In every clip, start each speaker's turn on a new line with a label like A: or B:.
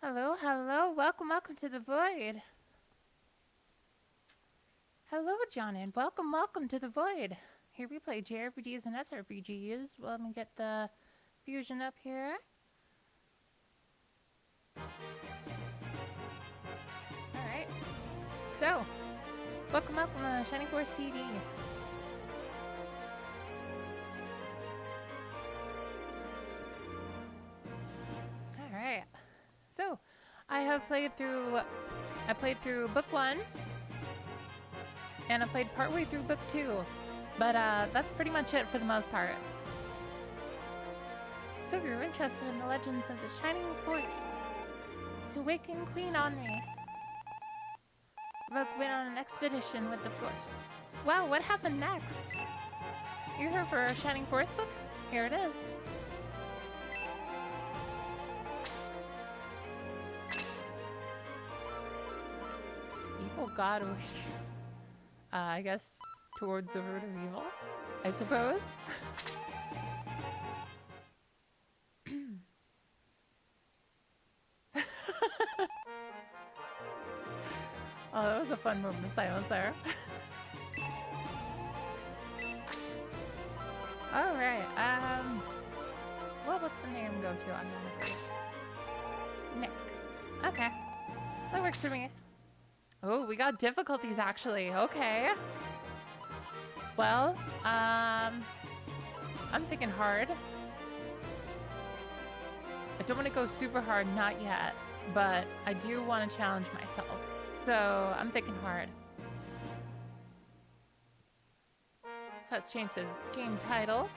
A: Hello, hello, welcome to the Void. Hello, John, and welcome to the Void. Here we play JRPGs and SRPGs. Let me get the fusion up here. Alright. So, welcome to Shining Force TD. Alright. So, I played through book 1, and I played partway through book 2, but that's pretty much it for the most part. So if you're interested in the legends of the Shining Force, to awaken Queen Anri, Rogue went on an expedition with the Force. Wow, what happened next? You're here for a Shining Force book? Here it is. Evil God awakes. I guess towards the root of evil, I suppose. Oh, that was a fun moment of silence there. Alright, well, what's the name go to on the Nick. Okay, that works for me. Oh, we got difficulties actually, okay. Well, I'm thinking hard. I don't want to go super hard, not yet, but I do want to challenge myself. So, I'm thinking hard. So let's change the game title.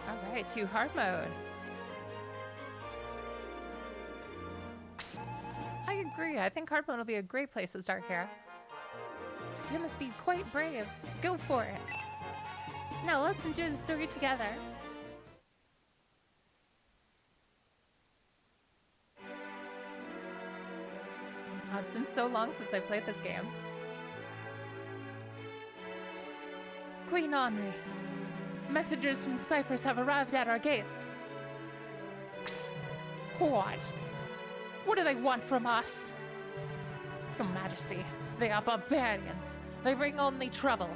A: Alright, to hard mode. I agree, I think hard mode will be a great place to start here. You must be quite brave. Go for it. Now let's endure the story together. Oh, it's been so long since I played this game. Queen Anri, messengers from Cyprus have arrived at our gates. What? What do they want from us? Your Majesty, they are barbarians. They bring only trouble.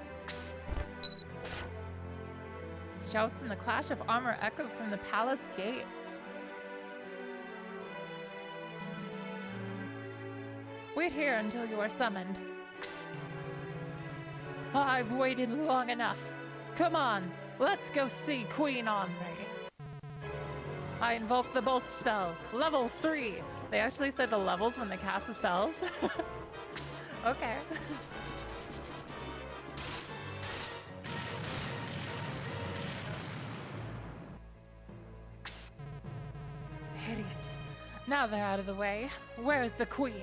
A: Shouts and the clash of armor echo from the palace gates. Wait here until you are summoned. I've waited long enough. Come on, let's go see Queen Anri. I invoke the Bolt spell, level 3. They actually said the levels when they cast the spells. Okay. Idiots. Now they're out of the way. Where's the Queen?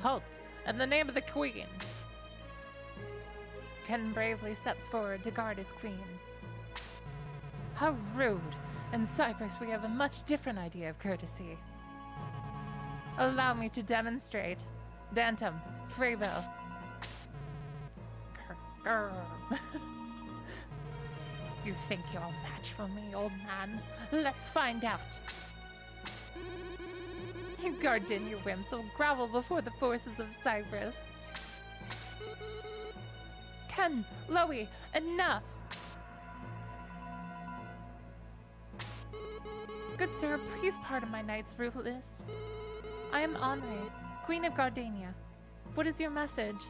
A: Halt! In the name of the Queen! Ken bravely steps forward to guard his queen. How rude! In Cyprus we have a much different idea of courtesy. Allow me to demonstrate. Dantum, Freyville. You think you're a match for me, old man? Let's find out. You Gardenia wimps will grovel before the forces of Cyprus. Ken, Loey, enough! Good sir, please pardon my knight's rudeness. I am Anri, Queen of Gardenia. What is your message?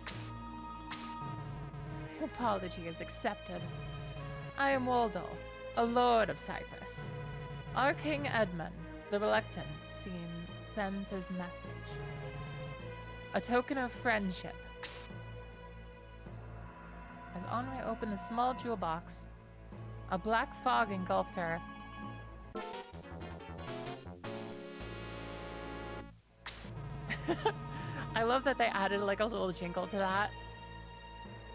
A: Your apology is accepted. I am Waldo, a lord of Cyprus. Our King Edmund, the Reluctant, sends his message. A token of friendship. As Anri opened the small jewel box, a black fog engulfed her. I love that they added like a little jingle to that.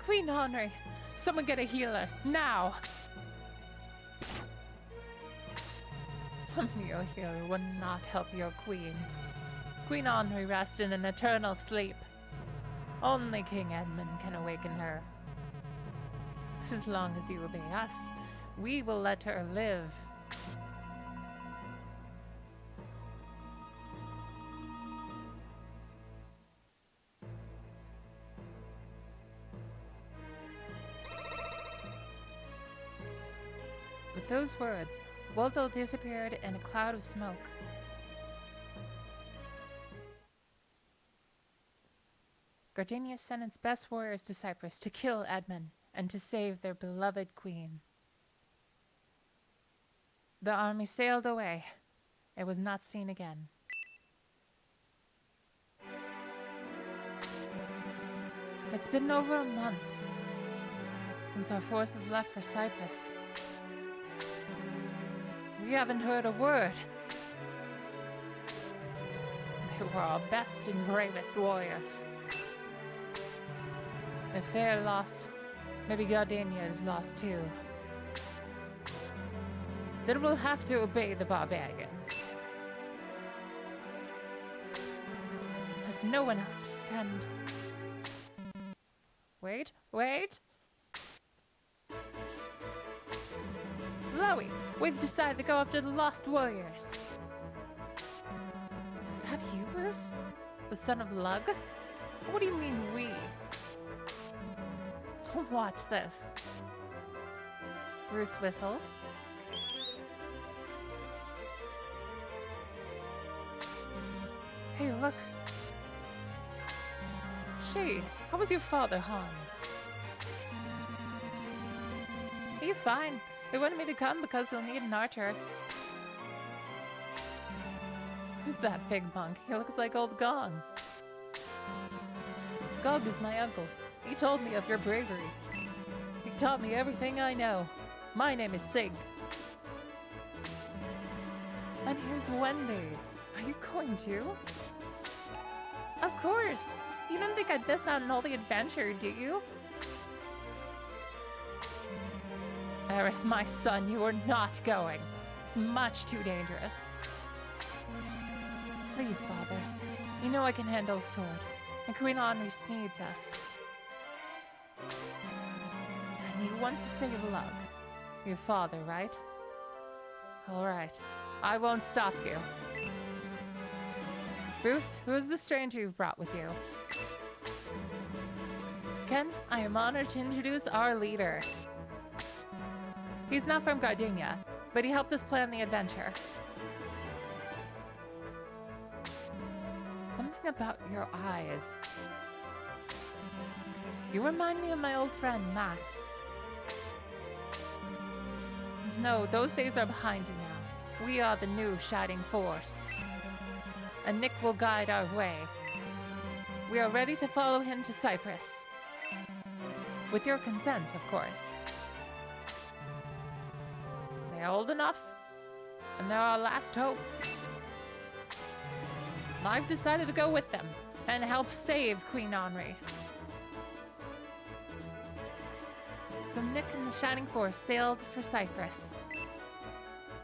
A: Queen Anri, someone get a healer, now! Your healer would not help your queen. Queen Anri rests in an eternal sleep. Only King Edmund can awaken her. As long as you obey us, we will let her live. With those words, Woldel disappeared in a cloud of smoke. Gardenia sent its best warriors to Cyprus to kill Edmund and to save their beloved queen. The army sailed away. It was not seen again. It's been over a month since our forces left for Cyprus. We haven't heard a word. They were our best and bravest warriors. If they're lost, maybe Gardenia is lost too. Then we'll have to obey the barbarians. There's no one else to send. Wait. Loey, we've decided to go after the lost warriors. Is that you, Bruce? The son of Lug? What do you mean, we? Watch this. Bruce whistles. Hey, look. Shade, how was your father, Hans? He's fine. He wanted me to come because he'll need an archer. Who's that big monk? He looks like old Gong. Gog is my uncle. He told me of your bravery. He taught me everything I know. My name is Sig. And here's Wendy. Are you going too? Of course! You didn't think I'd miss out on all the adventure, do you? Eris, my son, you are not going. It's much too dangerous. Please, Father. You know I can handle a sword, and Queen Henris needs us. And you want to save Lug. Your father, right? Alright. I won't stop you. Bruce, who is the stranger you've brought with you? Ken, I am honored to introduce our leader. He's not from Gardenia, but he helped us plan the adventure. Something about your eyes. You remind me of my old friend, Max. No, those days are behind you now. We are the new Shining Force. And Nick will guide our way. We are ready to follow him to Cyprus. With your consent, of course. They're old enough, and they're our last hope. I've decided to go with them and help save Queen Henri. So Nick and the Shining Force sailed for Cyprus.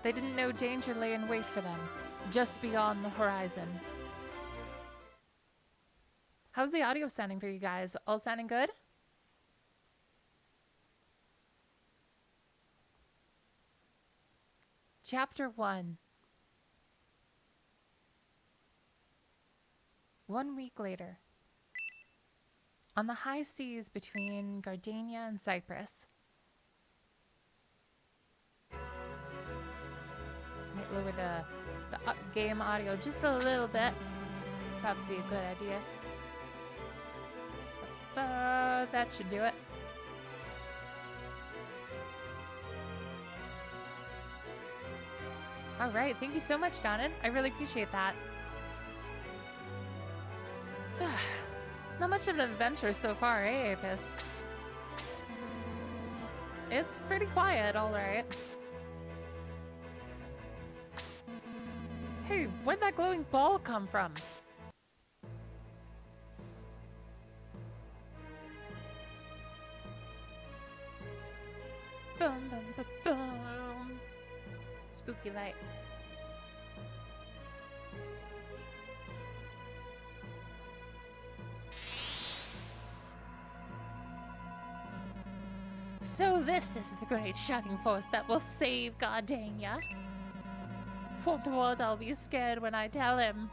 A: They didn't know danger lay in wait for them, just beyond the horizon. How's the audio sounding for you guys? All sounding good? Chapter 1. 1 week later. On the high seas between Gardenia and Cyprus. Might lower the game audio just a little bit. Probably a good idea. That should do it. Alright, thank you so much, Donnan. I really appreciate that. Not much of an adventure so far, eh, Apis? It's pretty quiet, alright. Hey, where'd that glowing ball come from? Boom, boom, boom, boom. Spooky light. So this is the great shining force that will save Gardania. Won't Ward I'll be scared when I tell him.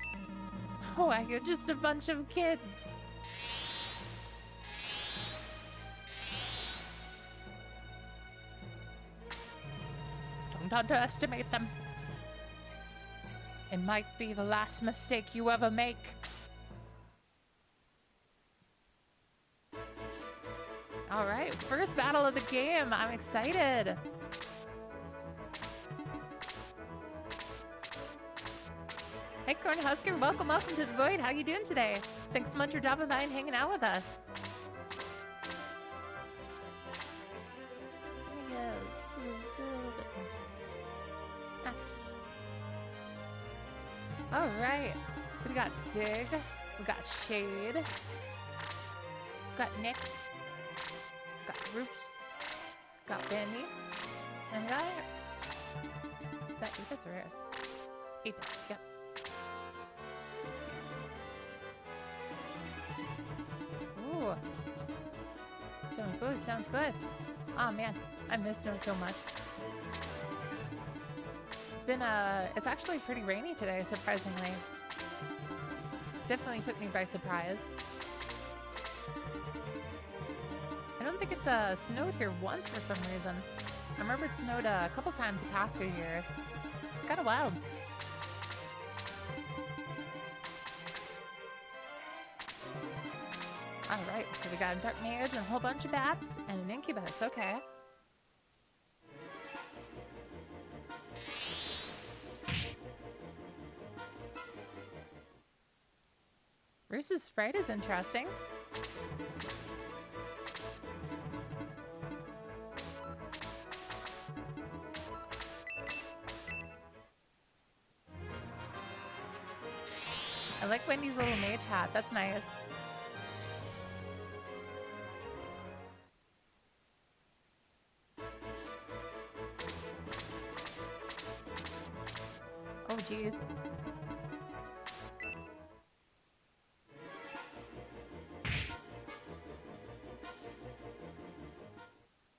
A: Why, you're just a bunch of kids. Don't underestimate them. It might be the last mistake you ever make. Alright, first battle of the game. I'm excited. Hey Cornhusker, welcome to the Void. How you doing today? Thanks so much for dropping by and hanging out with us. Alright, so we got Sig, we got Shade, we got Nick, got Roops, got Bendy, and we got... Is that Apex or Eris? Apex, yep. Ooh. Sounds good, sounds good. Oh man, I miss Snow so much. It's actually pretty rainy today, surprisingly. Definitely took me by surprise. I don't think it's snowed here once for some reason. I remember it snowed a couple times the past few years. Kinda wild. Alright, so we got a Dark Mage and a whole bunch of bats and an Incubus, okay. Bruce's sprite is interesting. I like Wendy's little mage hat. That's nice. Oh, geez.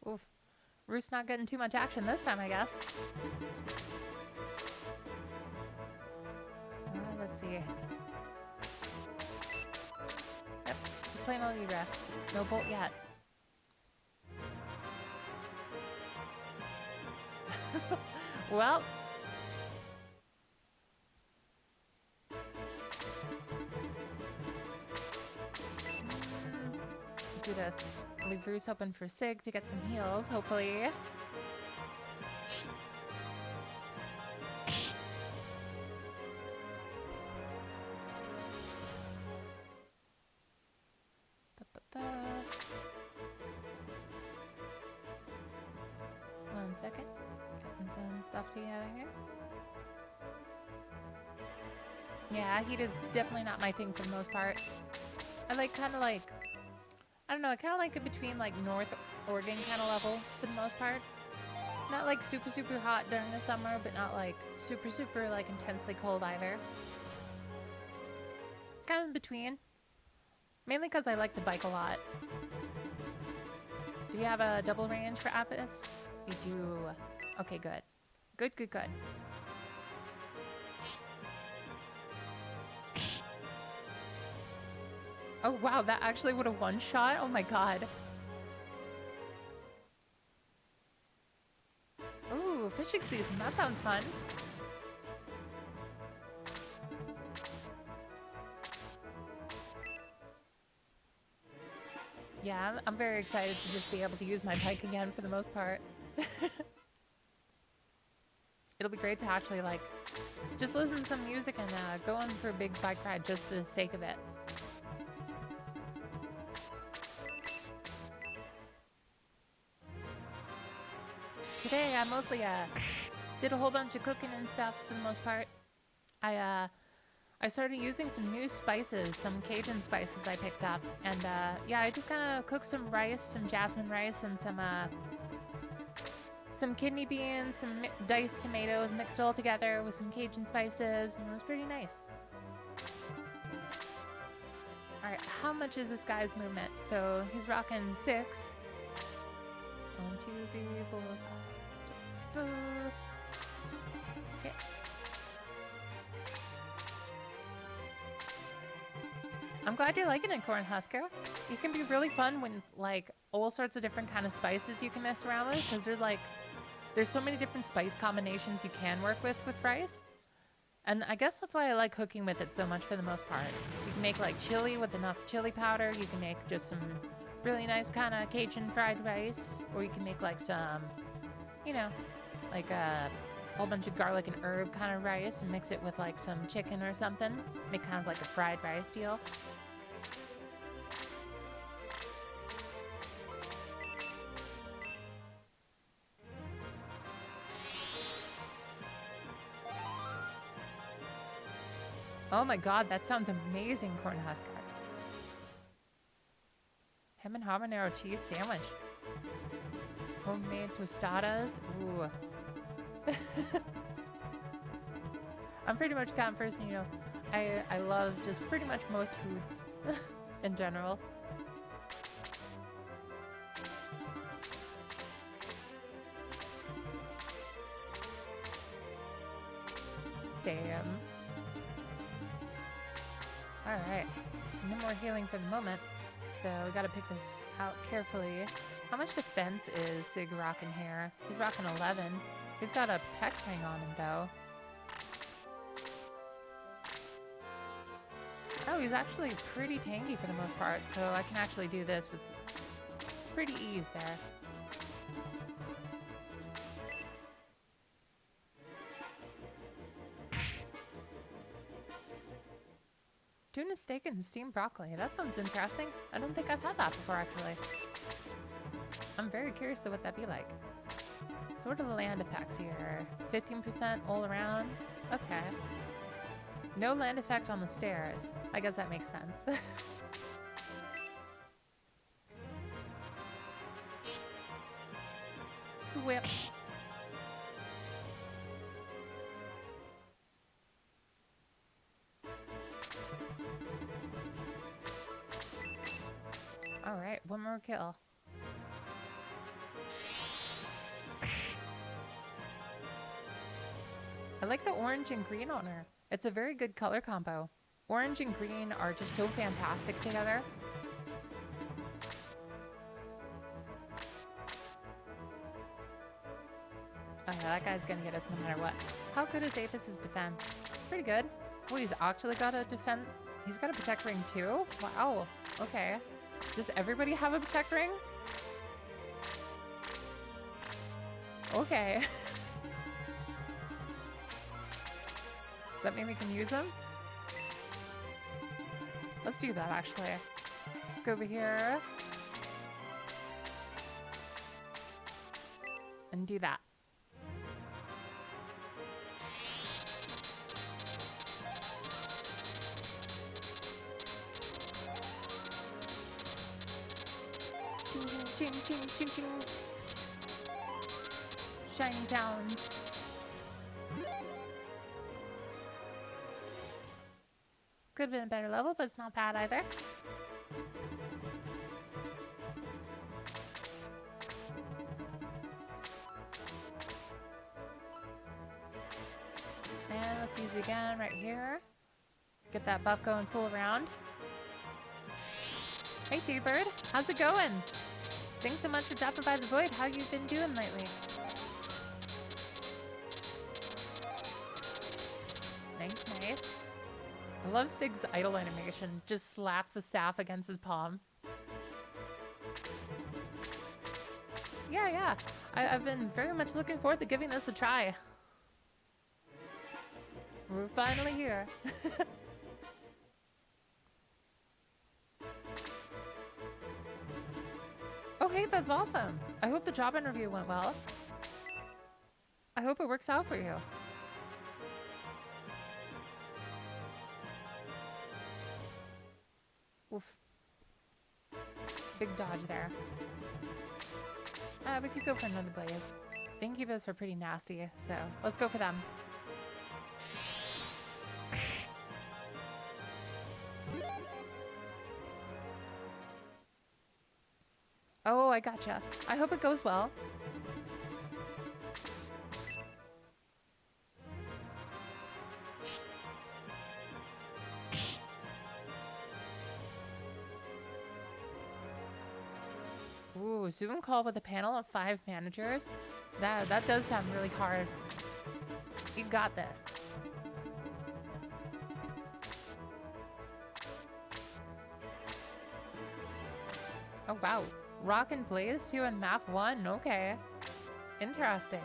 A: Oof. Roost's not getting too much action this time, I guess. Let's see. Yep, just plain old egress. No bolt yet. Well. Let's do this. Leave Bruce open for Sig to get some heals, hopefully. One second. Getting some stuff together here. Yeah, heat is definitely not my thing for the most part. I I don't know, I kind of like it between like North Oregon kind of level for the most part. Not like super, super hot during the summer, but not like super, super like intensely cold either. It's kind of in between. Mainly because I like to bike a lot. Do you have a double range for Apis? You do. Okay, good. Good, good, good. Oh wow, that actually would have one-shot? Oh my god. Ooh, fishing season. That sounds fun. Yeah, I'm very excited to just be able to use my bike again for the most part. It'll be great to actually like just listen to some music and go on for a big bike ride just for the sake of it. Today I mostly did a whole bunch of cooking and stuff for the most part. I started using some new spices, some Cajun spices I picked up, and yeah, I just kind of cooked some rice, some jasmine rice, and some kidney beans, some diced tomatoes, mixed it all together with some Cajun spices, and it was pretty nice. Alright, how much is this guy's movement? So he's rocking 6. 1, 2, 3, 4, 5. Okay. I'm glad you're liking it, Cornhusker. It can be really fun when, like, all sorts of different kind of spices you can mess around with, because there's so many different spice combinations you can work with rice. And I guess that's why I like cooking with it so much for the most part. You can make, like, chili with enough chili powder. You can make just some really nice kind of Cajun fried rice. Or you can make, like, some, you know, like a whole bunch of garlic and herb kind of rice and mix it with, like, some chicken or something. Make kind of like a fried rice deal. Oh my god, that sounds amazing, Cornhusker. Ham and habanero cheese sandwich. Homemade tostadas. Ooh. I'm pretty much the kind of person, you know, I love just pretty much most foods in general. Same. Alright. No more healing for the moment. So we gotta pick this out carefully. How much defense is Sig rocking here? He's rocking 11. He's got a protect ring on him though. Oh, he's actually pretty tanky for the most part, so I can actually do this with pretty ease there. Tuna steak and steamed broccoli. That sounds interesting. I don't think I've had that before, actually. I'm very curious to what that'd be like. So what are the land effects here? 15% all around? Okay. No land effect on the stairs. I guess that makes sense. Whip. Alright, one more kill. I like the orange and green on her. It's a very good color combo. Orange and green are just so fantastic together. Oh yeah, that guy's gonna get us no matter what. How good is Aphis's defense? Pretty good. Oh, he's actually got a defense. He's got a protect ring too? Wow. Okay. Does everybody have a protect ring? Okay. Does that mean we can use them? Let's do that, actually. Let's go over here. And do that. Ching, ching, ching, ching. Shining down. Could have been a better level, but it's not bad either. And let's use it again right here. Get that buff going full round. Hey T-Bird, how's it going? Thanks so much for dropping by the Void. How you been doing lately? Nice, nice. I love Sig's idle animation. Just slaps the staff against his palm. Yeah. I've been very much looking forward to giving this a try. We're finally here. Oh, hey, that's awesome. I hope the job interview went well. I hope it works out for you. Oof. Big dodge there. We could go for another blaze. The incubus are pretty nasty, so let's go for them. Oh, I gotcha. I hope it goes well. Ooh, Zoom call with a panel of 5 managers? That does sound really hard. You got this. Oh, wow. Rock and Blaze 2 and Map 1? Okay. Interesting.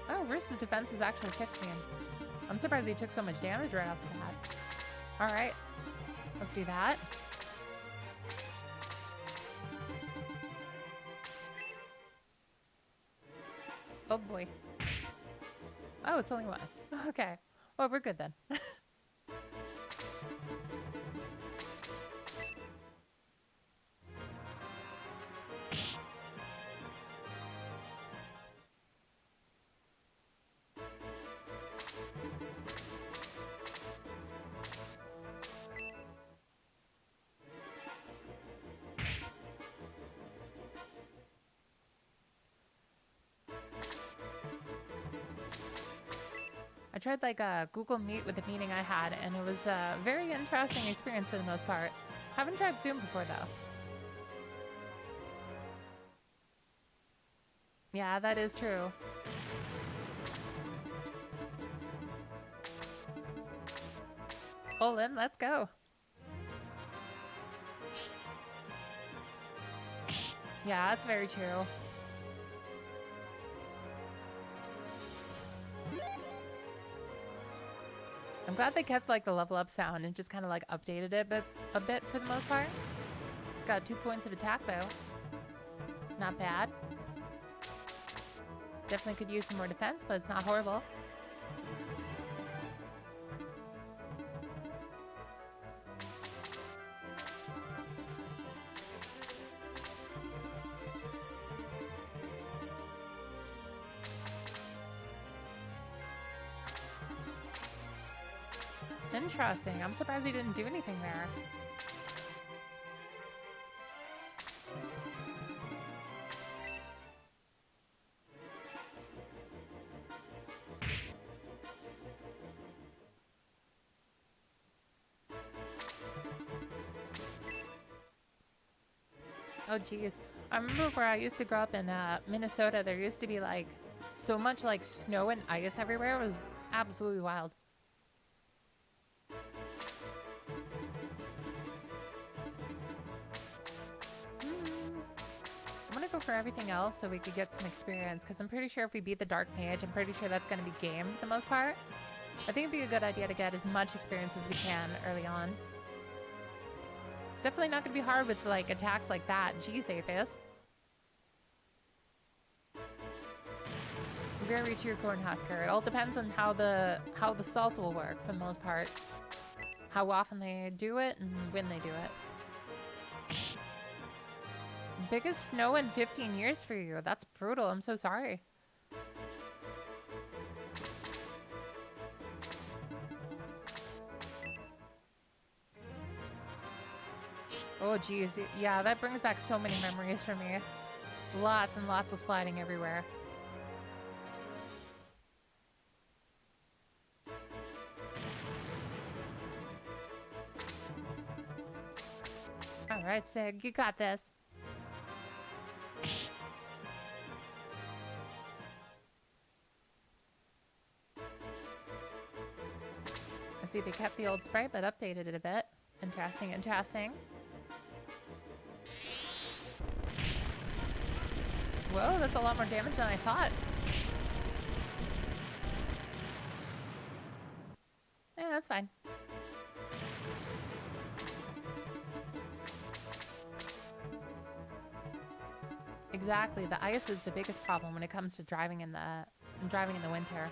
A: Oh, Roos's defense is actually 16. I'm surprised he took so much damage right off the bat. Alright. Let's do that. Oh boy. Oh, it's only one. Okay. Well, we're good then. I tried like a Google Meet with a meeting I had, and it was a very interesting experience for the most part. Haven't tried Zoom before though. Yeah, that is true. Well then, let's go. Yeah, that's very true. I'm glad they kept like the level up sound and just kind of like updated it a bit for the most part. Got 2 points of attack though. Not bad. Definitely could use some more defense, but it's not horrible. Interesting. I'm surprised he didn't do anything there. Oh geez. I remember where I used to grow up in Minnesota, there used to be like so much like snow and ice everywhere. It was absolutely wild. I'm gonna go for everything else so we could get some experience, because I'm pretty sure if we beat the Dark Mage, I'm pretty sure that's gonna be game for the most part. I think it'd be a good idea to get as much experience as we can early on. It's definitely not gonna be hard with like attacks like that. Jeez, Athos. Very true, Cornhusker. It all depends on how the salt will work for the most part. How often they do it and when they do it. Biggest snow in 15 years for you. That's brutal. I'm so sorry. Oh geez, yeah, that brings back so many memories for me. Lots and lots of sliding everywhere. Alright, Sig, you got this. I see they kept the old sprite but updated it a bit. Interesting, interesting. Whoa, that's a lot more damage than I thought. Yeah, that's fine. Exactly, the ice is the biggest problem when it comes to driving in the winter.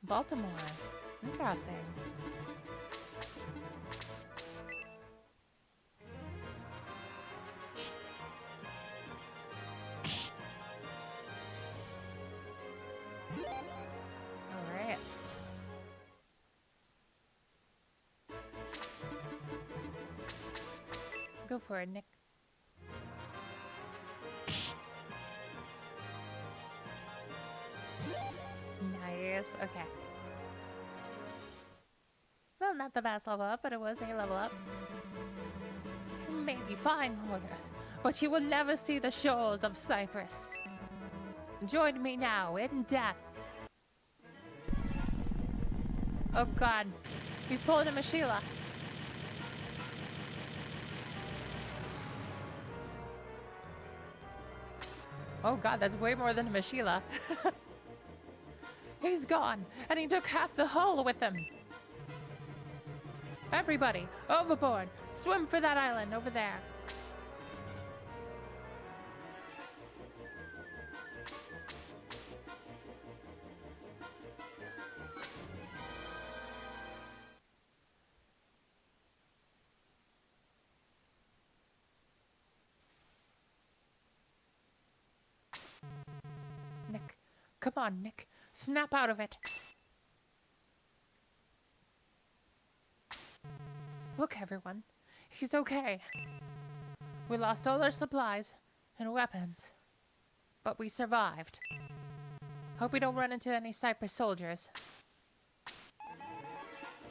A: Baltimore. Interesting. Go for it, Nick. Nice. Okay. Well, not the best level up, but it was a level up. You may be fine warriors, but you will never see the shores of Cyprus. Join me now in death. Oh god, he's pulling a Sheila. Oh god, that's way more than a Sheila. He's gone, and he took half the hull with him. Everybody, overboard! Swim for that island over there. Nick, come on, Nick. Snap out of it. Look, everyone. He's okay. We lost all our supplies and weapons, but we survived. Hope we don't run into any Cyprus soldiers.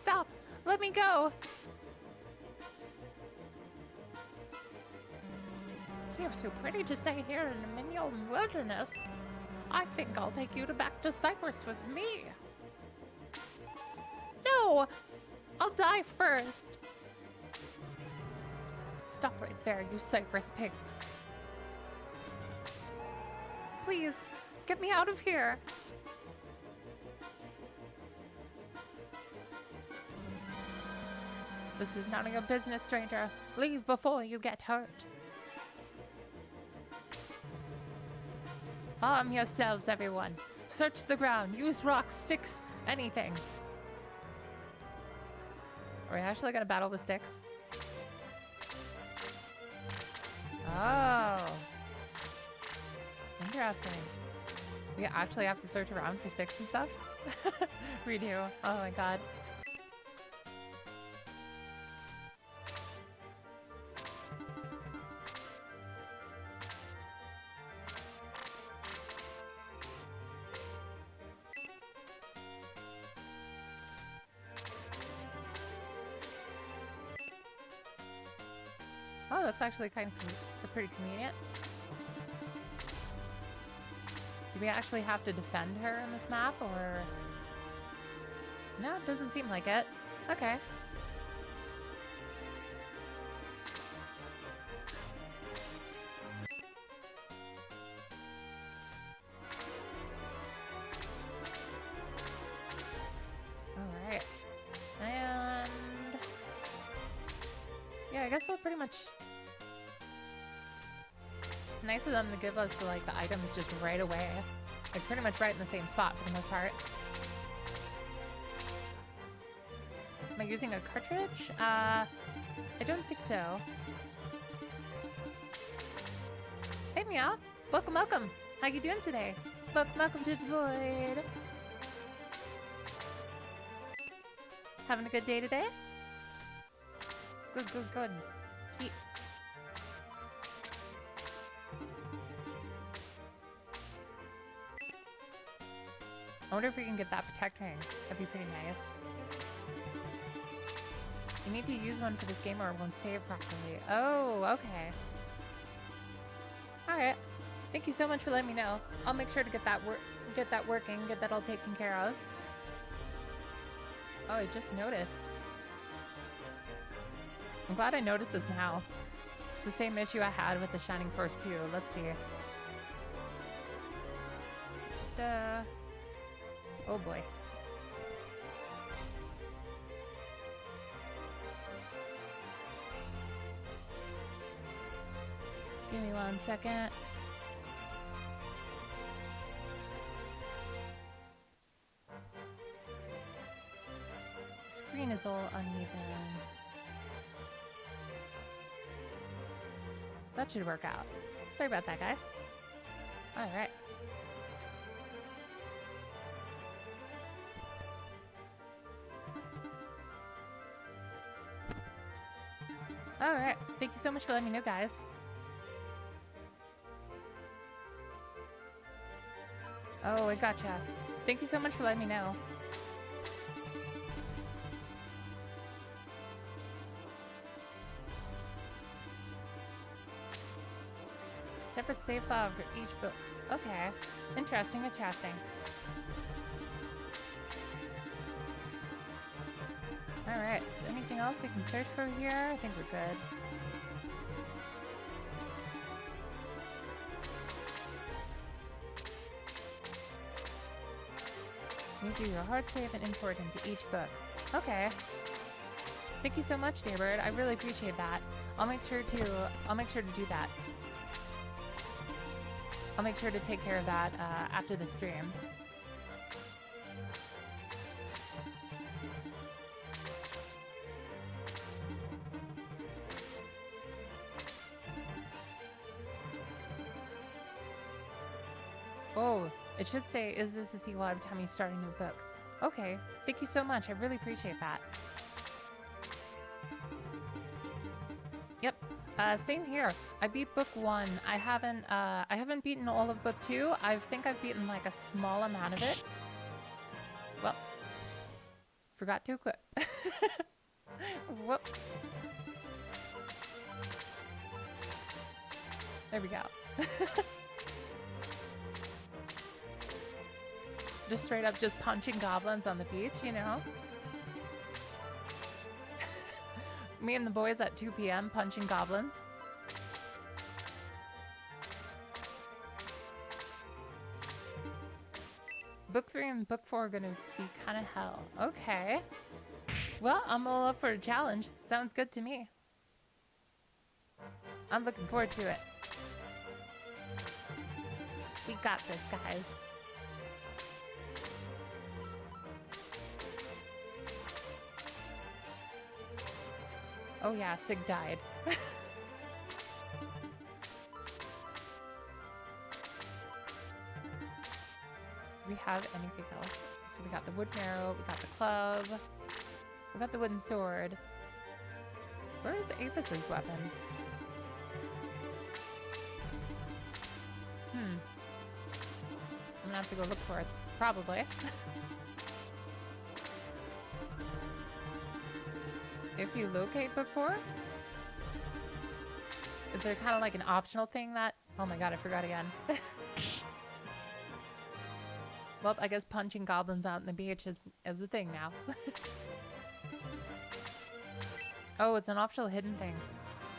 A: Stop! Let me go! You're too pretty to stay here in the Mignon wilderness. I think I'll take you back to Cyprus with me. No! I'll die first. Stop right there, you Cyprus pigs. Please, get me out of here. This is none of your business, stranger. Leave before you get hurt. Arm yourselves, everyone. Search the ground. Use rocks, sticks, anything. Are we actually gonna battle with sticks? Oh. Interesting. We actually have to search around for sticks and stuff? We do. Oh my god. Oh, that's actually kind of pretty convenient. Do we actually have to defend her in this map, or... No, it doesn't seem like it. Okay. Alright. And... yeah, I guess we'll pretty much... It's nice of them to give us like the items just right away. Like pretty much right in the same spot for the most part. Am I using a cartridge? I don't think so. Hey Meow! Welcome, welcome! How you doing today? Welcome to the void! Having a good day today? Good, good, good. Sweet. I wonder if we can get that protect ring. That'd be pretty nice. You need to use one for this game or it won't save properly. Oh, okay. Alright. Thank you so much for letting me know. I'll make sure to get that working, get that all taken care of. Oh, I just noticed. I'm glad I noticed this now. It's the same issue I had with the Shining Force 2. Let's see. Duh. Oh boy. Give me 1 second. The screen is all uneven. That should work out. Sorry about that, guys. Alright. Alright, thank you so much for letting me know, guys. Oh, I gotcha. Thank you so much for letting me know. Separate save file for each book. Okay. Interesting, interesting. Alright, anything else we can search for here? I think we're good. You do your hard save and import into each book. Okay. Thank you so much, Daybird. I really appreciate that. I'll make sure to do that. I'll make sure to take care of that after the stream. Oh, it should say, is this a sequel every time you start a new book? Okay, thank you so much. I really appreciate that. Yep, same here. I beat book 1. I haven't beaten all of book 2. I think I've beaten like a small amount of it. Well, forgot to equip. Whoop. There we go. Just straight up just punching goblins on the beach, you know? Me and the boys at 2 p.m. punching goblins. Book 3 and book 4 are gonna be kind of hell. Okay. Well, I'm all up for a challenge. Sounds good to me. I'm looking forward to it. We got this, guys. Oh yeah, Sig died. We have anything else? So we got the wooden arrow, we got the club, we got the wooden sword. Where is Apis' weapon? I'm gonna have to go look for it, probably. If you locate book 4? Is there kind of like an optional thing that... Oh my god, I forgot again. Well, I guess punching goblins out on the beach is a thing now. Oh, it's an optional hidden thing.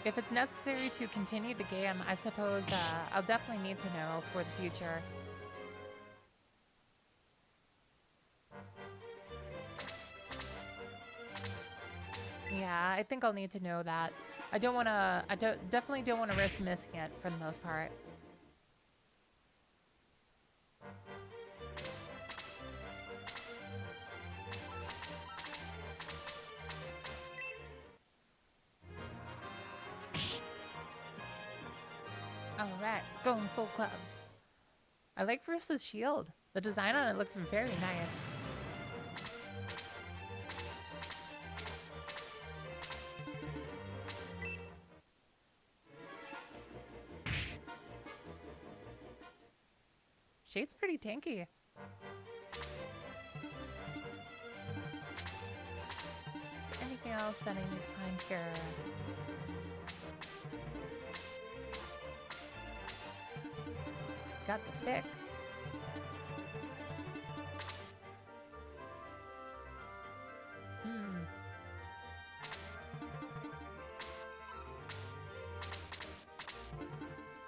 A: If it's necessary to continue the game, I suppose I'll definitely need to know for the future. Yeah, I think I'll need to know that. I definitely don't want to risk missing it for the most part. Alright, going full club. I like Bruce's shield. The design on it looks very nice. Shade's pretty tanky. Anything else that I need to find here? Got the stick.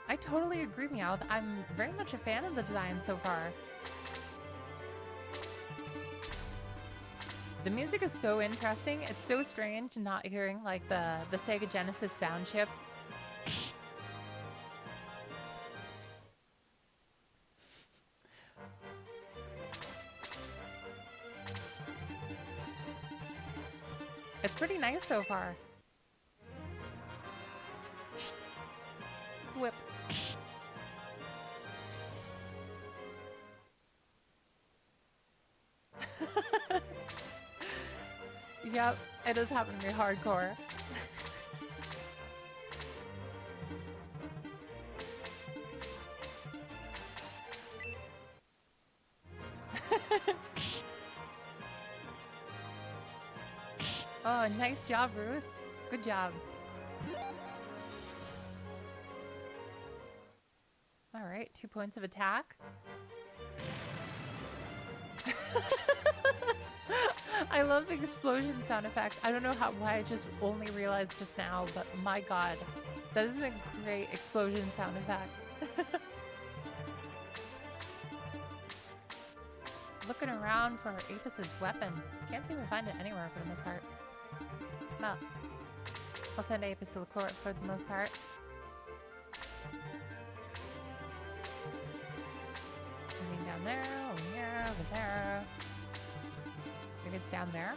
A: I totally agree, Meowth. I'm very much a fan of the design so far. The music is so interesting. It's so strange not hearing like the Sega Genesis sound chip. It's pretty nice so far. Whip. Yep, it is happening to me hardcore. Oh, nice job, Bruce. Good job. All right, 2 points of attack. I love the explosion sound effect. I don't know why I just only realized just now, but my god. That is a great explosion sound effect. Looking around for Apis' weapon. Can't seem to find it anywhere for the most part. No. I'll send Apis to the court for the most part. Anything down there, over here, over there. I think it's down there.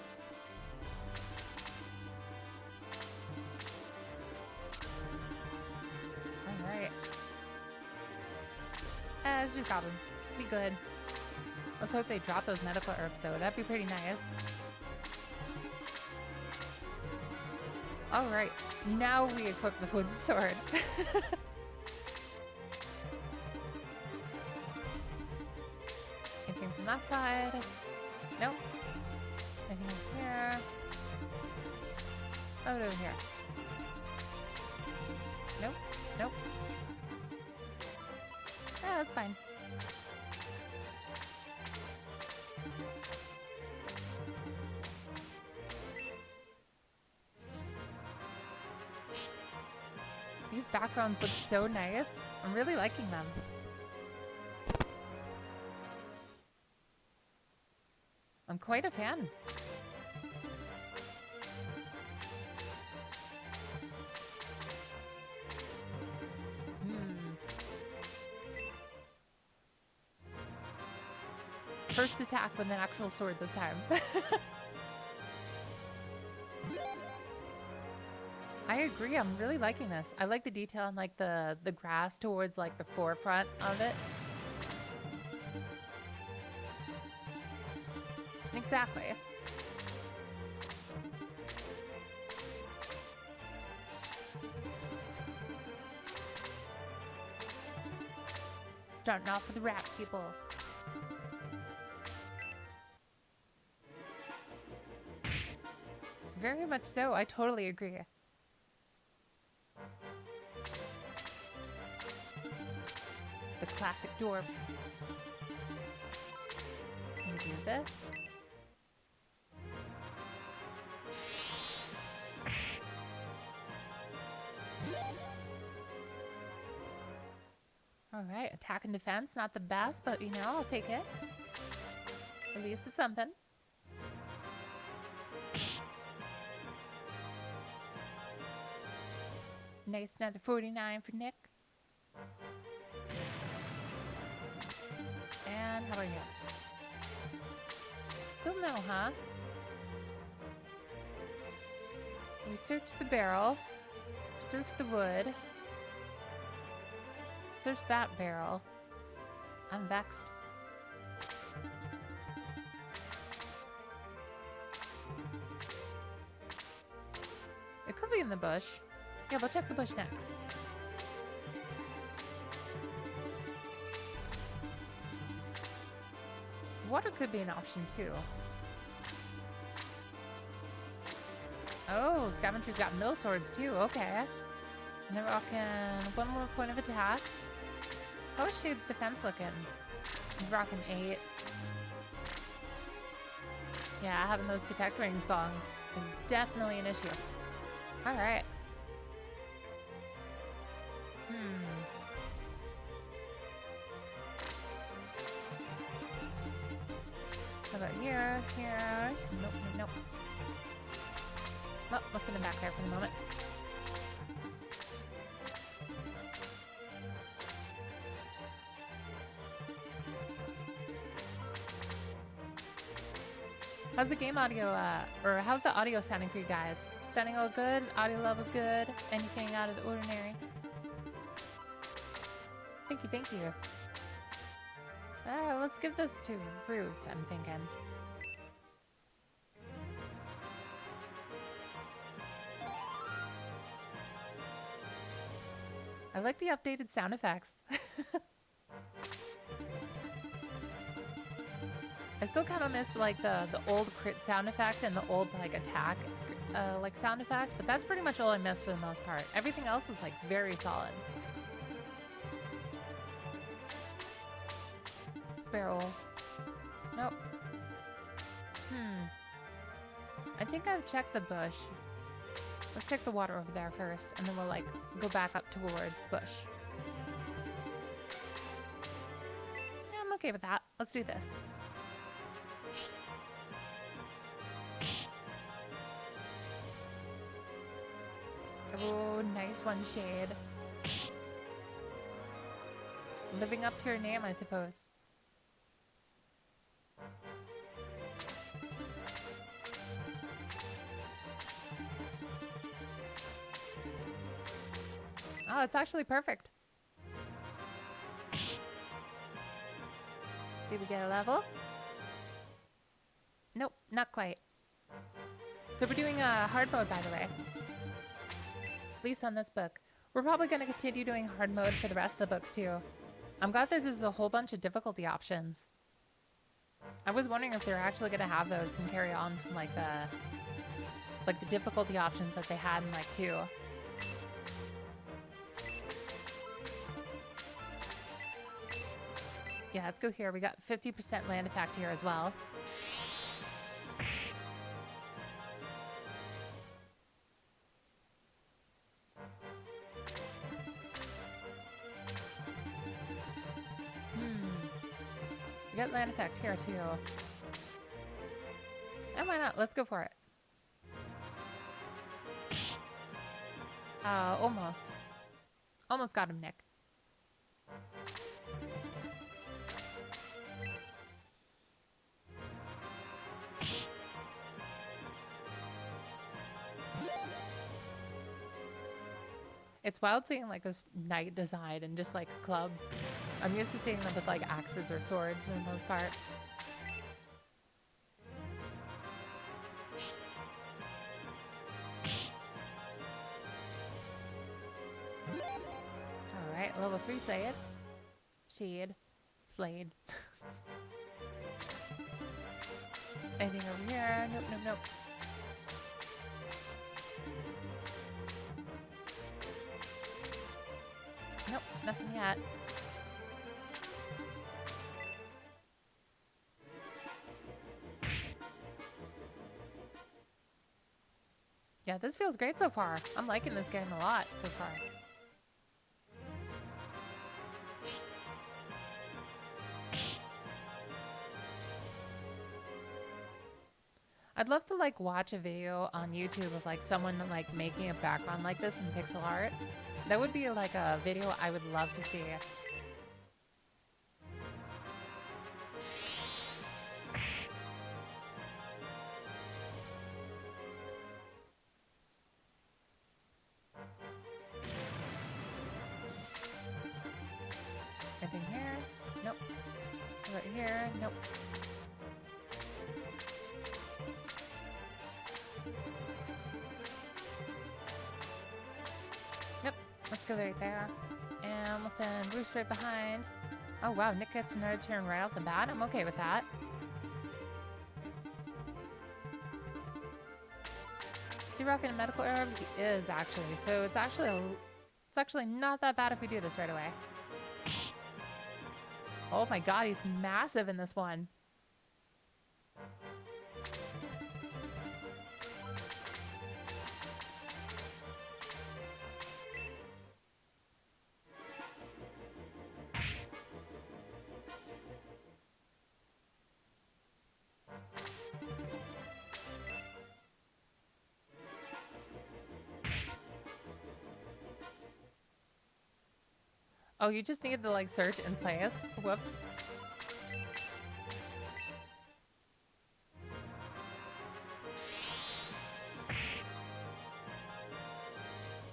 A: Alright. Let's just grab him. Be good. Let's hope they drop those medical herbs though. That'd be pretty nice. Alright. Now we equip the wooden sword. Anything from that side? Nope. Anything here? Oh, over here. Nope. Nope. Yeah, that's fine. These backgrounds look so nice. I'm really liking them. I'm quite a fan. First attack with an actual sword this time. I agree, I'm really liking this. I like the detail on like the grass towards like the forefront of it. Exactly. Starting off with the rat people. Very much so, I totally agree. The classic dwarf. Can we do this? Alright, attack and defense, not the best, but you know, I'll take it. At least it's something. Nice, another 49 for Nick. And how about you? Still no, huh? We searched the barrel. Searched the wood. Search that barrel. I'm vexed. It could be in the bush. Yeah, we'll check the bush next. Water could be an option too. Oh, Scavenger's got mill swords too, okay. And they're rocking one more point of attack. How is Shade's defense looking? He's rocking 8. Yeah, having those protect rings gone is definitely an issue. Alright. How about here? Here? Nope, nope, nope. Well, we'll send him back there for the moment. How's the game audio, or how's the audio sounding for you guys? Sounding all good? Audio level's good? Anything out of the ordinary? Thank you, thank you. Let's give this to Bruce, I'm thinking. I like the updated sound effects. I still kind of miss like the old crit sound effect and the old like attack like sound effect, but that's pretty much all I miss for the most part. Everything else is like very solid. Barrel. Nope. I think I've checked the bush. Let's check the water over there first, and then we'll like go back up towards the bush. Yeah, I'm okay with that. Let's do this. Oh, nice one, Shade. Living up to your name, I suppose. Oh, it's actually perfect. Did we get a level? Nope, not quite. So we're doing a hard mode, by the way. At least on this book. We're probably going to continue doing hard mode for the rest of the books, too. I'm glad that there's a whole bunch of difficulty options. I was wondering if they're actually going to have those and carry on from, like the difficulty options that they had in, like, 2. Yeah, let's go here. We got 50% land effect here as well. We got land effect here too. And why not? Let's go for it. Almost. Almost got him, Nick. It's wild seeing like this knight design and just like a club. I'm used to seeing them with like axes or swords for the most part. Alright, level 3 Slade. Shade. Slade. Anything over here? Nope, nope, nope. Nope, nothing yet. Yeah, this feels great so far. I'm liking this game a lot so far. I'd love to like watch a video on YouTube of like someone like making a background like this in pixel art. That would be like a video I would love to see. Anything here? Nope. Right here? Nope. Yep. Let's go right there. And we'll send Bruce right behind. Oh wow, Nick gets another turn right off the bat. I'm okay with that. Is he rocking a medical herb? He is actually. So it's actually not that bad if we do this right away. Oh my god, he's massive in this one. Oh, you just needed to like search in place? Whoops.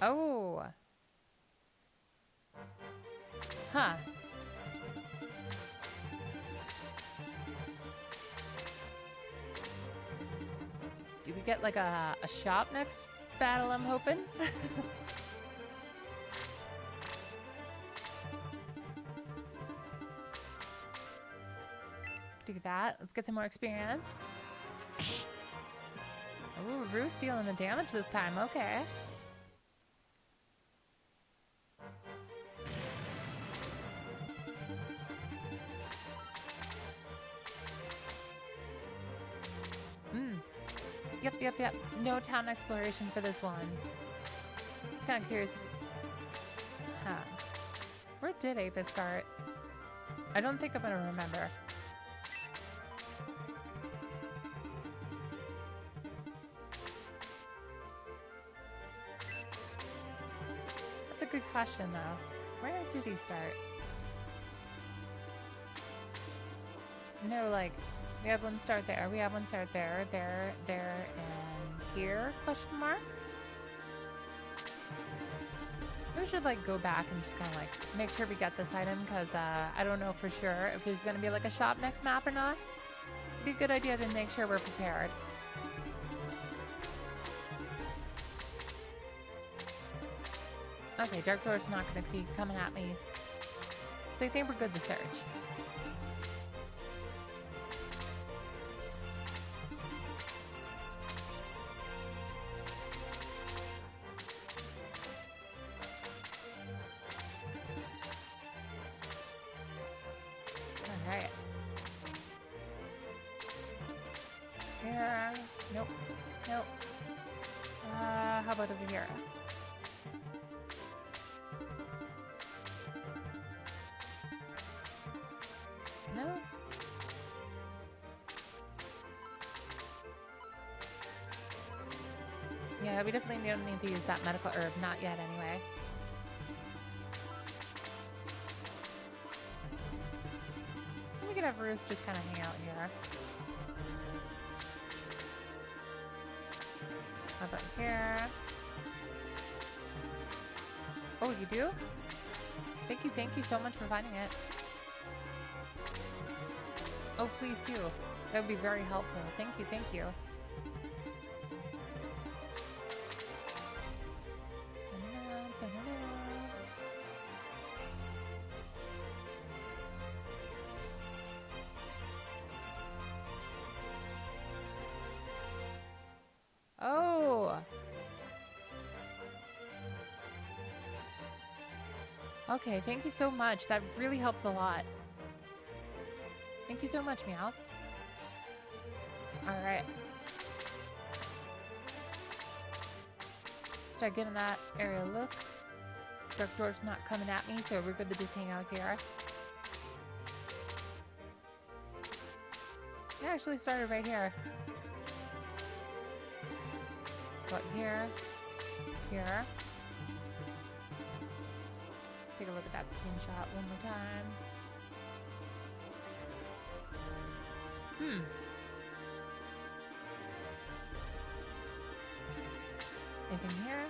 A: Oh. Huh. Do we get like a shop next battle, I'm hoping? Let's do that. Let's get some more experience. Ooh, Roost dealing the damage this time. Okay. Yep. No town exploration for this one. Just kind of curious. Huh. Where did Apis start? I don't think I'm gonna remember. That's a good question, though. Where did he start? There's no, like, we have one start there, we have one start there, and here, question mark? We should, like, go back and just kind of, like, make sure we get this item, because I don't know for sure if there's going to be, like, a shop next map or not. It'd be a good idea to make sure we're prepared. Okay, Dark Dwarf's not going to be coming at me. So I think we're good to search. Alright. Here. Nope. How about over here? No? Yeah, we definitely don't need to use that medical herb. Not yet, anyway. We could have Roost just kind of hang out here. How about here? Oh, you do? Thank you so much for finding it. Oh, please do. That would be very helpful. Thank you. Oh! Okay, thank you so much. That really helps a lot. Thank you so much, Meowth. Alright. Start giving that area a look. Dark Dwarf's not coming at me, so we're good to just hang out here. I actually started right here. But here. Take a look at that screenshot one more time. Anything here?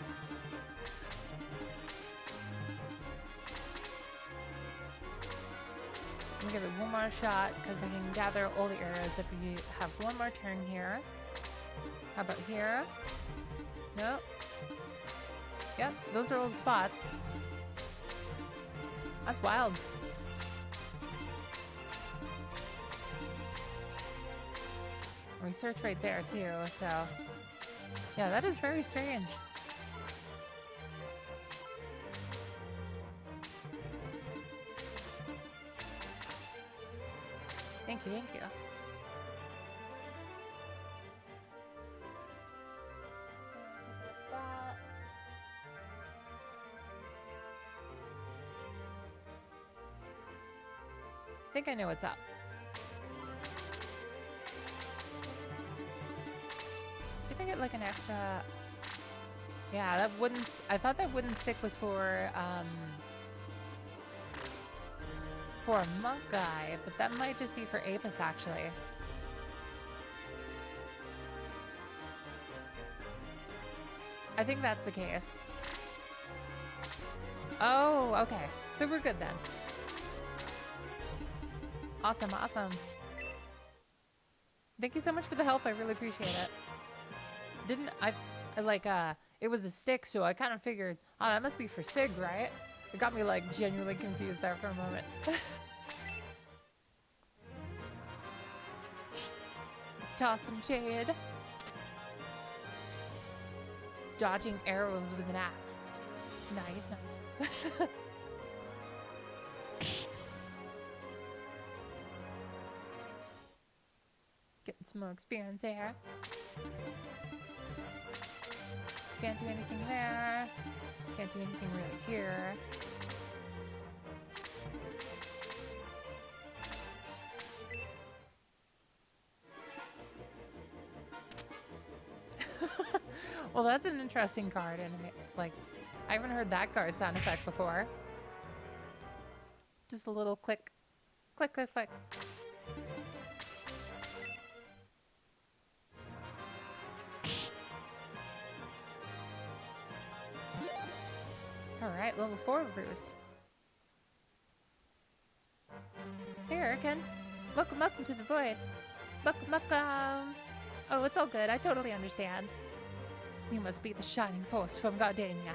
A: I'm gonna give it one more shot because I can gather all the areas if we have one more turn here. How about here? Nope. Yep, those are all the spots. That's wild. We search right there too, so yeah, that is very strange. Thank you. I think I know what's up. Did I get like an extra? Yeah, that wooden. I thought that wooden stick was for a monk guy, but that might just be for Apis actually. I think that's the case. Oh, okay. So we're good then. Awesome. Thank you so much for the help. I really appreciate it. It was a stick, so I kind of figured, oh, that must be for Sig, right? It got me, like, genuinely confused there for a moment. Toss some shade. Dodging arrows with an axe. Nice, nice. Getting some more experience there. Can't do anything there. Can't do anything really here. Well, that's an interesting card, and like, I haven't heard that card sound effect before. Just a little click, click, click, click. Alright, level 4 Bruce. Hey, Erican. Welcome, welcome to the void. Welcome, welcome. Oh, it's all good. I totally understand. You must be the shining force from Gardania.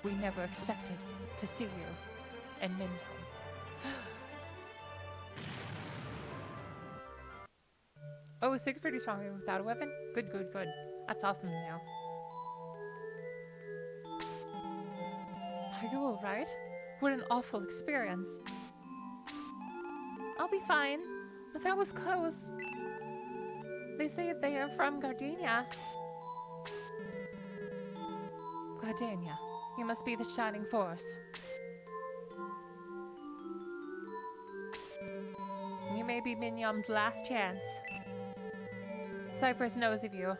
A: We never expected to see you in Minion. Oh, 6 pretty strong without a weapon? Good, good, good. That's awesome now. Are you alright? What an awful experience. I'll be fine, but that was close. They say they are from Gardania. Gardania, you must be the shining force. You may be Minyam's last chance. Cypress knows of you,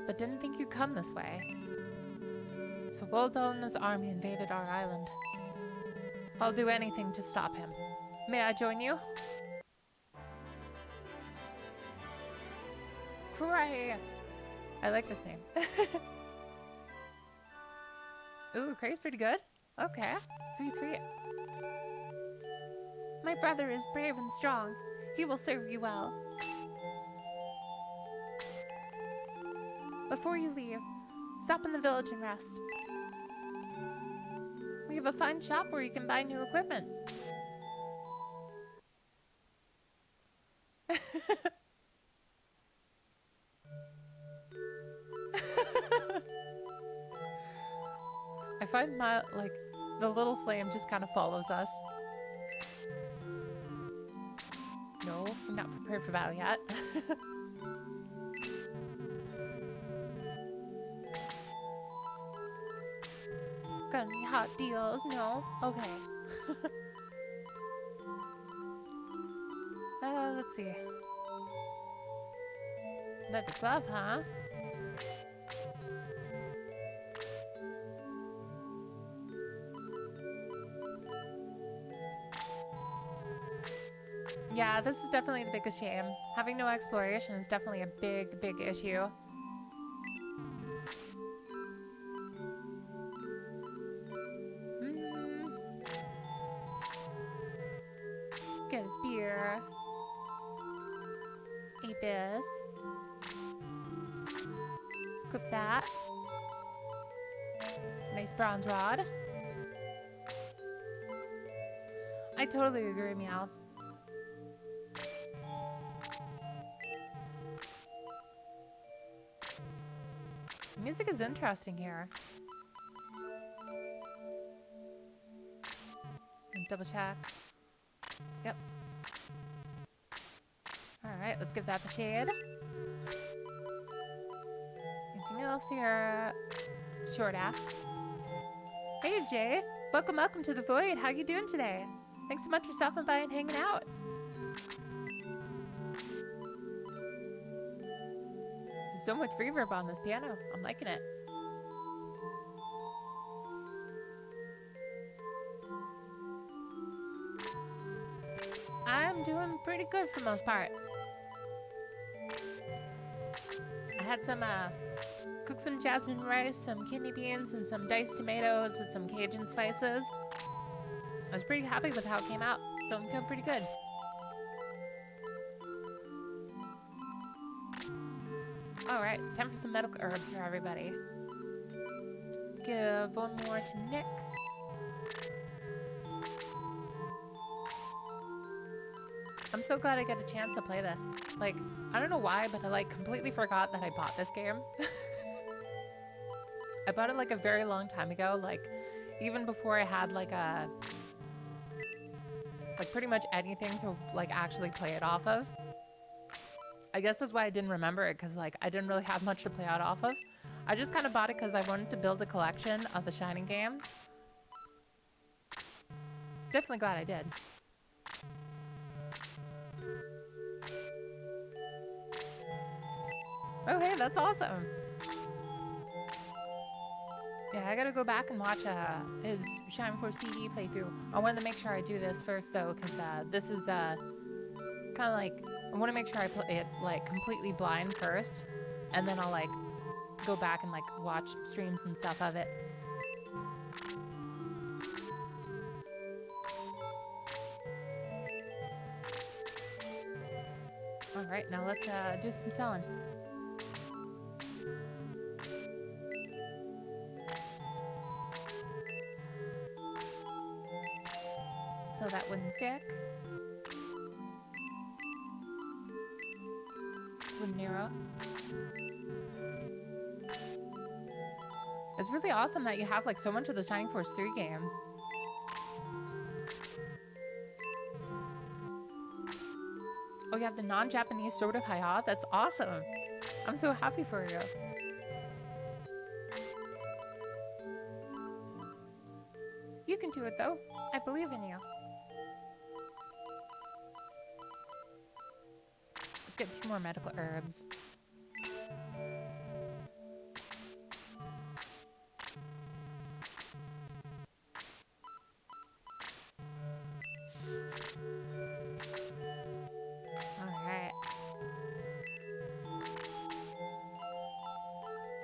A: but didn't think you'd come this way. So Boldona's army invaded our island. I'll do anything to stop him. May I join you? Cray! I like this name. Ooh, Cray's pretty good. Okay. Sweet, sweet. My brother is brave and strong. He will serve you well. Before you leave, stop in the village and rest. We have a fine shop where you can buy new equipment. I find my, like, the little flame just kind of follows us. No, I'm not prepared for battle yet. Got any hot deals? No? Okay. Let's see. Leather glove, huh? Yeah, this is definitely the biggest shame. Having no exploration is definitely a big, big issue. Let's get a spear. Apis. Equip that. Nice bronze rod. I totally agree, Meow. Music is interesting here. Double check. Yep. Alright, let's give that the shade. Anything else here? Short axe. Hey Jay! Welcome, welcome to the void. How you doing today? Thanks so much for stopping by and hanging out. There's so much reverb on this piano. I'm liking it. I'm doing pretty good for the most part. I had some, cooked some jasmine rice, some kidney beans, and some diced tomatoes with some Cajun spices. I was pretty happy with how it came out, so I'm feeling pretty good. Alright, time for some medical herbs for everybody. Let's give one more to Nick. I'm so glad I get a chance to play this. Like, I don't know why, but I like completely forgot that I bought this game. I bought it like a very long time ago, like even before I had like pretty much anything to like actually play it off of. I guess that's why I didn't remember it, because like I didn't really have much to play out off of. I just kind of bought it because I wanted to build a collection of the Shining games. Definitely glad I did. Okay, that's awesome. Yeah, I gotta go back and watch his Shining Force CD playthrough. I wanted to make sure I do this first though, because this is kind of like, I want to make sure I play it like completely blind first, and then I'll like go back and like watch streams and stuff of it. All right, now let's do some selling. So that wooden stick. Wooden arrow. It's really awesome that you have like so much of the Shining Force 3 games. Oh, you have the non-Japanese Sword of Haya? That's awesome. I'm so happy for you. You can do it though. I believe in you. Let's get 2 more medical herbs.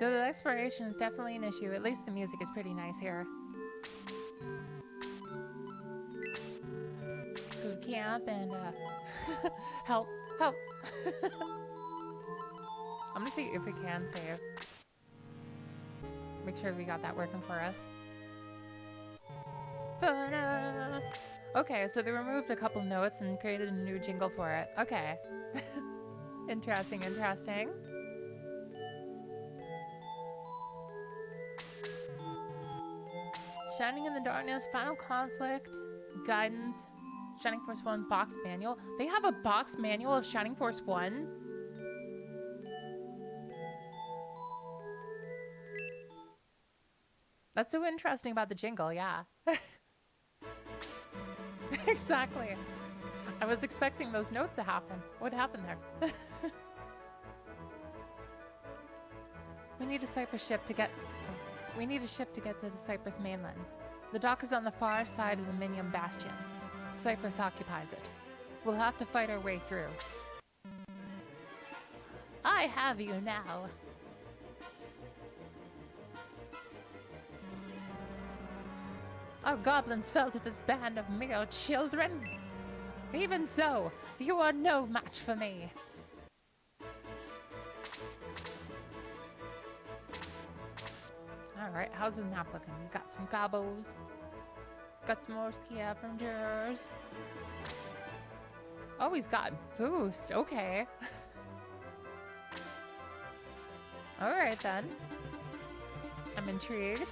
A: Though the exploration is definitely an issue, at least the music is pretty nice here. Food camp and help. I'm gonna see if we can save. Make sure we got that working for us. Okay, so they removed a couple notes and created a new jingle for it. Okay. Interesting. Shining in the Darkness, Final Conflict, Guidance, Shining Force 1 box manual. They have a box manual of Shining Force 1? That's so interesting about the jingle, yeah. Exactly. I was expecting those notes to happen. What happened there? We need a Cyprus ship to get... We need a ship to get to the Cyprus mainland. The dock is on the far side of the Minium Bastion. Cyprus occupies it. We'll have to fight our way through. I have you now. Our goblins fell to this band of mere children. Even so, you are no match for me. Alright, how's his map looking? We got some gobos. Got some more scavengers. Oh, he's got boost. Okay. Alright then. I'm intrigued.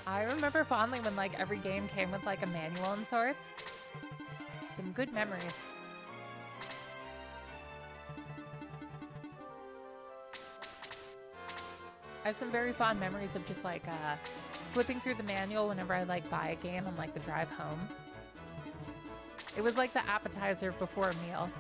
A: I remember fondly when like every game came with like a manual and sorts. Some good memories. I have some very fond memories of just like flipping through the manual whenever I like buy a game on like the drive home. It was like the appetizer before a meal.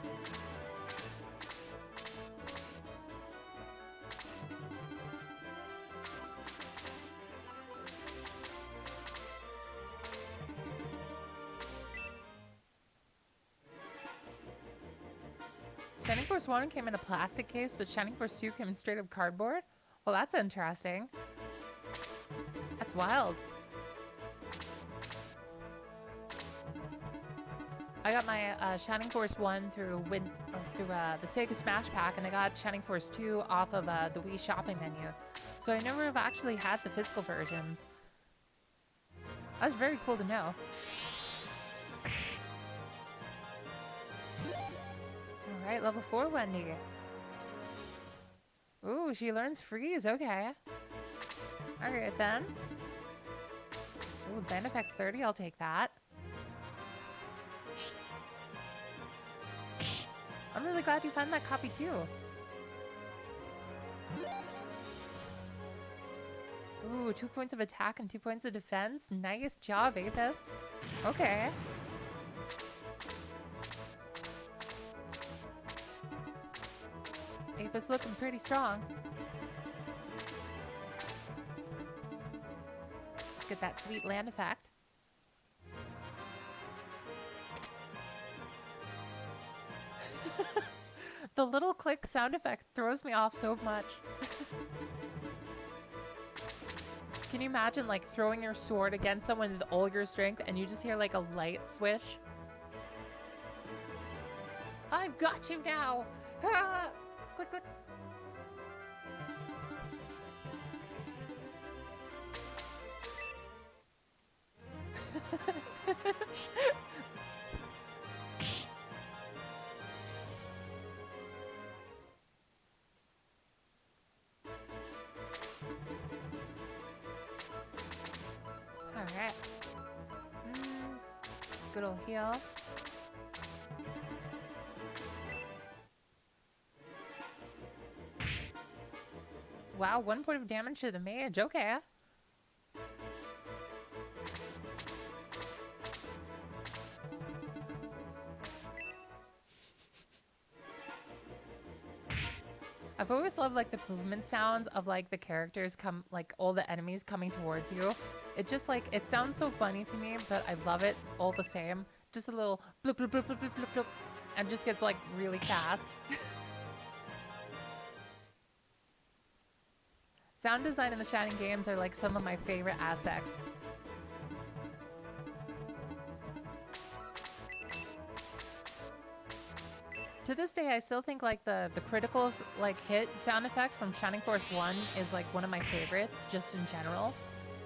A: Shining Force 1 came in a plastic case, but Shining Force 2 came in straight up cardboard? Well, that's interesting. That's wild. I got my Shining Force 1 through the Sega Smash Pack, and I got Shining Force 2 off of the Wii shopping menu. So I never have actually had the physical versions. That's very cool to know. Alright, level 4 Wendy. Ooh, she learns freeze, okay. Alright then. Ooh, Band Effect 30, I'll take that. I'm really glad you found that copy too. Ooh, 2 points of attack and 2 points of defense. Nice job, Apis. Okay. Apis looking pretty strong. Let's get that sweet land effect. The little click sound effect throws me off so much. Can you imagine like throwing your sword against someone with all your strength and you just hear like a light swish? I've got you now! Ah! Click, click. Alright. Good old heal. Wow, 1 point of damage to the mage. Okay. I've always loved like the movement sounds of like the characters come, like all the enemies coming towards you. It just like, it sounds so funny to me, but I love it all the same. Just a little bloop, bloop, bloop, bloop, bloop, bloop, bloop, and just gets like really fast. Sound design in the Shining games are like some of my favorite aspects. To this day, I still think like the critical like hit sound effect from Shining Force 1 is like one of my favorites, just in general.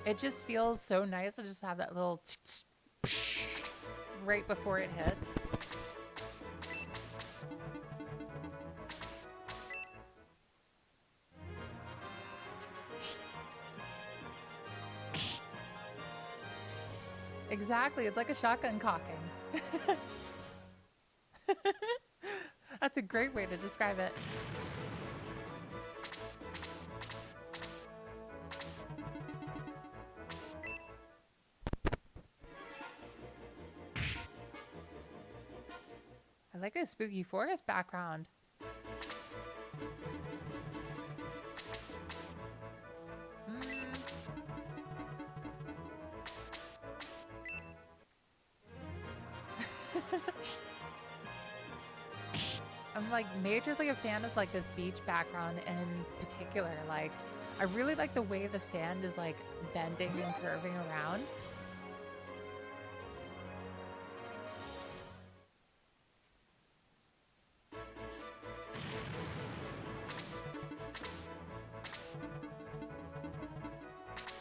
A: It just feels so nice to just have that little right before it hits. Exactly, it's like a shotgun cocking. That's a great way to describe it. I like a spooky forest background. I'm like majorly a fan of like this beach background in particular. Like I really like the way the sand is like bending and curving around.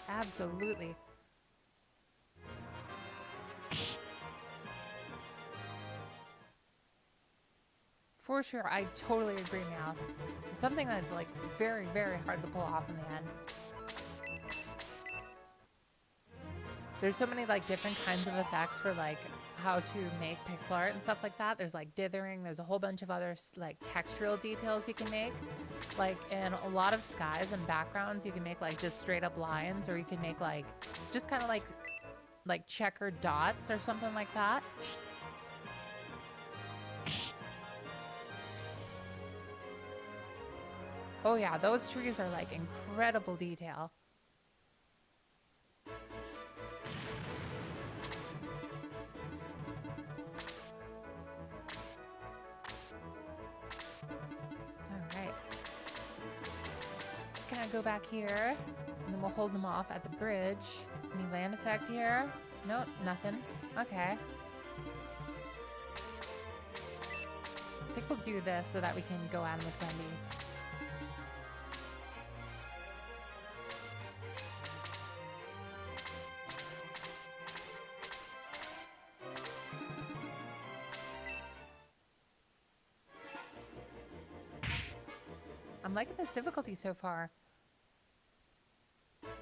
A: Absolutely. For sure, I totally agree, Meowth. It's something that's like very, very hard to pull off in the end. There's so many like different kinds of effects for like how to make pixel art and stuff like that. There's like dithering, there's a whole bunch of other like textural details you can make. Like in a lot of skies and backgrounds, you can make like just straight up lines, or you can make like just kind of like checkered dots or something like that. Oh yeah, those trees are like incredible detail. Alright. Just gonna go back here, and then we'll hold them off at the bridge. Any land effect here? Nope, nothing. Okay. I think we'll do this so that we can go at him with Wendy. Alright, let's go back here, and then we'll hold them off at the bridge. Any land effect here? Nope, nothing. Okay. I think we'll do this so that we can go at him with Wendy. Alright, let's go back here, and then we'll hold them off at the bridge. Any land effect here? Nope, nothing. Okay. I'm liking this difficulty so far. Do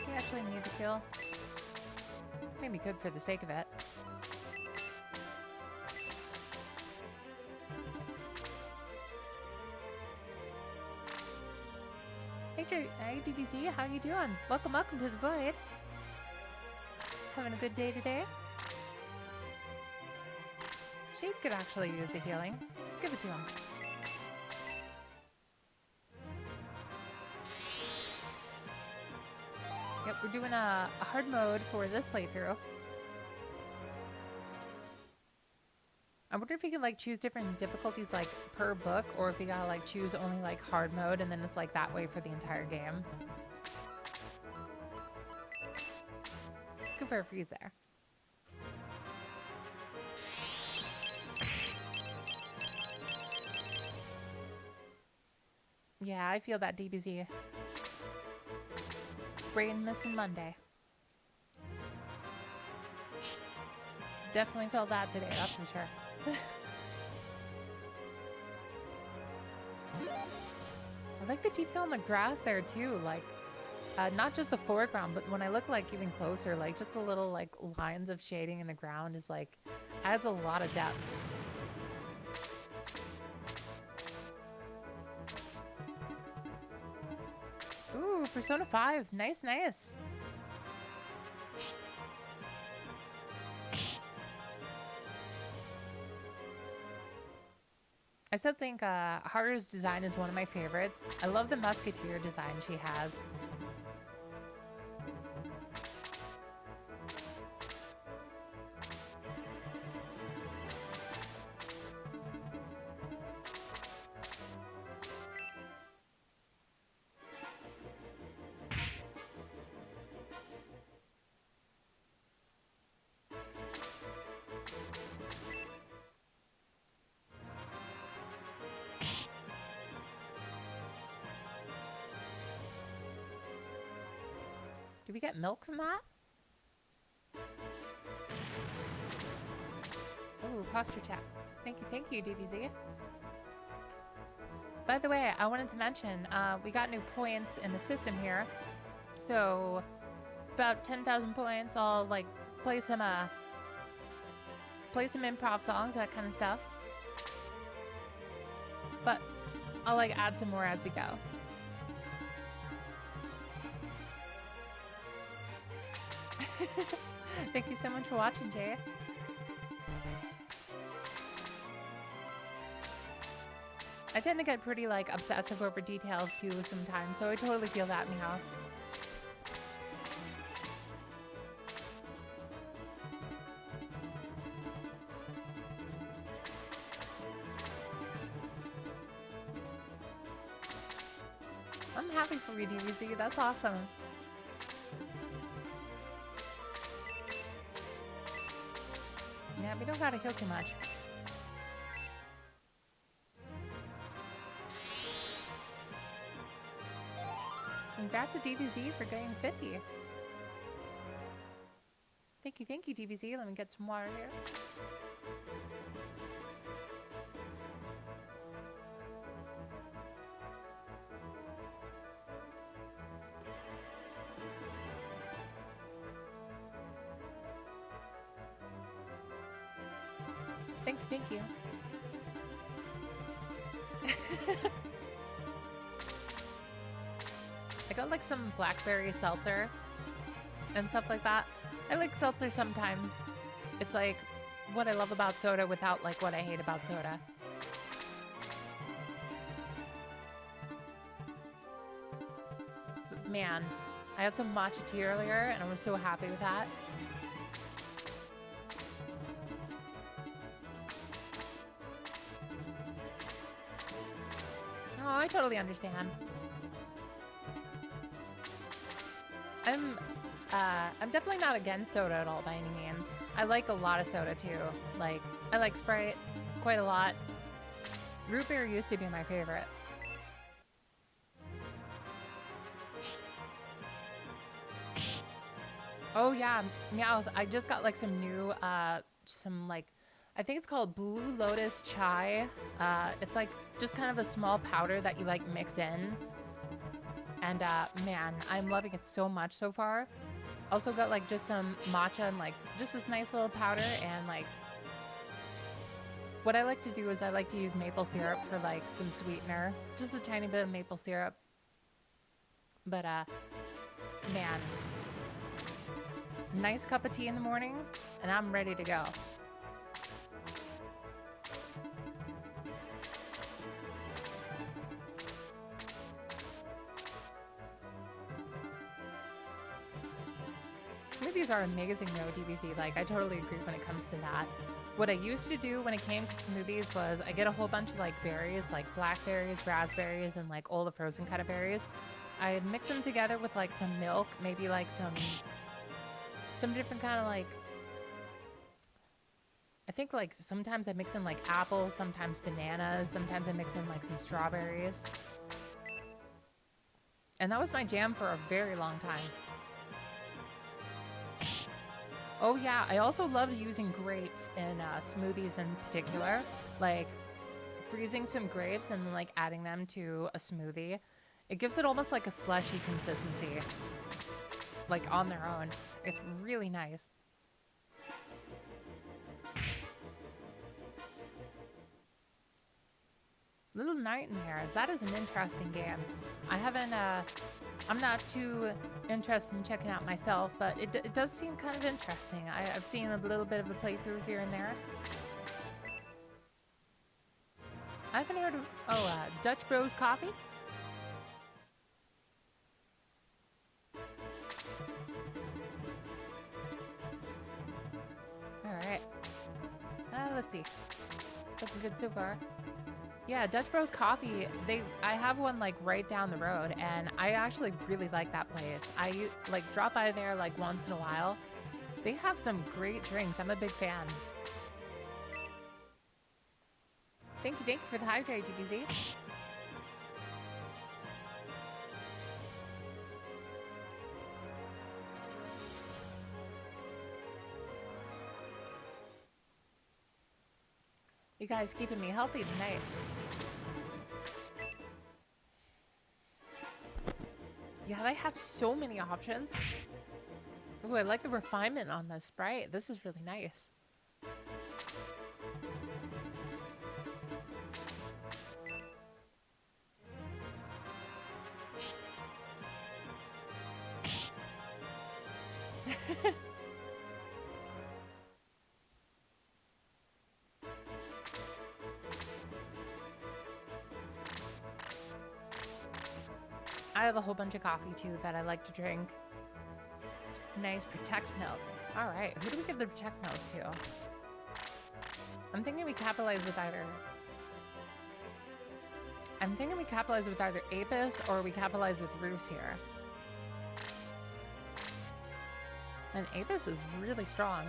A: we actually need to kill? Maybe good for the sake of it. Hey DBZ, how you doing? Welcome to the Void. Having a good day today? Shade could actually use the healing. Let's give it to him. Yep, we're doing a hard mode for this playthrough. I wonder if you can like choose different difficulties like per book, or if you gotta like choose only like hard mode and then it's like that way for the entire game. Let's go for a freeze there. Yeah, I feel that, DBZ. Brain missing Monday. Definitely felt that today, that's for sure. I like the detail on the grass there too, like not just the foreground, but when I look like even closer, like just the little like lines of shading in the ground is like adds a lot of depth. Ooh, Persona 5, nice. I still think Haru's design is one of my favorites. I love the musketeer design she has. Did we get milk from that? Oh, posture check. Thank you, DBZ. By the way, I wanted to mention, we got new points in the system here. So, about 10,000 points, I'll like play some improv songs, that kind of stuff. But I'll like add some more as we go. Thank you so much for watching, Jay. I tend to get pretty like obsessive over details too sometimes, so I totally feel that, Meow. I'm happy for you, DBZ. That's awesome. Yeah, we don't gotta kill too much. Congrats to DBZ for getting 50. Thank you, DBZ. Let me get some water here. Thank you. I got like some blackberry seltzer and stuff like that. I like seltzer sometimes. It's like what I love about soda without like what I hate about soda. But man, I had some matcha tea earlier and I was so happy with that. Oh, I totally understand. I'm definitely not against soda at all by any means. I like a lot of soda too. Like, I like Sprite quite a lot. Root beer used to be my favorite. Oh yeah, Meowth. I just got like some new, some like, I think it's called Blue Lotus Chai. It's like just kind of a small powder that you like mix in. And man, I'm loving it so much so far. Also got like just some matcha and like just this nice little powder and like what I like to do is I like to use maple syrup for like some sweetener. Just a tiny bit of maple syrup. But man, nice cup of tea in the morning and I'm ready to go. Smoothies are amazing though, DBZ. Like, I totally agree when it comes to that. What I used to do when it came to smoothies was I get a whole bunch of like berries, like blackberries, raspberries, and like all the frozen kind of berries. I'd mix them together with like some milk, maybe like some different kind of like, I think like sometimes I mix in like apples, sometimes bananas, sometimes I mix in like some strawberries. And that was my jam for a very long time. Oh yeah, I also loved using grapes in smoothies in particular. Like freezing some grapes and then like adding them to a smoothie. It gives it almost like a slushy consistency. Like on their own. It's really nice. Little Nightmares, that is an interesting game. I haven't, I'm not too interested in checking out myself, but it does seem kind of interesting. I've seen a little bit of the playthrough here and there. I haven't heard of, Dutch Bros Coffee? Alright. Let's see. Looking good so far. Yeah, Dutch Bros Coffee, I have one like right down the road and I actually really like that place. I like drop by there like once in a while. They have some great drinks. I'm a big fan. Thank you for the hydrate, GBZ. You guys keeping me healthy tonight. Yeah, they have so many options. Ooh, I like the refinement on the Sprite. This is really nice. I have a whole bunch of coffee too that I like to drink. It's nice Protect milk. All right, who do we give the Protect milk to? I'm thinking we capitalize with either Apis or we capitalize with Roos here. And Apis is really strong.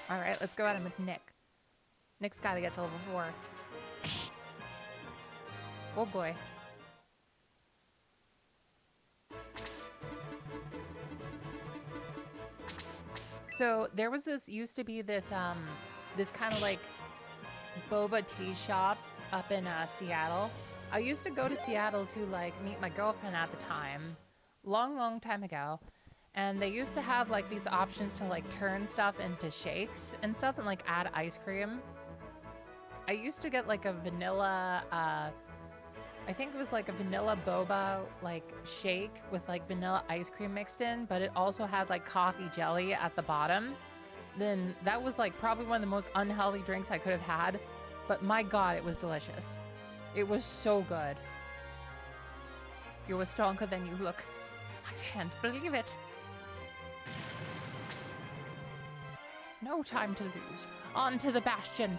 A: All right, let's go at him with Nick. Nick's got to get to level 4. Oh boy. So there was used to be this kind of like boba tea shop up in Seattle. I used to go to Seattle to like meet my girlfriend at the time, long time ago. And they used to have like these options to like turn stuff into shakes and stuff and like add ice cream. I used to get like a vanilla, I think it was like a vanilla boba like shake with like vanilla ice cream mixed in, but it also had like coffee jelly at the bottom. Then that was like probably one of the most unhealthy drinks I could have had, but my God, it was delicious. It was so good. You're stronger than you look. I can't believe it. No time to lose. On to the bastion.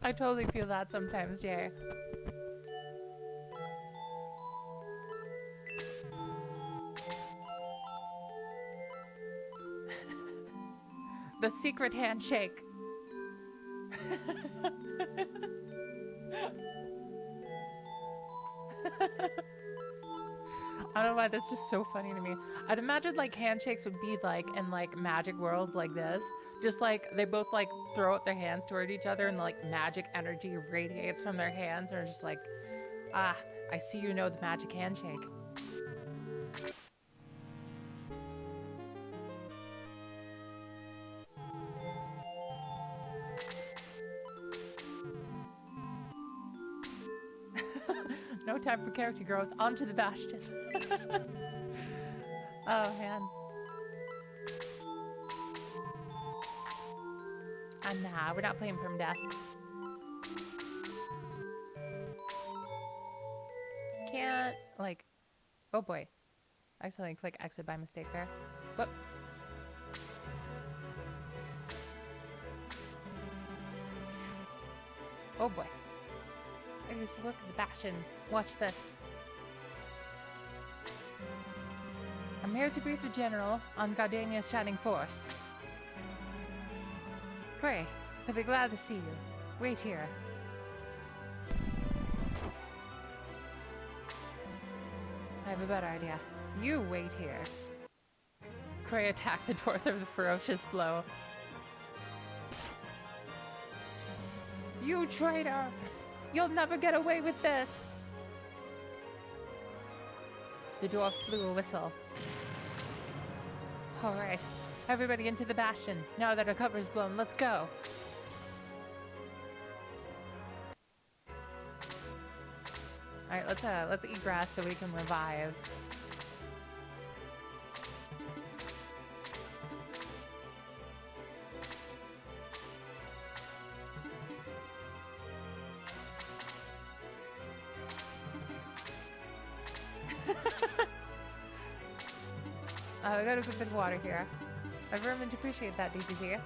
A: I totally feel that sometimes, Jay. The secret handshake. I don't know why that's just so funny to me. I'd imagine like handshakes would be like in like magic worlds like this. Just like they both like throw out their hands toward each other and like magic energy radiates from their hands and are just like, ah, I see you know the magic handshake. No time for character growth. Onto the Bastion. Oh, man. Nah, we're not playing permadeath. Just can't, like... Oh, boy. I accidentally click exit by mistake there. Whoop. Oh, boy. I just work at the Bastion. Watch this. I'm here to brief the General on Gardenia's Shining Force. Pray, he'll be glad to see you. Wait here. I have a better idea. You wait here. Cray attacked the dwarf with a ferocious blow. You traitor! You'll never get away with this! The dwarf blew a whistle. Alright, everybody into the Bastion. Now that our cover's blown, let's go! Alright, let's eat grass so we can revive. I got a good bit of water here. I've learned to appreciate that, DPG.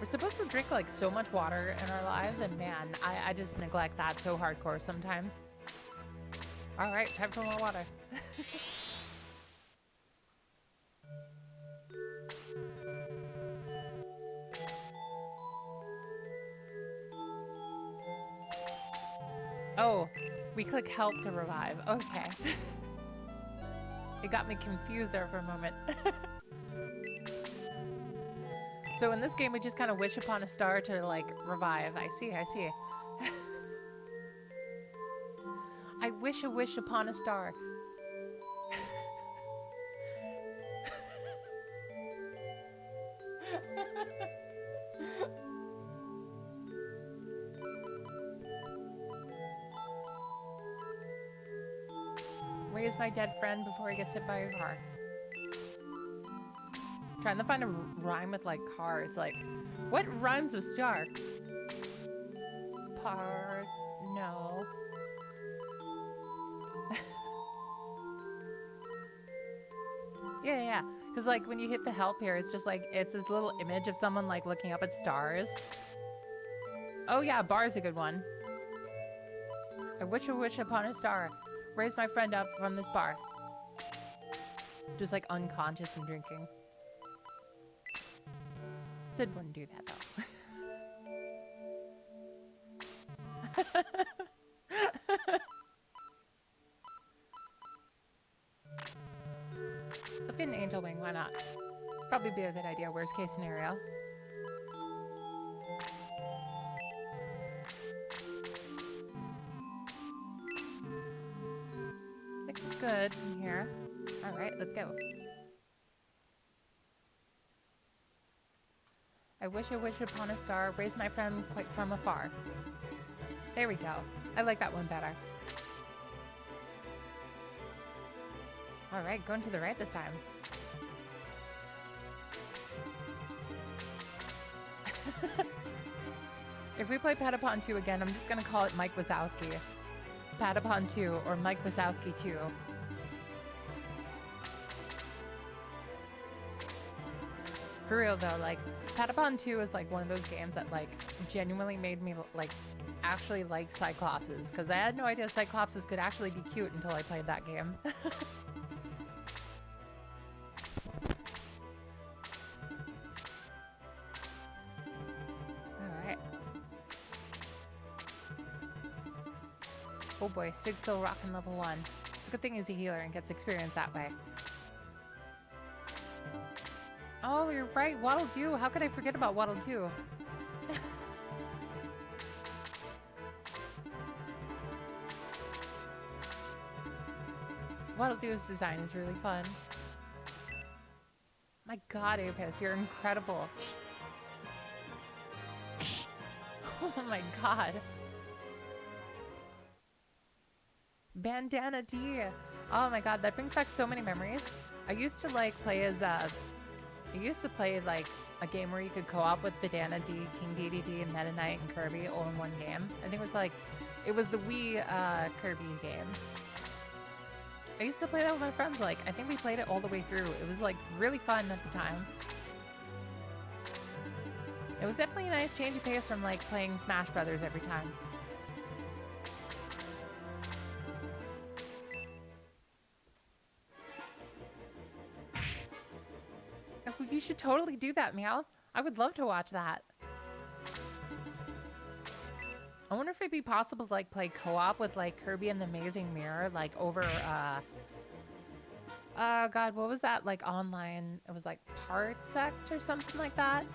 A: We're supposed to drink like so much water in our lives, and man, I just neglect that so hardcore sometimes. Alright, time for more water. Oh, we click help to revive. Okay. It got me confused there for a moment. So in this game, we just kind of wish upon a star to, like, revive. I see. I wish a wish upon a star. Raise my dead friend before he gets hit by a car. Trying to find a rhyme with like car. It's like, what rhymes with star? No. Yeah. Because like when you hit the help here, it's just like, it's this little image of someone like looking up at stars. Oh yeah, bar is a good one. I wish a wish upon a star. Raise my friend up from this bar. Just like unconscious and drinking. Sid wouldn't do that though. Let's get an angel wing, why not? Probably be a good idea, worst case scenario. Looks good in here. Alright, let's go. I wish a wish upon a star, raise my friend quite from afar. There we go. I like that one better. Alright, going to the right this time. If we play Patapon 2 again, I'm just gonna call it Mike Wazowski. Patapon 2 or Mike Wazowski 2. For real though, like, Patapon 2 is like one of those games that like genuinely made me like actually like Cyclopses, because I had no idea Cyclopses could actually be cute until I played that game. Alright. Oh boy, Sig's still rocking level 1. It's a good thing he's a healer and gets experience that way. Oh, you're right, Waddle Doo. How could I forget about Waddle Doo? Waddle Doo's design is really fun. My god, Apis, you're incredible. Oh my god. Bandana D. Oh my god, that brings back so many memories. I used to like play as I used to play like a game where you could co-op with Bandana D, King Dedede, and Meta Knight and Kirby all in one game. I think it was like it was the Wii Kirby game. I used to play that with my friends. Like I think we played it all the way through. It was like really fun at the time. It was definitely a nice change of pace from like playing Smash Brothers every time. Oh, you should totally do that, Meow. I would love to watch that. I wonder if it'd be possible to like play co-op with like Kirby and the Amazing Mirror, like over God, what was that? Like online, it was like Parsect or something like that.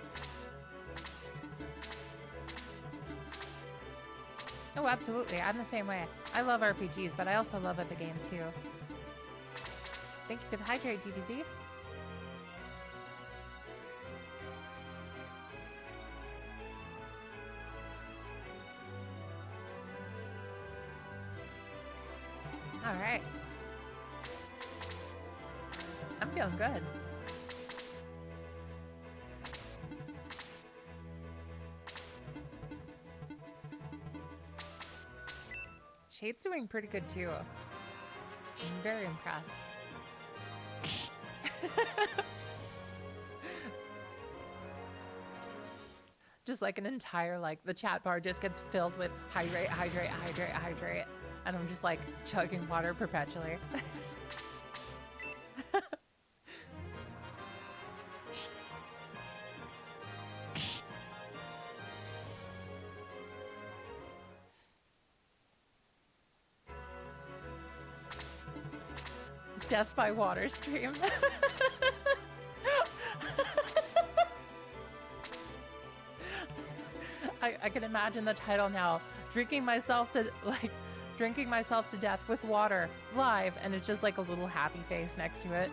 A: Oh, absolutely. I'm the same way. I love RPGs, but I also love other games too. Thank you for the hydrate, DBZ. All right. I'm feeling good. Shade's doing pretty good too. I'm very impressed. Just like an entire, like, the chat bar just gets filled with hydrate, hydrate, hydrate, hydrate. And I'm just like chugging water perpetually. Death by water stream. I can imagine the title now. Drinking myself to death with water live, and it's just like a little happy face next to it.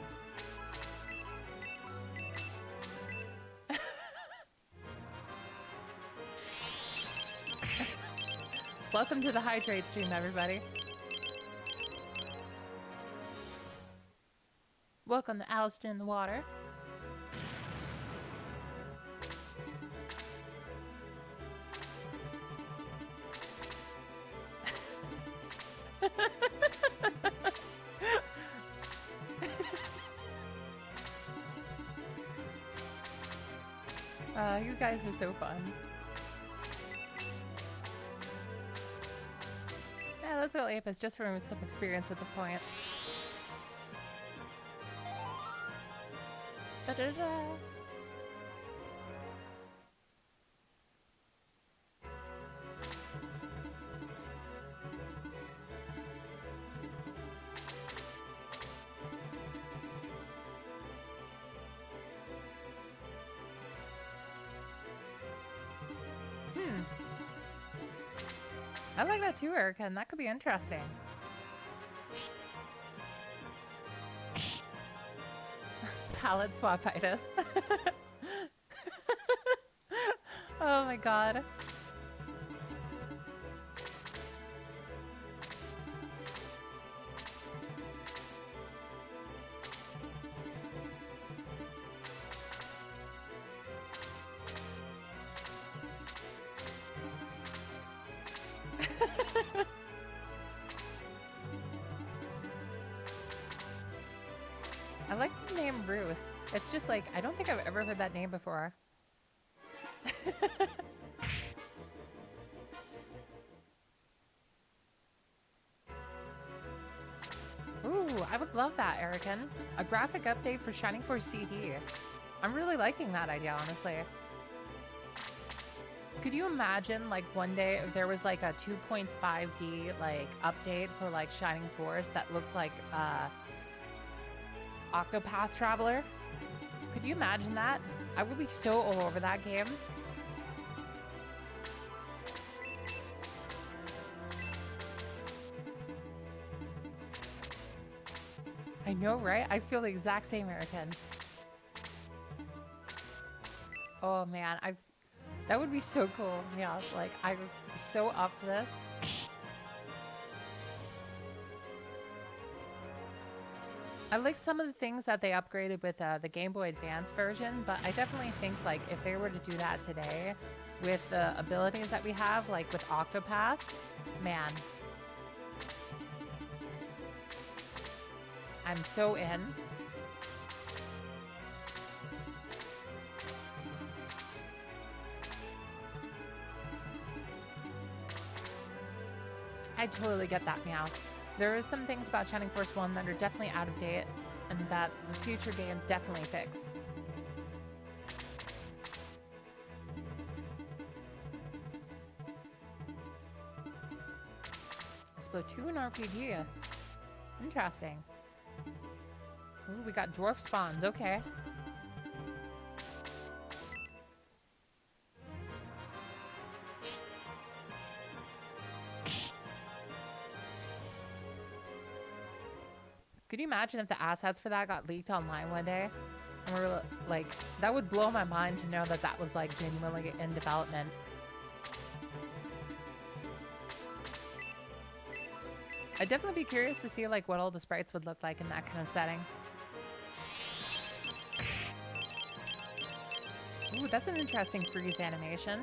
A: Welcome to the hydrate stream, everybody. Welcome to Alistair in the Water. You guys are so fun. Yeah, let's go Apis just for some experience at this point. Da-da-da. I like that too, Erica, and that could be interesting. Palette swapitis. Oh my god. I like the name Bruce. It's just like, I don't think I've ever heard that name before. Ooh, I would love that, Erican. A graphic update for Shining Force CD. I'm really liking that idea, honestly. Could you imagine, like, one day if there was, like, a 2.5D, like, update for, like, Shining Force that looked like, Octopath Traveler? Could you imagine that? I would be so all over that game. I know, right? I feel the exact same, American. Oh, man. That would be so cool. Yeah, like, I would be so up for this. I like some of the things that they upgraded with the Game Boy Advance version, but I definitely think, like, if they were to do that today with the abilities that we have, like with Octopath, man. I'm so in. I totally get that, Meow. There are some things about Shining Force 1 that are definitely out of date and that the future games definitely fix. Splatoon RPG. Interesting. Ooh, we got dwarf spawns. Okay. Could you imagine if the assets for that got leaked online one day? And we were like, that would blow my mind to know that that was like genuinely in development. I'd definitely be curious to see like what all the sprites would look like in that kind of setting. Ooh, that's an interesting freeze animation.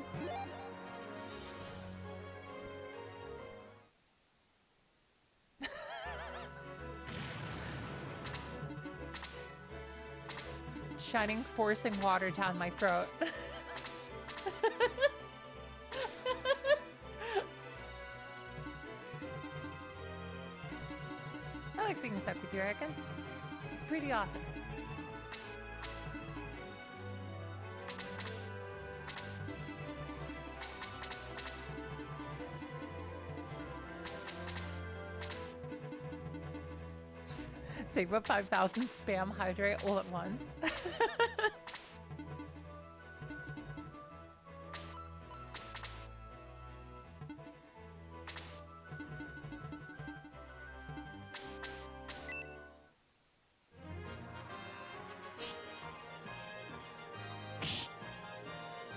A: Shining forcing water down my throat. I like being stuck with you, I reckon. Pretty awesome. Save up 5,000 spam hydrate all at once.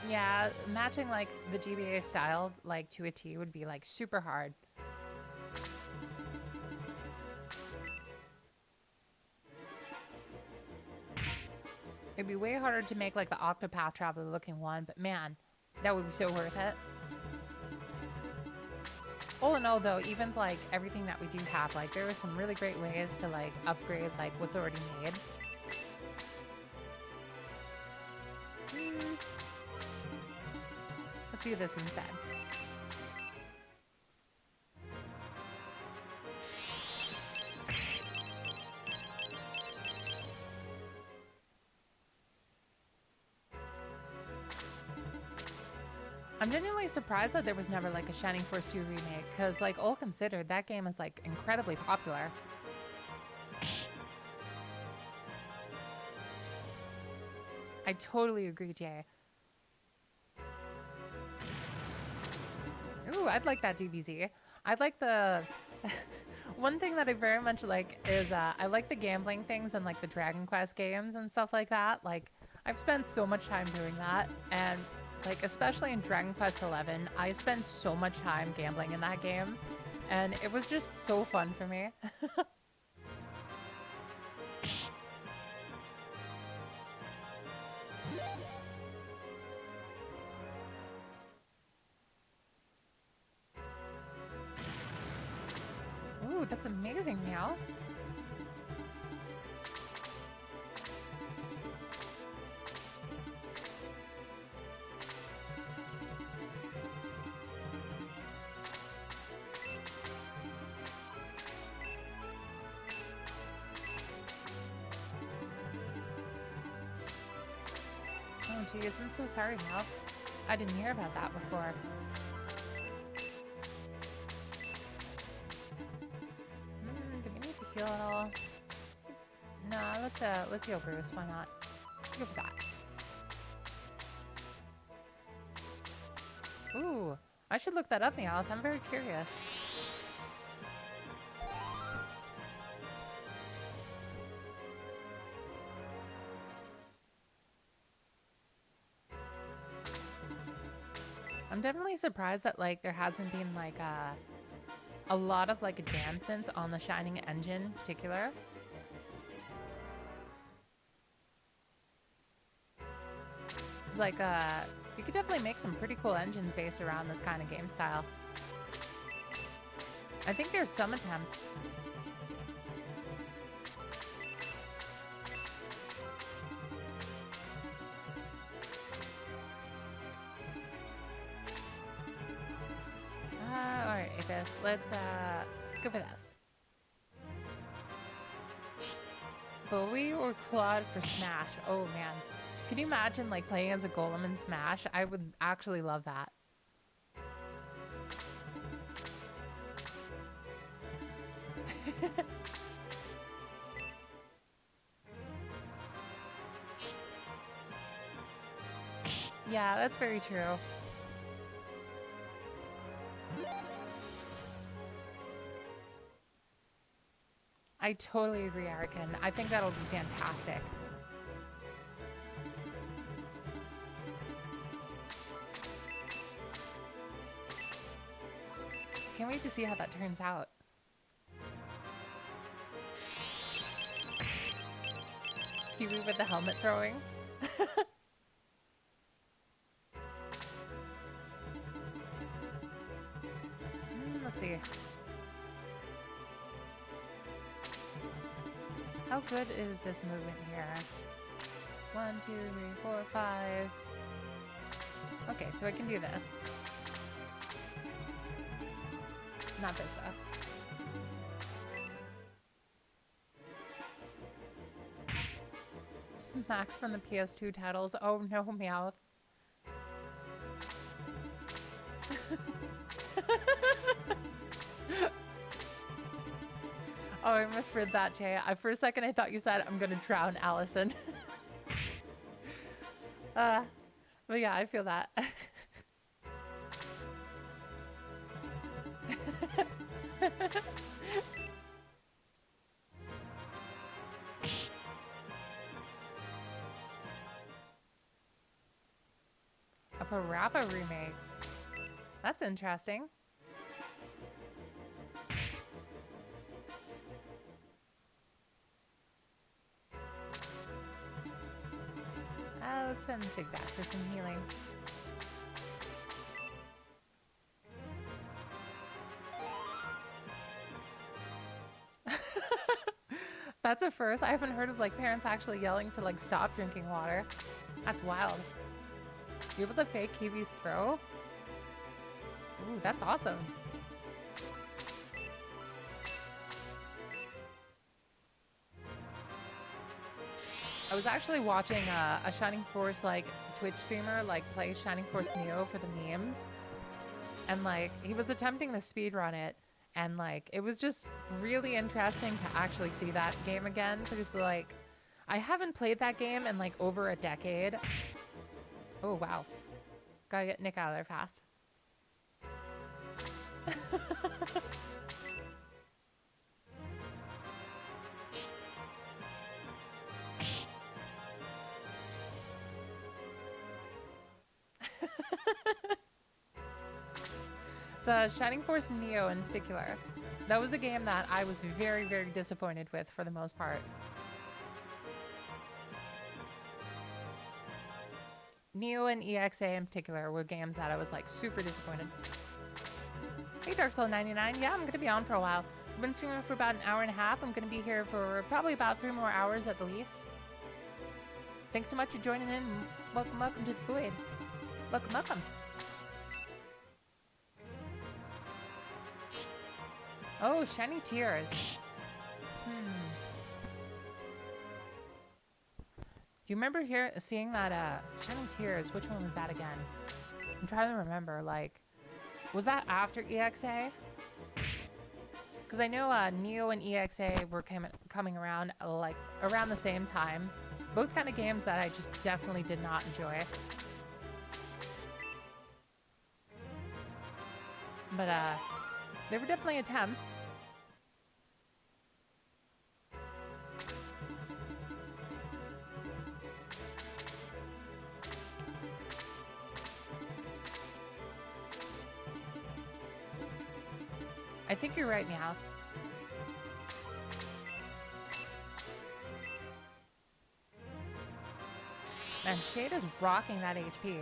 A: Yeah, matching like the GBA style like to a T would be like super hard. It'd be way harder to make like the Octopath Traveler looking one, but man, that would be so worth it. All in all though, even like everything that we do have, like there are some really great ways to like upgrade like what's already made. Let's do this instead. I'm genuinely surprised that there was never like a Shining Force 2 remake, because like all considered, that game is like incredibly popular. I totally agree, Jay. Ooh, I'd like that DBZ. I'd like the... One thing that I very much like is I like the gambling things and like the Dragon Quest games and stuff like that. Like, I've spent so much time doing that, and like especially in Dragon Quest XI, I spent so much time gambling in that game, and it was just so fun for me. Ooh, that's amazing, Meow. Oh, geez, I'm so sorry, Meow. I didn't hear about that before. Do we need to heal at all? No, let's heal Bruce. Why not? Go for that. Ooh, I should look that up, Meowth. I'm very curious. I'm definitely surprised that like there hasn't been like a lot of like advancements on the Shining engine in particular. It's like you could definitely make some pretty cool engines based around this kind of game style. I think there's some attempts. Alright, Apis, let's go for this. Bowie or Claude for Smash? Oh man. Can you imagine like playing as a golem in Smash? I would actually love that. Yeah, that's very true. I totally agree, Arikan. I think that'll be fantastic. Can't wait to see how that turns out. Kiwi with the helmet throwing. Let's see. How good is this movement here? 1, 2, 3, 4, 5. Okay, so I can do this. Not this though. Max from the PS2 titles. Oh no, Meowth. Oh, I misread that, Jay. For a second, I thought you said, I'm gonna drown Allison. But yeah, I feel that. A Parappa remake. That's interesting. Let's send Sig back for some healing. That's a first. I haven't heard of like parents actually yelling to like stop drinking water. That's wild. You able to fake Kiwi's throw? Ooh, that's awesome. I was actually watching a Shining Force like Twitch streamer like play Shining Force Neo for the memes, and like he was attempting to speedrun it, and like it was just really interesting to actually see that game again because like I haven't played that game in like over a decade. Oh wow, gotta get Nick out of there fast. It's Shining Force Neo in particular. That was a game that I was very, very disappointed with for the most part. Neo and EXA in particular were games that I was like super disappointed. Hey Dark Soul 99, yeah, I'm gonna be on for a while. I've been streaming for about an hour and a half. I'm gonna be here for probably about 3 more hours at the least. Thanks so much for joining in. Welcome, welcome to the Void. Welcome, welcome. Oh, Shiny Tears. Do you remember seeing that Shiny Tears? Which one was that again? I'm trying to remember, like, was that after EXA? Because I know Neo and EXA were coming around, like, around the same time. Both kind of games that I just definitely did not enjoy. But, they were definitely attempts. I think you're right, Meow. Man, Shade is rocking that HP.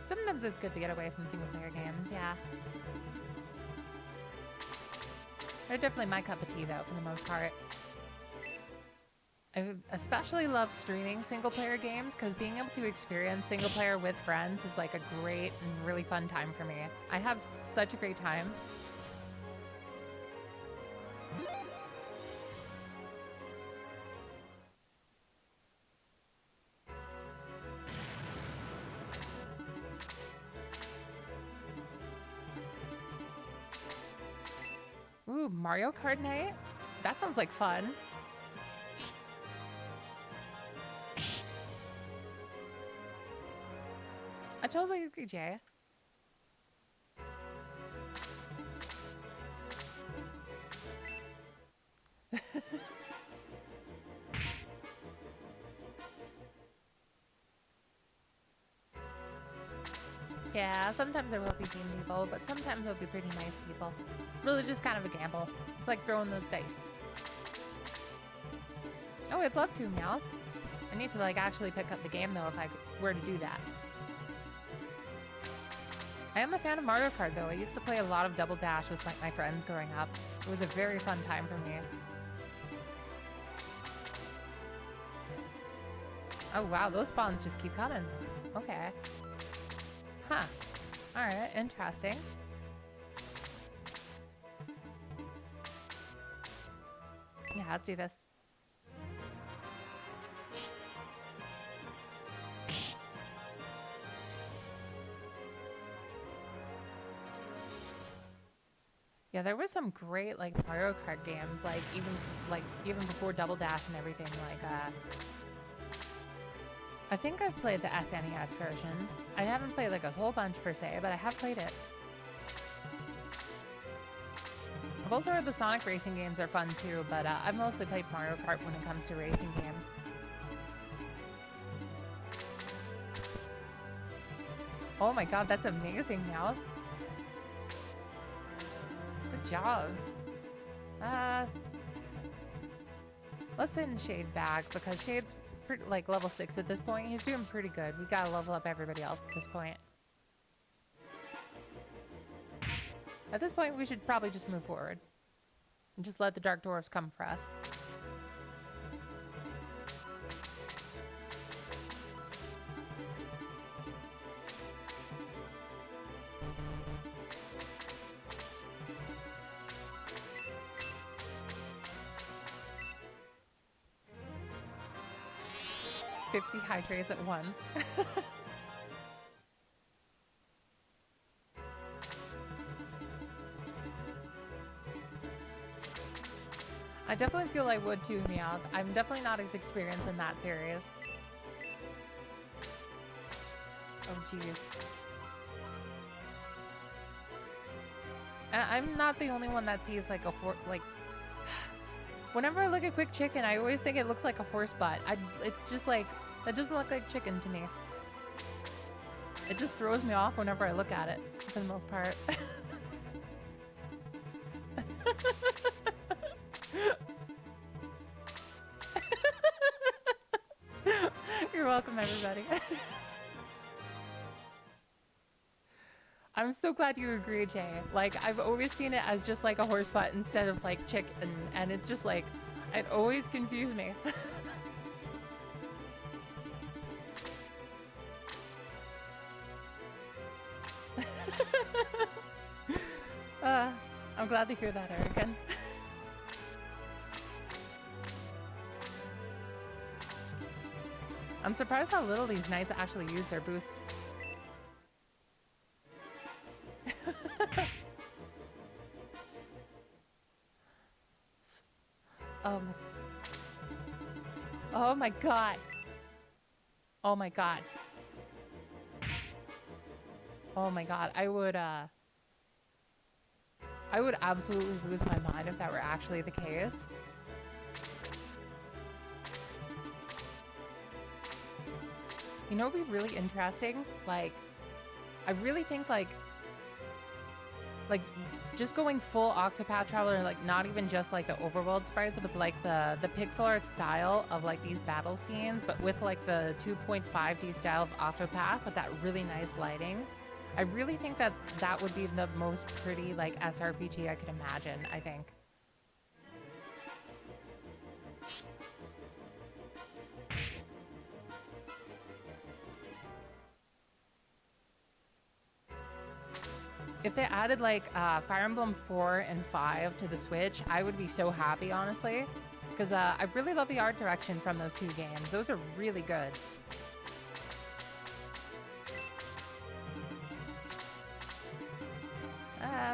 A: Sometimes it's good to get away from single-player games, yeah. They're definitely my cup of tea, though, for the most part. I especially love streaming single-player games, because being able to experience single-player with friends is like a great and really fun time for me. I have such a great time. Ooh, Mario Kart Night? That sounds like fun. I totally agree, Jay. Yeah, sometimes there will be mean people, but sometimes there'll be pretty nice people. Really just kind of a gamble. It's like throwing those dice. Oh, I'd love to, Meowth. I need to, like, actually pick up the game, though, if I were to do that. I am a fan of Mario Kart, though. I used to play a lot of Double Dash with my friends growing up. It was a very fun time for me. Oh, wow, those spawns just keep coming. Okay. Huh. Alright, interesting. Yeah, let's do this. Yeah, there was some great, like, Mario Kart games, like, even before Double Dash and everything, like, I think I've played the SNES version. I haven't played, like, a whole bunch per se, but I have played it. I've also heard the Sonic racing games are fun, too, but I've mostly played Mario Kart when it comes to racing games. Oh my god, that's amazing, Meowth. Good job. Let's send Shade back, because Shade's like level 6 at this point. He's doing pretty good. We gotta level up everybody else at this point. At this point, we should probably just move forward. And just let the Dark Dwarfs come for us. High trays at once. I definitely feel I would too, Meowth. I'm definitely not as experienced in that series. Oh, jeez. And I'm not the only one that sees like like. Whenever I look at Quick Chicken, I always think it looks like a horse butt. It's just like, that doesn't look like chicken to me. It just throws me off whenever I look at it, for the most part. You're welcome, everybody. I'm so glad you agree, Jay. Like, I've always seen it as just like a horse butt instead of like chicken, and it's just like, it always confused me. I'm glad to hear that, Erican. I'm surprised how little these knights actually use their boost. Um. Oh my god. Oh my god. Oh my god. I would absolutely lose my mind if that were actually the case. You know what would be really interesting? Like, I really think like just going full Octopath Traveler, like not even just like the overworld sprites, but like the pixel art style of like these battle scenes, but with like the 2.5D style of Octopath with that really nice lighting. I really think that that would be the most pretty like SRPG I could imagine, I think. If they added like Fire Emblem 4 and 5 to the Switch, I would be so happy, honestly. Because I really love the art direction from those two games. Those are really good.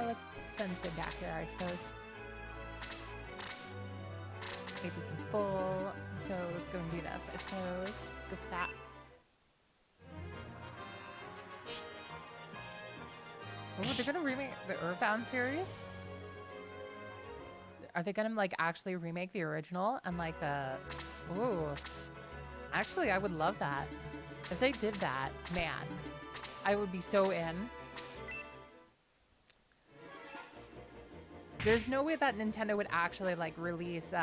A: Let's send Sid back here, I suppose. Okay, this is full, so let's go and do this, I suppose. Go for that. Oh, they're gonna remake the Earthbound series? Are they gonna like actually remake the original and like the... Ooh. Actually, I would love that. If they did that, man, I would be so in. There's no way that Nintendo would actually like release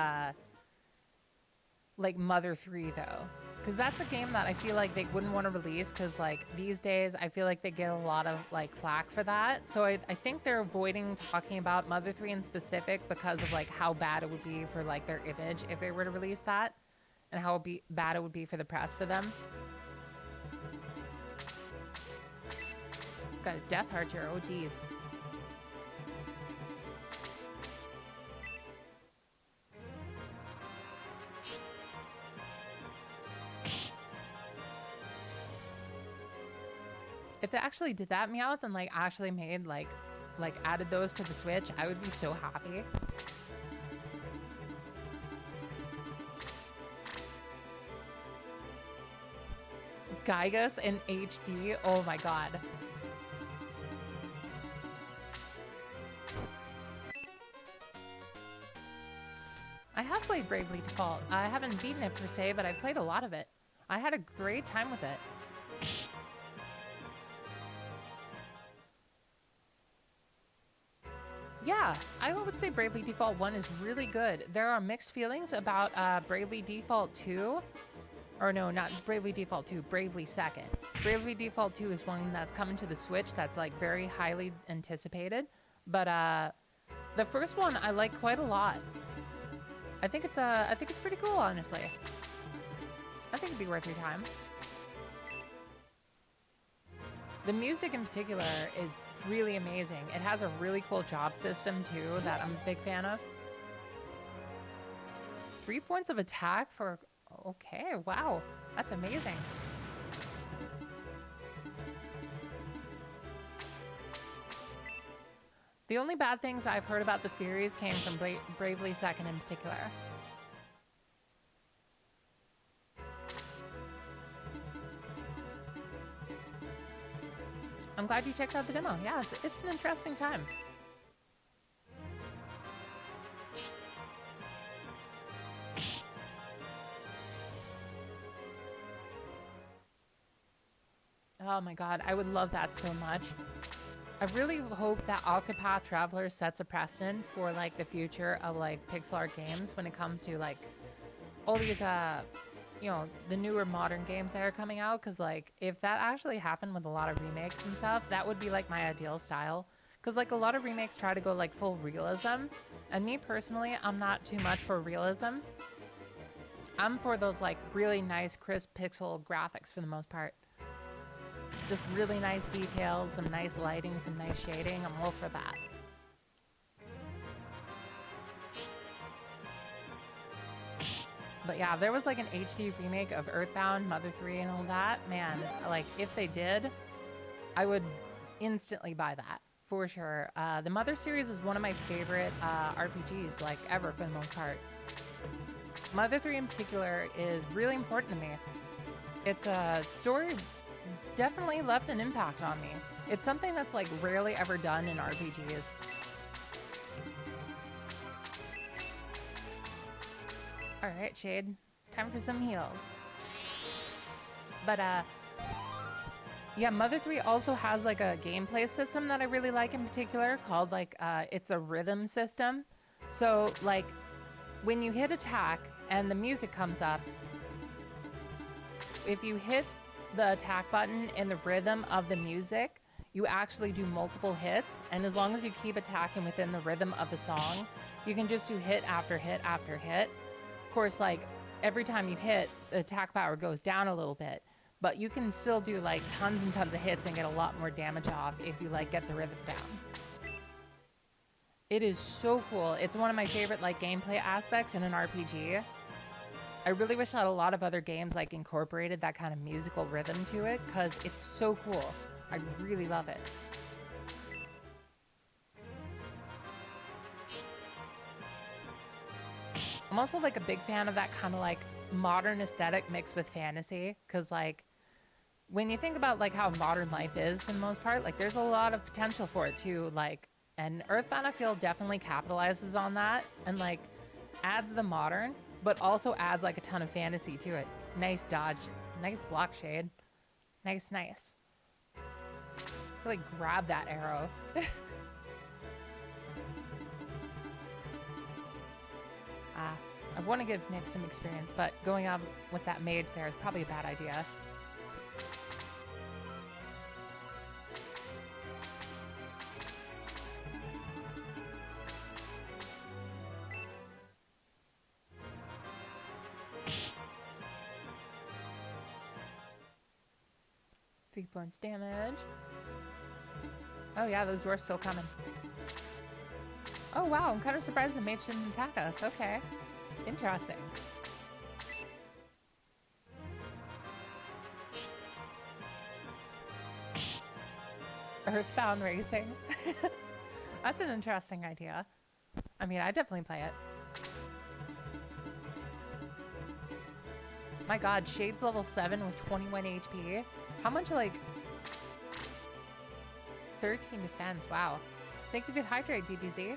A: like Mother 3 though. Because that's a game that I feel like they wouldn't want to release because like these days I feel like they get a lot of like flack for that. So I think they're avoiding talking about Mother 3 in specific because of like how bad it would be for like their image if they were to release that. And how bad it would be for the press for them. Got a Death Archer, oh geez. If they actually did that, Meowth, and like actually made like added those to the Switch, I would be so happy. Gygus in HD, oh my god. I have played Bravely Default. I haven't beaten it per se, but I played a lot of it. I had a great time with it. Yeah, I would say Bravely Default 1 is really good. There are mixed feelings about Bravely Default 2. Or no, not Bravely Default 2, Bravely Second. Bravely Default 2 is one that's coming to the Switch that's like very highly anticipated. But the first one I like quite a lot. I think it's pretty cool, honestly. I think it'd be worth your time. The music in particular is really amazing. It has a really cool job system too that I'm a big fan of. 3 points of attack for... Okay, wow. That's amazing. The only bad things I've heard about the series came from Bravely Second in particular. I'm glad you checked out the demo. Yeah, it's an interesting time. Oh my god, I would love that so much. I really hope that Octopath Traveler sets a precedent for like the future of like pixel art games when it comes to like all these you know, the newer modern games that are coming out, because like if that actually happened with a lot of remakes and stuff, that would be like my ideal style. Because like a lot of remakes try to go like full realism, and me personally, I'm not too much for realism. I'm for those like really nice crisp pixel graphics for the most part. Just really nice details, some nice lighting, some nice shading. I'm all for that. But yeah, if there was like an HD remake of Earthbound, Mother 3, and all that, man, like if they did, I would instantly buy that for sure. The Mother series is one of my favorite RPGs like ever for the most part. Mother 3 in particular is really important to me. It's a story definitely left an impact on me. It's something that's like rarely ever done in RPGs. All right, Shade, time for some heals. But yeah, Mother 3 also has like a gameplay system that I really like in particular called like it's a rhythm system. So like when you hit attack and the music comes up, if you hit the attack button in the rhythm of the music, you actually do multiple hits, and as long as you keep attacking within the rhythm of the song, you can just do hit after hit after hit. Of course, like every time you hit, the attack power goes down a little bit, but you can still do like tons and tons of hits and get a lot more damage off if you like get the rhythm down. It is so cool. It's one of my favorite like gameplay aspects in an RPG. I really wish that a lot of other games like incorporated that kind of musical rhythm to it because it's so cool. I really love it. I'm also like a big fan of that kind of like modern aesthetic mixed with fantasy because like when you think about like how modern life is for the most part, like there's a lot of potential for it too. Like, and Earthbound I feel definitely capitalizes on that and like adds the modern, but also adds like a ton of fantasy to it. Nice dodge, nice block, Shade. Nice, nice. Really grab that arrow. I want to give Nick some experience, but going up with that mage there is probably a bad idea. Three points damage. Oh yeah, those dwarfs still coming. Oh wow, I'm kind of surprised the mage didn't attack us. Okay. Interesting. Earthbound racing. That's an interesting idea. I mean, I'd definitely play it. My god, Shade's level 7 with 21 HP. How much, like... 13 defense, wow. Thank you for the hydrate, DBZ.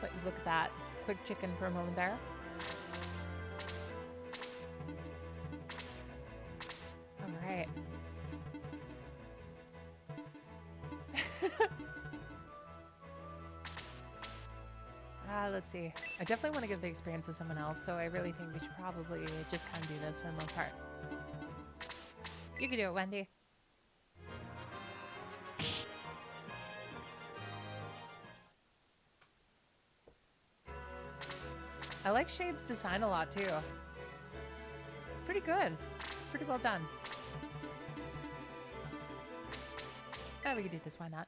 A: Let you look at that quick chicken for a moment there. All right. Let's see. I definitely want to give the experience to someone else, so I really think we should probably just kind of do this for the most part. You can do it, Wendy. I like Shade's design a lot, too. Pretty good. Pretty well done. We could do this, why not?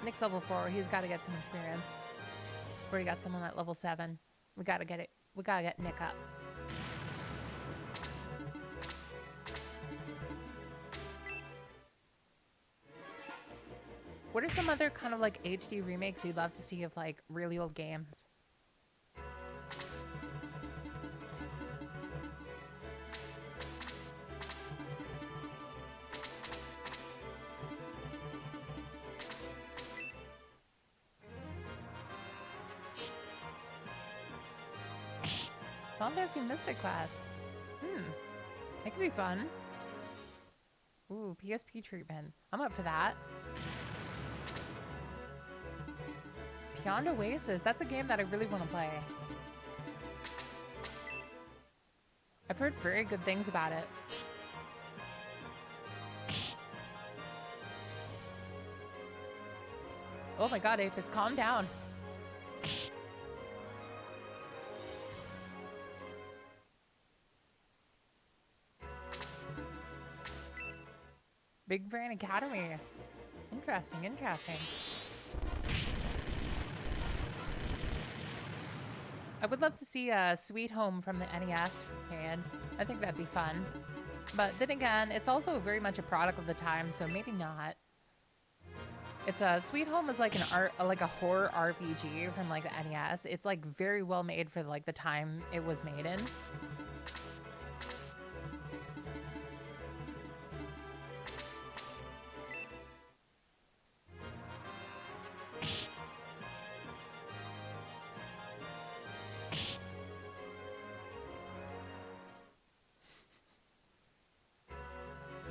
A: Nick's level 4, he's got to get some experience. We already got someone at level 7. We gotta get it. We gotta get Nick up. What are some other kind of like HD remakes you'd love to see of like really old games? Final Fantasy Mystic Quest. That could be fun. Ooh, PSP treatment. I'm up for that. Beyond Oasis. That's a game that I really want to play. I've heard very good things about it. Oh my god, Apis, calm down. Big Brain Academy. Interesting, interesting. I would love to see a Sweet Home from the NES, man. I think that'd be fun. But then again, it's also very much a product of the time, so maybe not. It's a Sweet Home is like like a horror RPG from like the NES. It's like very well made for like the time it was made in.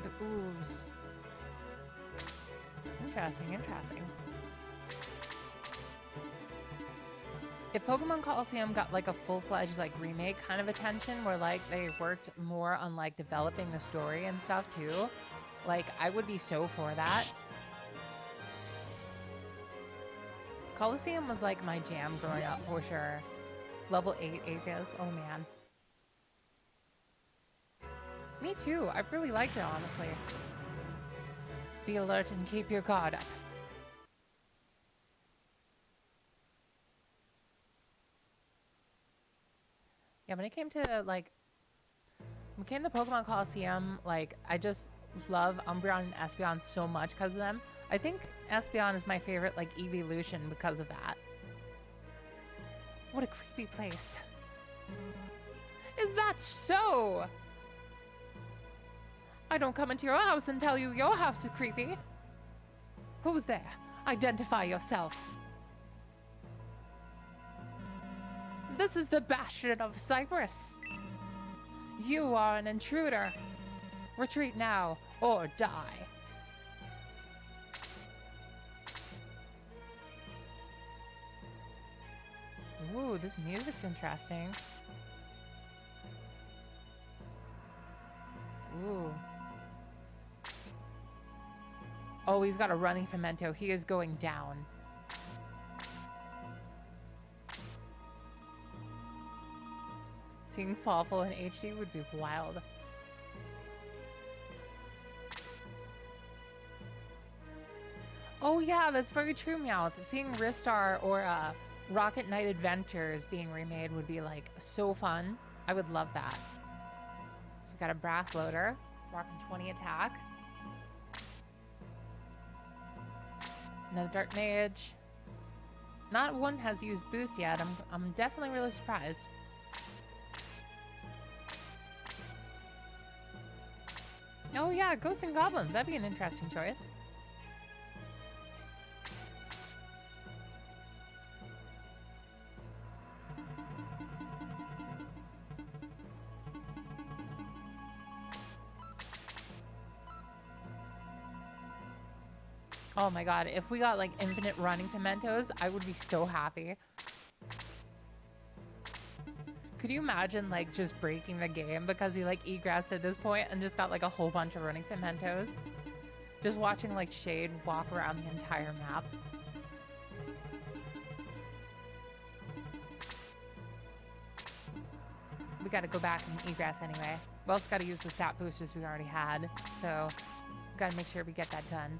A: The ooze. Interesting, interesting. If Pokemon Colosseum got like a full-fledged like remake kind of attention where like they worked more on like developing the story and stuff too, like I would be so for that. Colosseum was like my jam growing up for sure. Level 8 Aegis, oh man. Me too, I really liked it honestly. Be alert and keep your guard up. Yeah, when it came to Pokemon Colosseum, like I just love Umbreon and Espeon so much because of them. I think Espeon is my favorite like evolution because of that. What a creepy place. Is that so? I don't come into your house and tell you your house is creepy. Who's there? Identify yourself. This is the Bastion of Cyprus. You are an intruder. Retreat now or die. Ooh, this music's interesting. Ooh. Oh, he's got a running pimento. He is going down. Seeing Fawful in HD would be wild. Oh yeah, that's very true, Meowth. Seeing Ristar or Rocket Knight Adventures being remade would be like so fun. I would love that. So we've got a Brass Loader, rocking 20 attack. Another Dark Mage. Not one has used Boost yet. I'm definitely really surprised. Oh yeah, Ghosts and Goblins. That'd be an interesting choice. Oh my god, if we got like infinite running pimentos, I would be so happy. Could you imagine like just breaking the game because we like egressed at this point and just got like a whole bunch of running pimentos? Just watching like Shade walk around the entire map. We gotta go back and egress anyway. We also gotta use the stat boosters we already had, so we gotta make sure we get that done.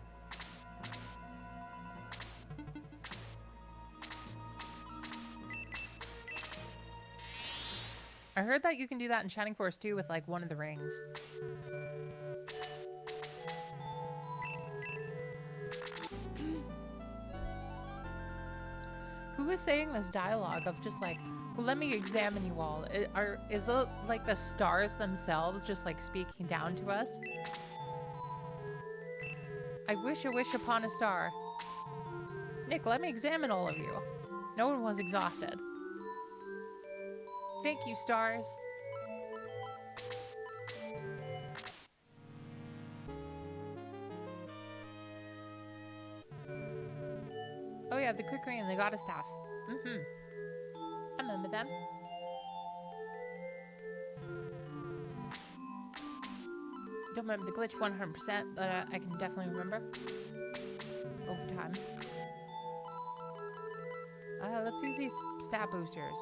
A: I heard that you can do that in Shining Force too with like one of the rings. Who is saying this dialogue of just like, well, let me examine you all? Is it like the stars themselves just like speaking down to us? I wish a wish upon a star. Nick, let me examine all of you. No one was exhausted. Thank you, stars. Oh yeah, the Kukri and the Goddess Staff. I remember them. Don't remember the glitch 100%, but I can definitely remember. Over time. Let's use these stat boosters.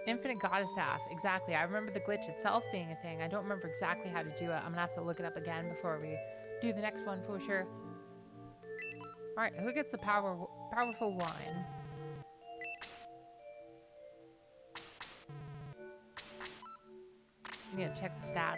A: Infinite Goddess Staff. Exactly. I remember the glitch itself being a thing. I don't remember exactly how to do it. I'm gonna have to look it up again before we do the next one for sure. Alright, who gets the powerful wine? I need to check the stats.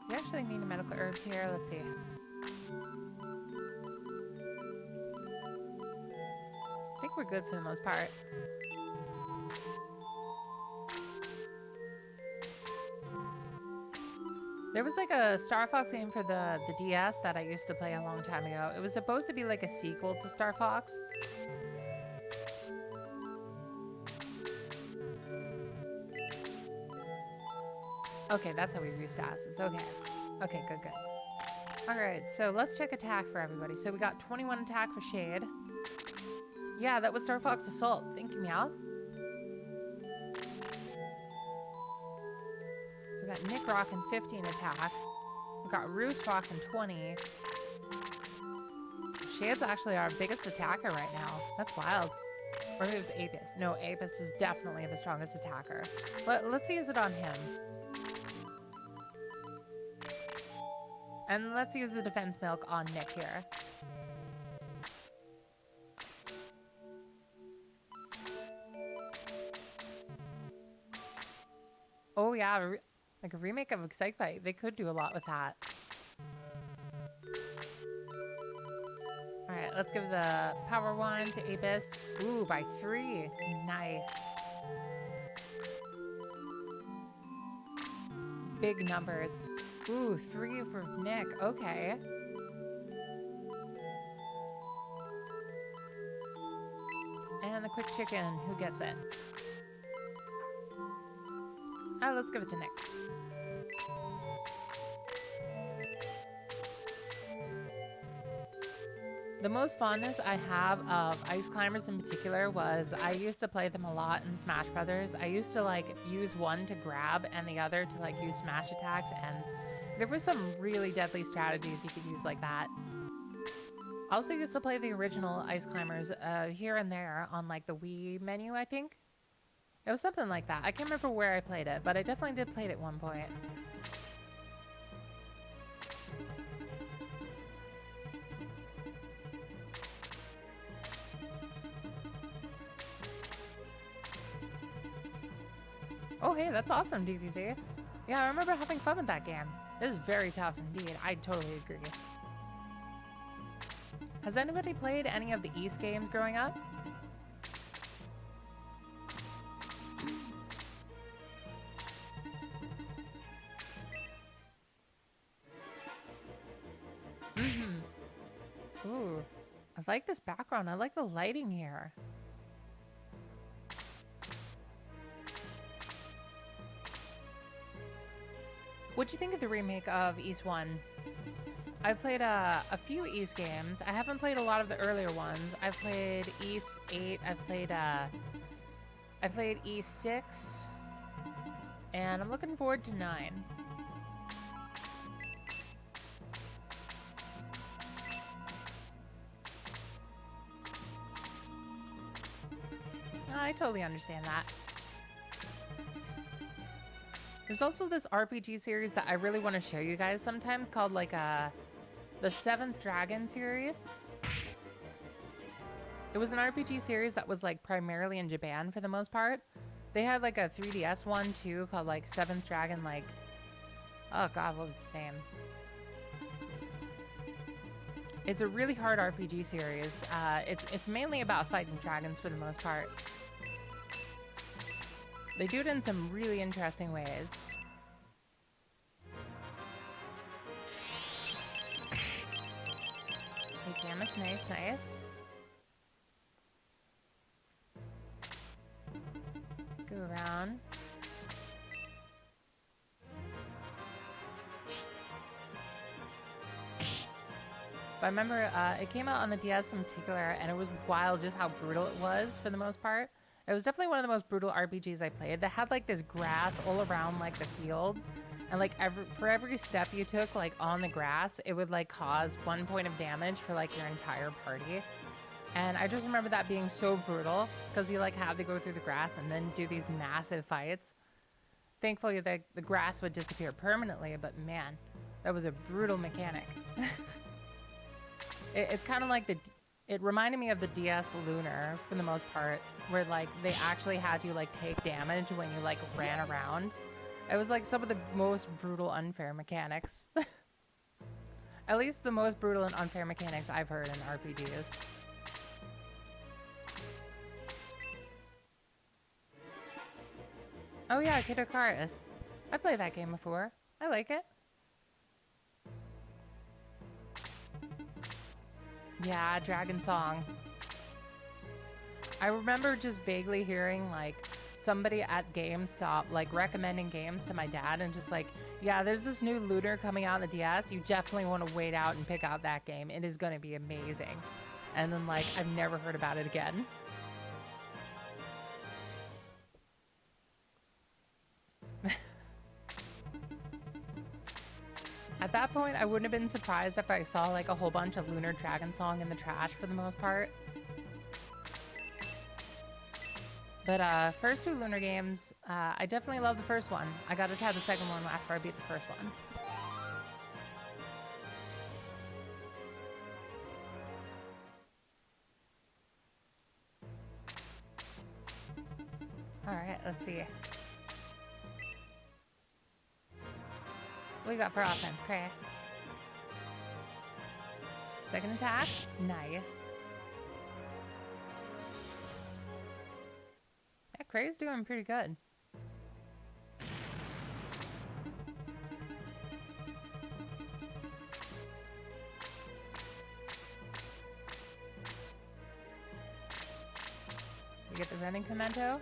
A: We actually need a medical herbs here. Let's see. I think we're good for the most part. There was like a Star Fox game for the DS that I used to play a long time ago. It was supposed to be like a sequel to Star Fox. Okay, that's how we view stats. It's okay. Okay, good, good. Alright, so let's check attack for everybody. So we got 21 attack for Shade. Yeah, that was Star Fox Assault. Thank you, Meowth. We got Nick rocking 15 attack. We got Roost rocking 20. Shade's actually our biggest attacker right now. That's wild. Or it was Apis. No, Apis is definitely the strongest attacker. Let's use it on him. And let's use the defense milk on Nick here. Oh yeah, like a remake of Excite Fight. They could do a lot with that. Alright, let's give the power wine to Apis. Ooh, by 3. Nice. Big numbers. Ooh, 3 for Nick. Okay. And the quick chicken. Who gets it? Oh, let's give it to Nick. The most fondness I have of Ice Climbers in particular was I used to play them a lot in Smash Brothers. I used to like use one to grab and the other to like use smash attacks, and there were some really deadly strategies you could use like that. I also used to play the original Ice Climbers here and there on like the Wii menu, I think. It was something like that. I can't remember where I played it, but I definitely did play it at one point. Oh, hey, that's awesome, DBZ. Yeah, I remember having fun with that game. It is very tough indeed. I totally agree. Has anybody played any of the East games growing up? Ooh, I like this background. I like the lighting here. What'd you think of the remake of East 1? I've played a few East games. I haven't played a lot of the earlier ones. I've played East 8. I've played East 6. And I'm looking forward to 9. I totally understand that. There's also this RPG series that I really want to show you guys sometimes called like the Seventh Dragon series. It was an RPG series that was like primarily in Japan for the most part. They had like a 3DS one too called like Seventh Dragon, like, oh god, what was the name? It's a really hard RPG series. It's mainly about fighting dragons for the most part. They do it in some really interesting ways. Okay, damage, nice, nice. Go around. But I remember it came out on the DS in particular, and it was wild just how brutal it was for the most part. It was definitely one of the most brutal RPGs I played. That had like this grass all around like the fields, and like for every step you took like on the grass, it would like cause 1 point of damage for like your entire party. And I just remember that being so brutal because you like had to go through the grass and then do these massive fights. Thankfully, the grass would disappear permanently, but man, that was a brutal mechanic. It's kind of like it reminded me of the DS Lunar for the most part, where like they actually had you like take damage when you like ran around. It was like some of the most brutal unfair mechanics. At least the most brutal and unfair mechanics I've heard in RPGs. Oh yeah, Kid Icarus. I played that game before. I like it. Yeah, Dragon Song. I remember just vaguely hearing like somebody at GameStop like recommending games to my dad and just like, yeah, there's this new Lunar coming out on the DS. You definitely want to wait out and pick out that game. It is going to be amazing. And then like, I've never heard about it again. At that point, I wouldn't have been surprised if I saw like a whole bunch of Lunar Dragon Song in the trash for the most part. But first two Lunar games, I definitely love the first one. I got to try the second one after I beat the first one. Alright, let's see. What we got for offense, Cray? Second attack? Nice. Yeah, Cray's doing pretty good. You get the running pimento?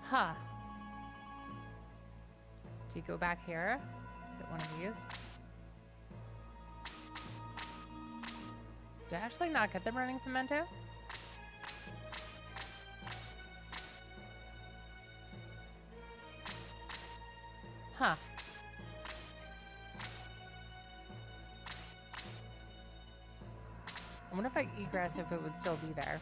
A: Huh. Do you go back here? Is it one of these? Did I actually not get the running pimento? Huh. I wonder if I egress if it would still be there.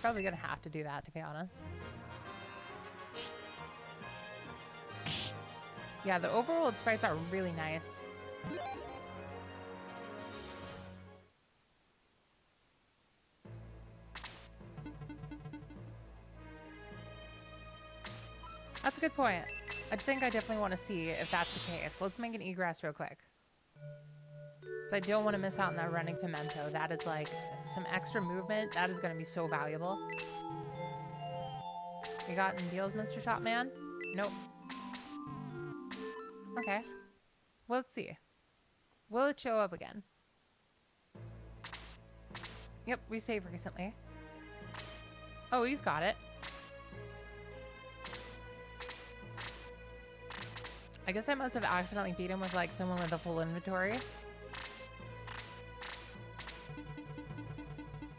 A: Probably gonna have to do that, to be honest. Yeah, the overworld sprites are really nice. That's a good point. I think I definitely want to see if that's the case. Let's make an egress real quick. So I don't want to miss out on that running pimento. That is like some extra movement. That is going to be so valuable. You got any deals, Mr. Shopman? Nope. Okay. Well, let's see. Will it show up again? Yep, we saved recently. Oh, he's got it. I guess I must have accidentally beat him with like someone with a full inventory.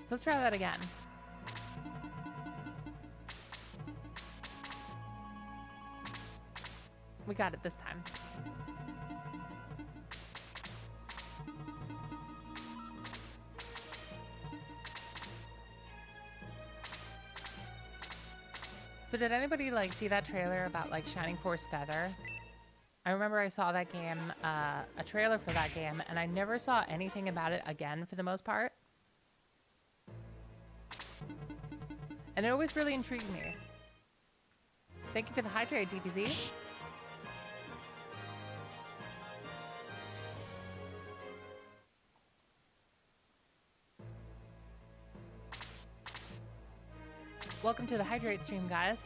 A: So let's try that again. We got it this time. So did anybody like see that trailer about like Shining Force Feather? I remember I saw that game, a trailer for that game, and I never saw anything about it again for the most part. And it always really intrigued me. Thank you for the hydrate, DBZ. Welcome to the hydrate stream, guys.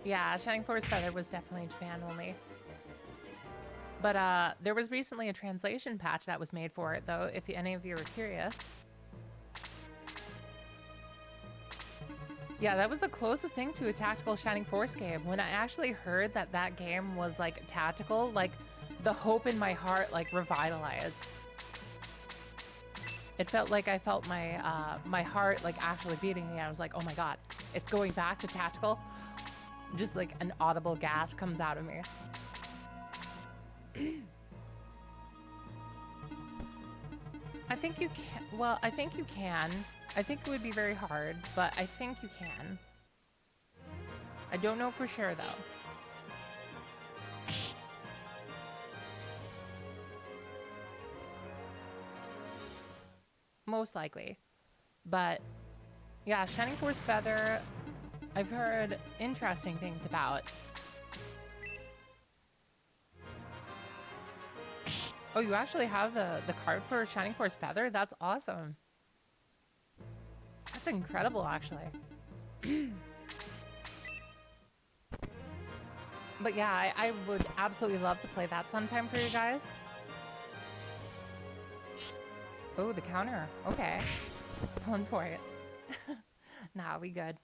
A: Yeah, Shining Force Feather was definitely Japan only. But there was recently a translation patch that was made for it, though, if any of you are curious. Yeah, that was the closest thing to a tactical Shining Force game. When I actually heard that that game was, like, tactical, like, the hope in my heart, like, revitalized. It felt like I felt my my heart, like, actually beating again. I was like, oh my god, it's going back to tactical. Just, like, an audible gasp comes out of me. I think you can. Well, I think you can. I think it would be very hard, but I think you can. I don't know for sure, though. Most likely. But, yeah, Shining Force Feather, I've heard interesting things about. Oh, you actually have the card for Shining Force Feather? That's awesome. That's incredible, actually. But yeah, I would absolutely love to play that sometime for you guys. Oh, the counter. Okay. 1 point. Nah, we good.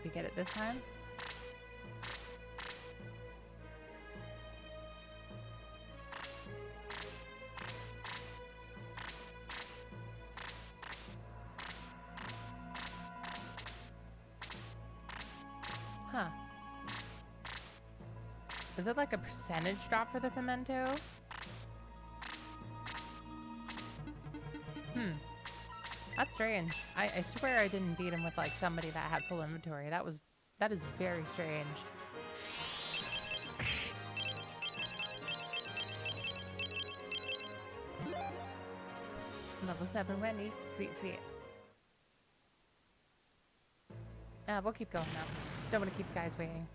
A: We get it this time? Huh. Is it like a percentage drop for the pimento? That's strange. I swear I didn't beat him with like somebody that had full inventory. That is very strange. Level 7 Wendy. Sweet, sweet. We'll keep going now. Don't want to keep you guys waiting.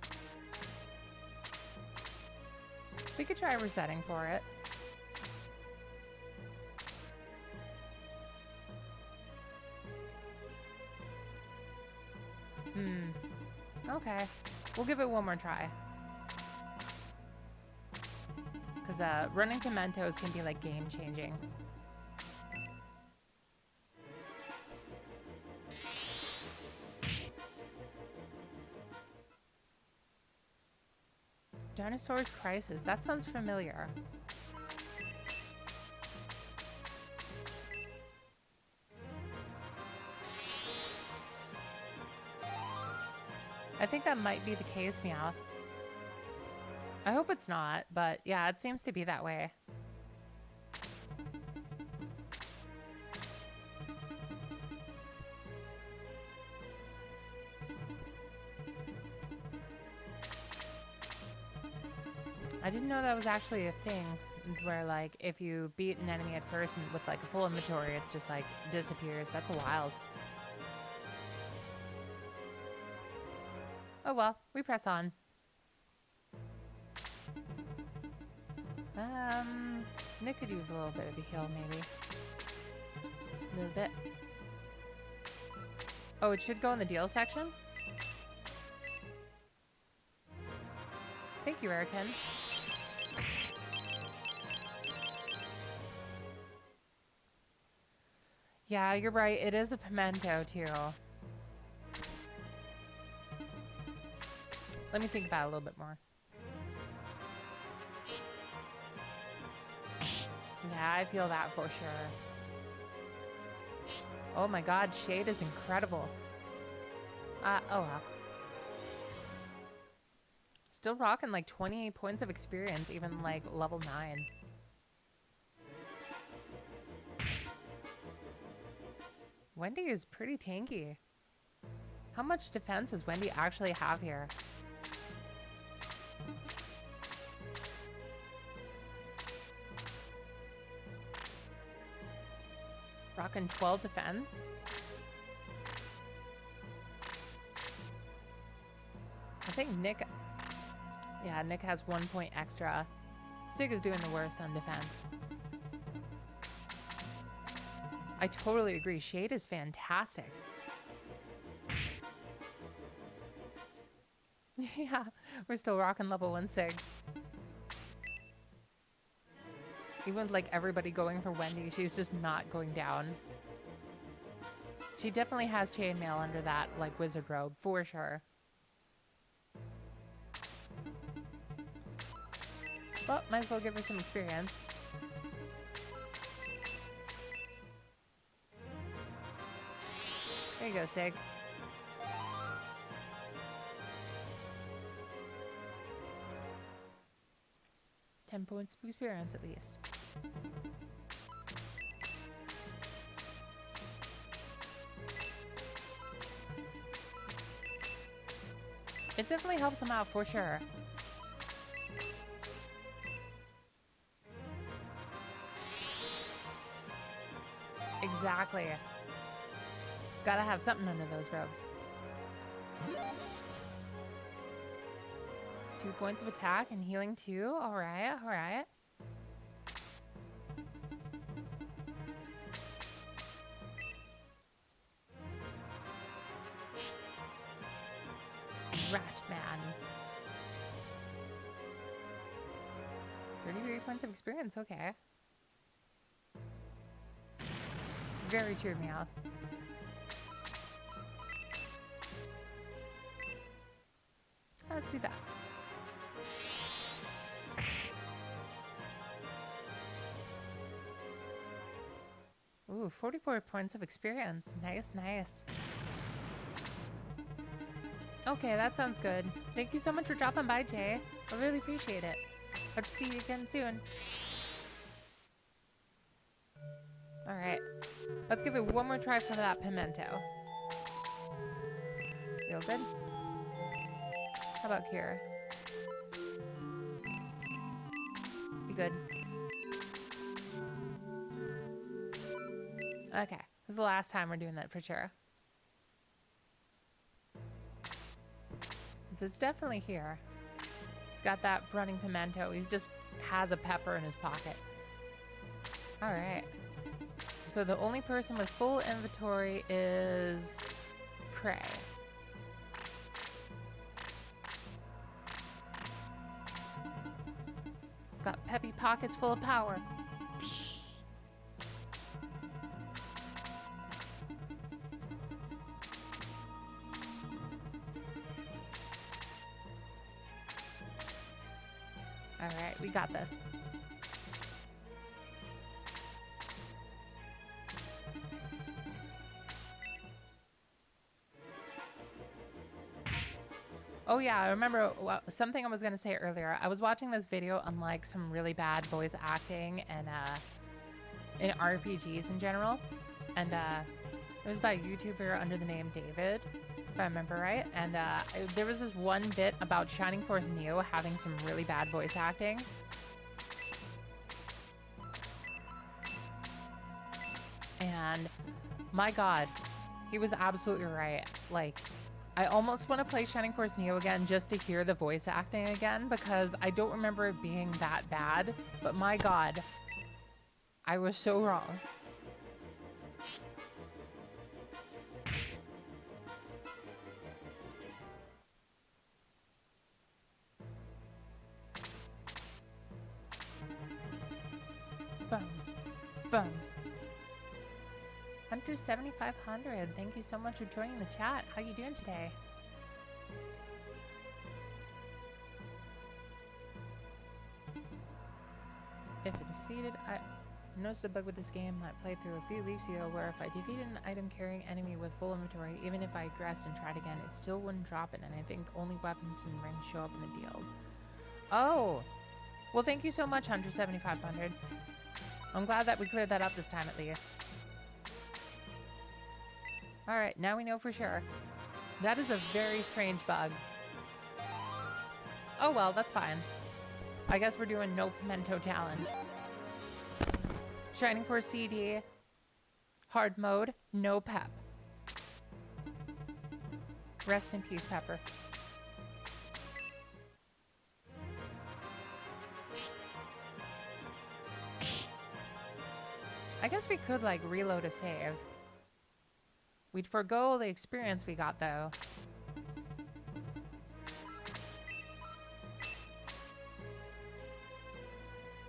A: We could try resetting for it. Okay. We'll give it one more try. Because running pimentos can be like game changing. Dinosaur's Crisis. That sounds familiar. I think that might be the case, Meowth. I hope it's not, but yeah, it seems to be that way. I didn't know that was actually a thing where like if you beat an enemy at first and with like a full inventory, it's just like disappears. That's wild. Oh well, we press on. Nick could use a little bit of a heal, maybe. A little bit. Oh, it should go in the deal section? Thank you, Erican. Yeah, you're right. It is a pimento, too. Let me think about it a little bit more. Yeah, I feel that for sure. Oh my god, Shade is incredible. Oh well. Still rocking like 28 points of experience, even like level 9. Wendy is pretty tanky. How much defense does Wendy actually have here? Rockin' 12 defense? I think Nick... Yeah, Nick has 1 point extra. Sig is doing the worst on defense. I totally agree. Shade is fantastic. Yeah, we're still rocking level 1 sig. Even with like everybody going for Wendy, she's just not going down. She definitely has chainmail under that like wizard robe, for sure. Well, might as well give her some experience. There you go, Sig. $10 points of experience at least. It definitely helps them out for sure. Exactly. Gotta have something under those robes. 2 points of attack and healing too. Alright, alright. Rat man. 33 points of experience, okay. Very cheered me out. Let's do that. Ooh, 44 points of experience. Nice, nice. Okay, that sounds good. Thank you so much for dropping by, Jay. I really appreciate it. Hope to see you again soon. Alright. Let's give it one more try for that pimento. Feel good? How about Kira? Be good. Okay. This is the last time we're doing that for sure. So it's definitely here. He's got that running pimento. He just has a pepper in his pocket. Alright. So the only person with full inventory is Prey. Got peppy pockets full of power. Alright, we got this. Oh yeah, I remember something I was going to say earlier. I was watching this video on like some really bad voice acting and in RPGs in general. And it was by a YouTuber under the name David, if I remember right. And there was this one bit about Shining Force Neo having some really bad voice acting. And my God, he was absolutely right. Like, I almost want to play Shining Force Neo again just to hear the voice acting again because I don't remember it being that bad. But my God, I was so wrong. Boom. Boom. Hunter 7500, thank you so much for joining the chat. How you doing today? If it defeated, I noticed a bug with this game I played through a few weeks ago where if I defeated an item carrying enemy with full inventory, even if I aggressed and tried again, it still wouldn't drop it, and I think only weapons and rings show up in the deals. Oh! Well, thank you so much, Hunter 7500. I'm glad that we cleared that up this time at least. Alright, now we know for sure. That is a very strange bug. Oh well, that's fine. I guess we're doing no pimento challenge. Shining Force CD. Hard mode, no pep. Rest in peace, Pepper. I guess we could, like, reload a save. We'd forgo the experience we got, though.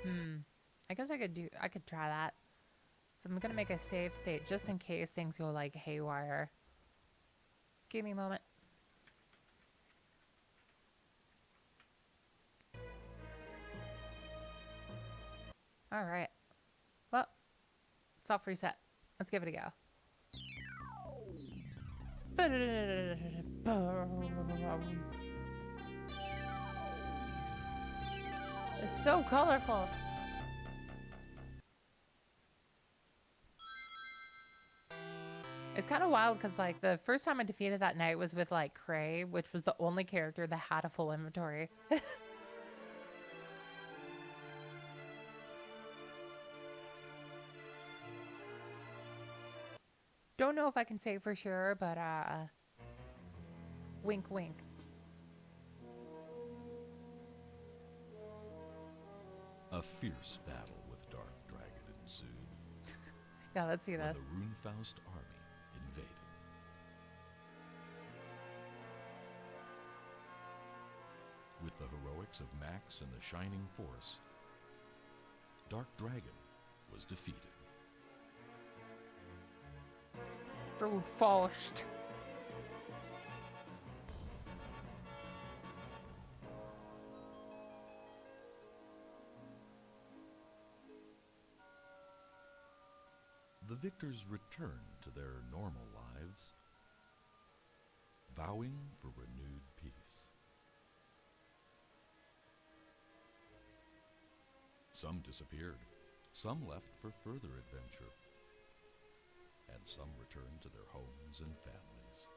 A: I guess I could try that. So I'm gonna make a save state just in case things go like haywire. Give me a moment. All right. Well, soft reset. Let's give it a go. It's so colorful. It's kind of wild because, like, the first time I defeated that knight was with, like, Cray, which was the only character that had a full inventory. Don't know if I can say for sure, but, wink, wink.
B: A fierce battle with Dark Dragon ensued.
A: Yeah, let's see
B: when
A: this.
B: the Runefaust army invaded. With the heroics of Max and the Shining Force, Dark Dragon was defeated.
A: Runefaust.
B: The victors returned to their normal lives, vowing for renewed peace. Some disappeared, some left for further adventure, and some returned to their homes and families.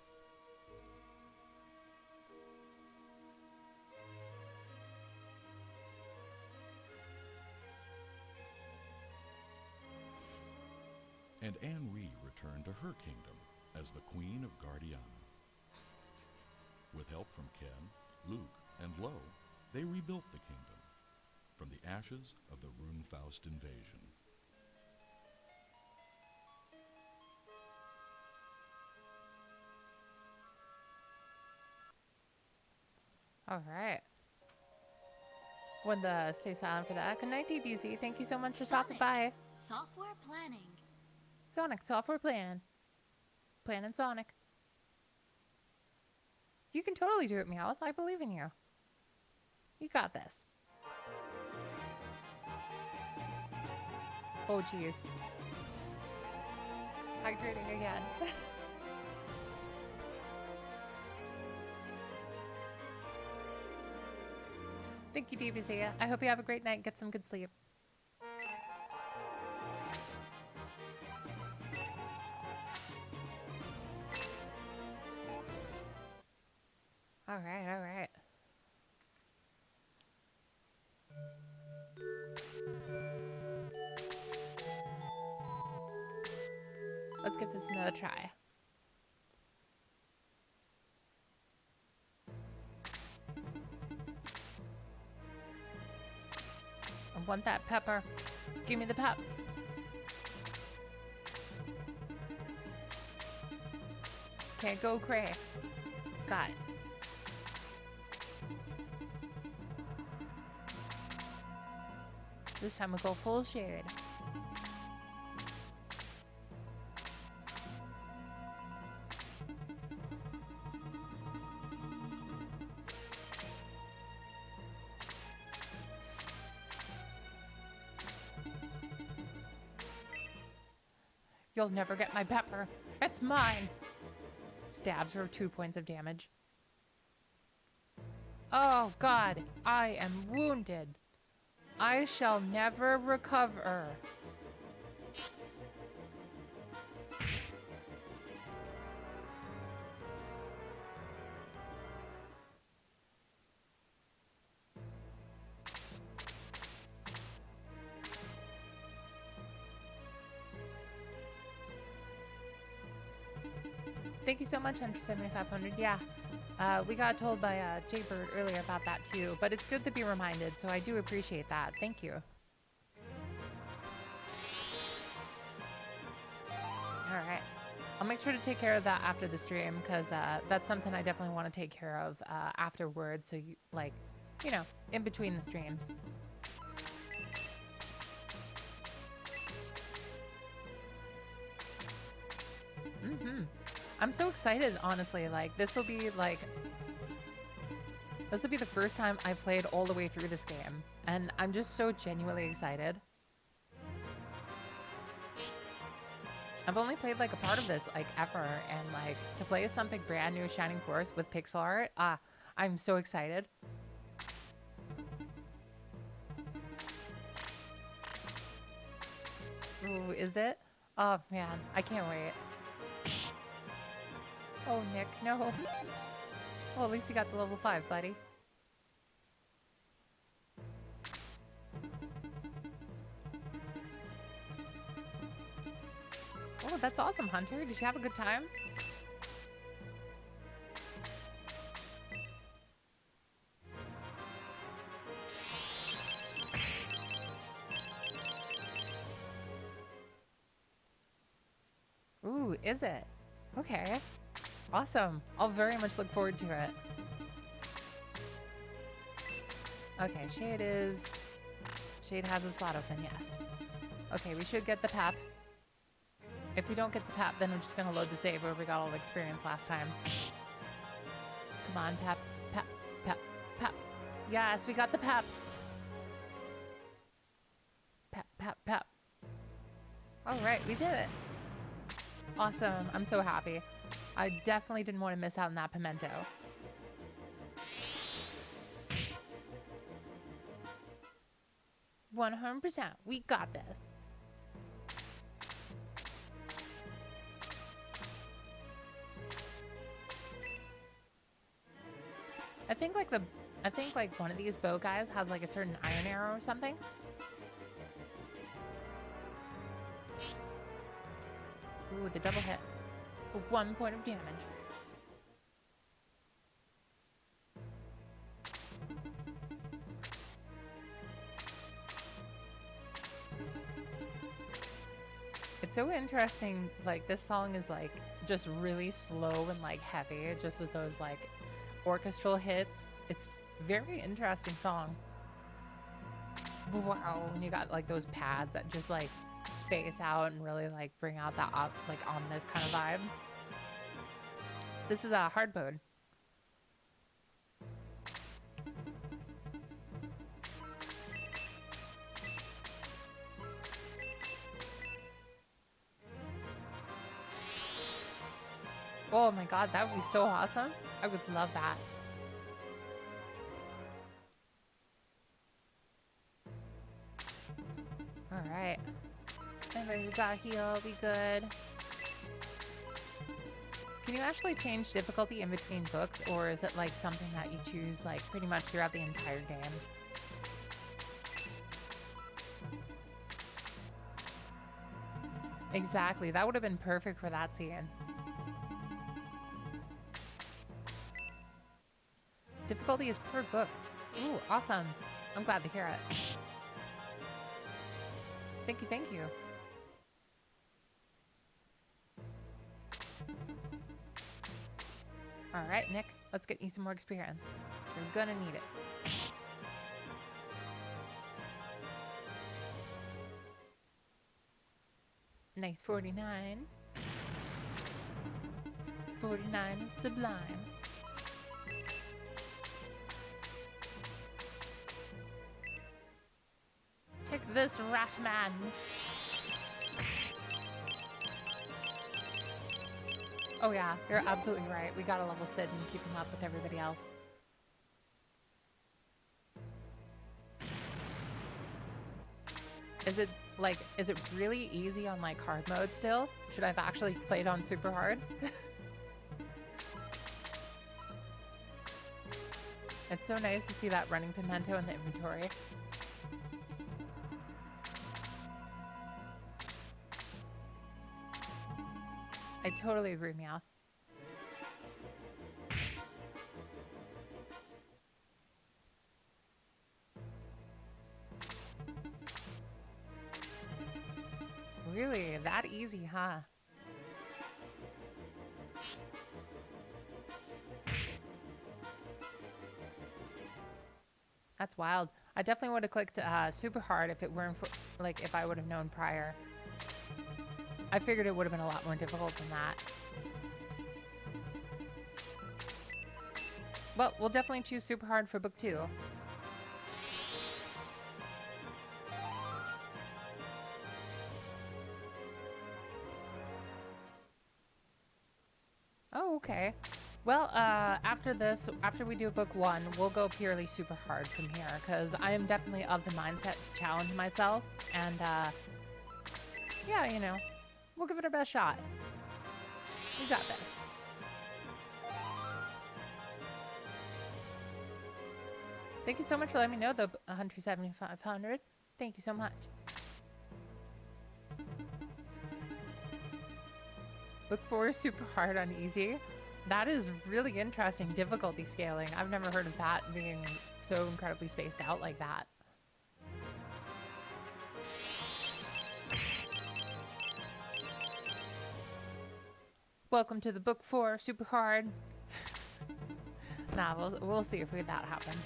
B: And Anri returned to her kingdom as the Queen of Guardiana. With help from Ken, Luke, and Lo, they rebuilt the kingdom from the ashes of the Runefaust invasion.
A: All right. Stay silent for that. Good night, DBZ. Thank you so much for stopping by.
C: Software planning.
A: Sonic, software planning. Planning Sonic. You can totally do it, Meowth. I believe in you. You got this. Oh, jeez. Hydrating again. Thank you, DBZ. I hope you have a great night and get some good sleep. All right, all right. Let's give this another try. I want that pepper. Give me the pep. Okay, go Cray. Got it. This time we'll go full shade. You'll never get my pepper. It's mine. Stabs for 2 points of damage. Oh God, I am wounded. I shall never recover. Thank you so much, Hunter 7500. Yeah, we got told by Jaybird earlier about that too, but it's good to be reminded, so I do appreciate that. Thank you. All right. I'll make sure to take care of that after the stream, because that's something I definitely want to take care of afterwards, so you, like, you know, in between the streams. I'm so excited, honestly. Like, this will be the first time I played all the way through this game. And I'm just so genuinely excited. I've only played like a part of this like ever, and like to play something brand new, Shining Force with pixel art, I'm so excited. Ooh, is it? Oh man, I can't wait. Oh Nick, no. Well, at least you got the level 5, buddy. Oh, that's awesome, Hunter. Did you have a good time? Ooh, is it? Okay. Awesome. I'll very much look forward to it. Okay, Shade has a slot open, yes. Okay, we should get the pap. If we don't get the pap, then we're just gonna load the save where we got all the experience last time. Come on, pap, pap, pap, pap. Yes, we got the pap. Pap, pap, pap. Alright, we did it. Awesome, I'm so happy. I definitely didn't want to miss out on that pimento. $100%, we got this. I think like one of these bow guys has like a certain iron arrow or something. Ooh, the double hit for 1 point of damage. It's so interesting, like this song is like just really slow and like heavy, just with those like orchestral hits. It's a very interesting song. Wow, when you got like those pads that just like space out and really like bring out that like ominous kind of vibe. This is a hard mode. Oh my god, that would be so awesome. I would love that. Alright. Everybody got heal, be good. Can you actually change difficulty in between books, or is it like something that you choose like pretty much throughout the entire game? Exactly, that would have been perfect for that scene. Difficulty is per book. Ooh, awesome. I'm glad to hear it. Thank you, thank you. Alright, Nick, let's get you some more experience. You're gonna need it. Nice 49. 49 is sublime. Take this, Ratman. Oh yeah, you're absolutely right. We gotta level Sid and keep him up with everybody else. Is it really easy on like hard mode still? Should I have actually played on super hard? It's so nice to see that running pimento in the inventory. I totally agree, Meowth. Really? That easy, huh? That's wild. I definitely would have clicked super hard if it weren't for, like, if I would have known prior. I figured it would have been a lot more difficult than that. Well, we'll definitely choose super hard for book 2. Oh, okay. Well, after this, after we do book 1, we'll go purely super hard from here, because I am definitely of the mindset to challenge myself, and, yeah, you know, we'll give it our best shot. We got this. Thank you so much for letting me know, though, Hunter 7500. Thank you so much. Book 4 is super hard on easy. That is really interesting difficulty scaling. I've never heard of that being so incredibly spaced out like that. Welcome to the book 4 super hard. Nah, we'll see if that happens.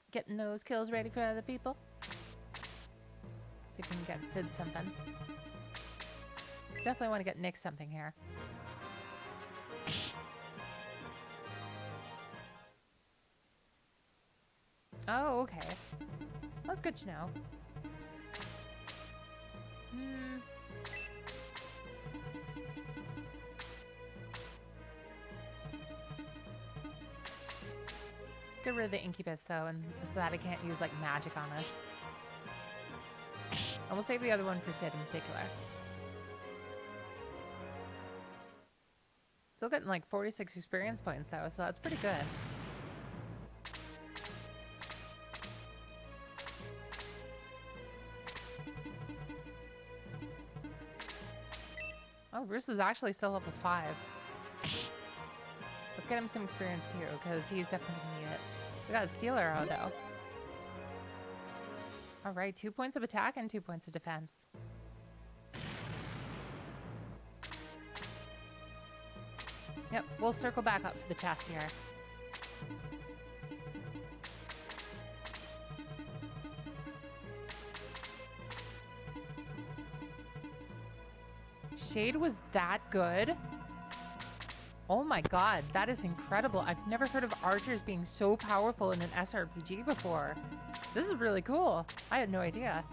A: Getting those kills ready for other people. See if we can get Sid something. Definitely want to get Nick something here. Oh, okay. That's good to know. Get rid of the Incubus, though, and so that I can't use, like, magic on us. And we'll save the other one for Sid in particular. Still getting, like, 46 experience points, though, so that's pretty good. Oh, Bruce is actually still level 5. Let's get him some experience, too, because he's definitely going to need it. We got a steel arrow, though. Alright, 2 points of attack and 2 points of defense. Yep, we'll circle back up for the chest here. Shade was that good? Oh my god, that is incredible. I've never heard of archers being so powerful in an SRPG before. This is really cool. I had no idea.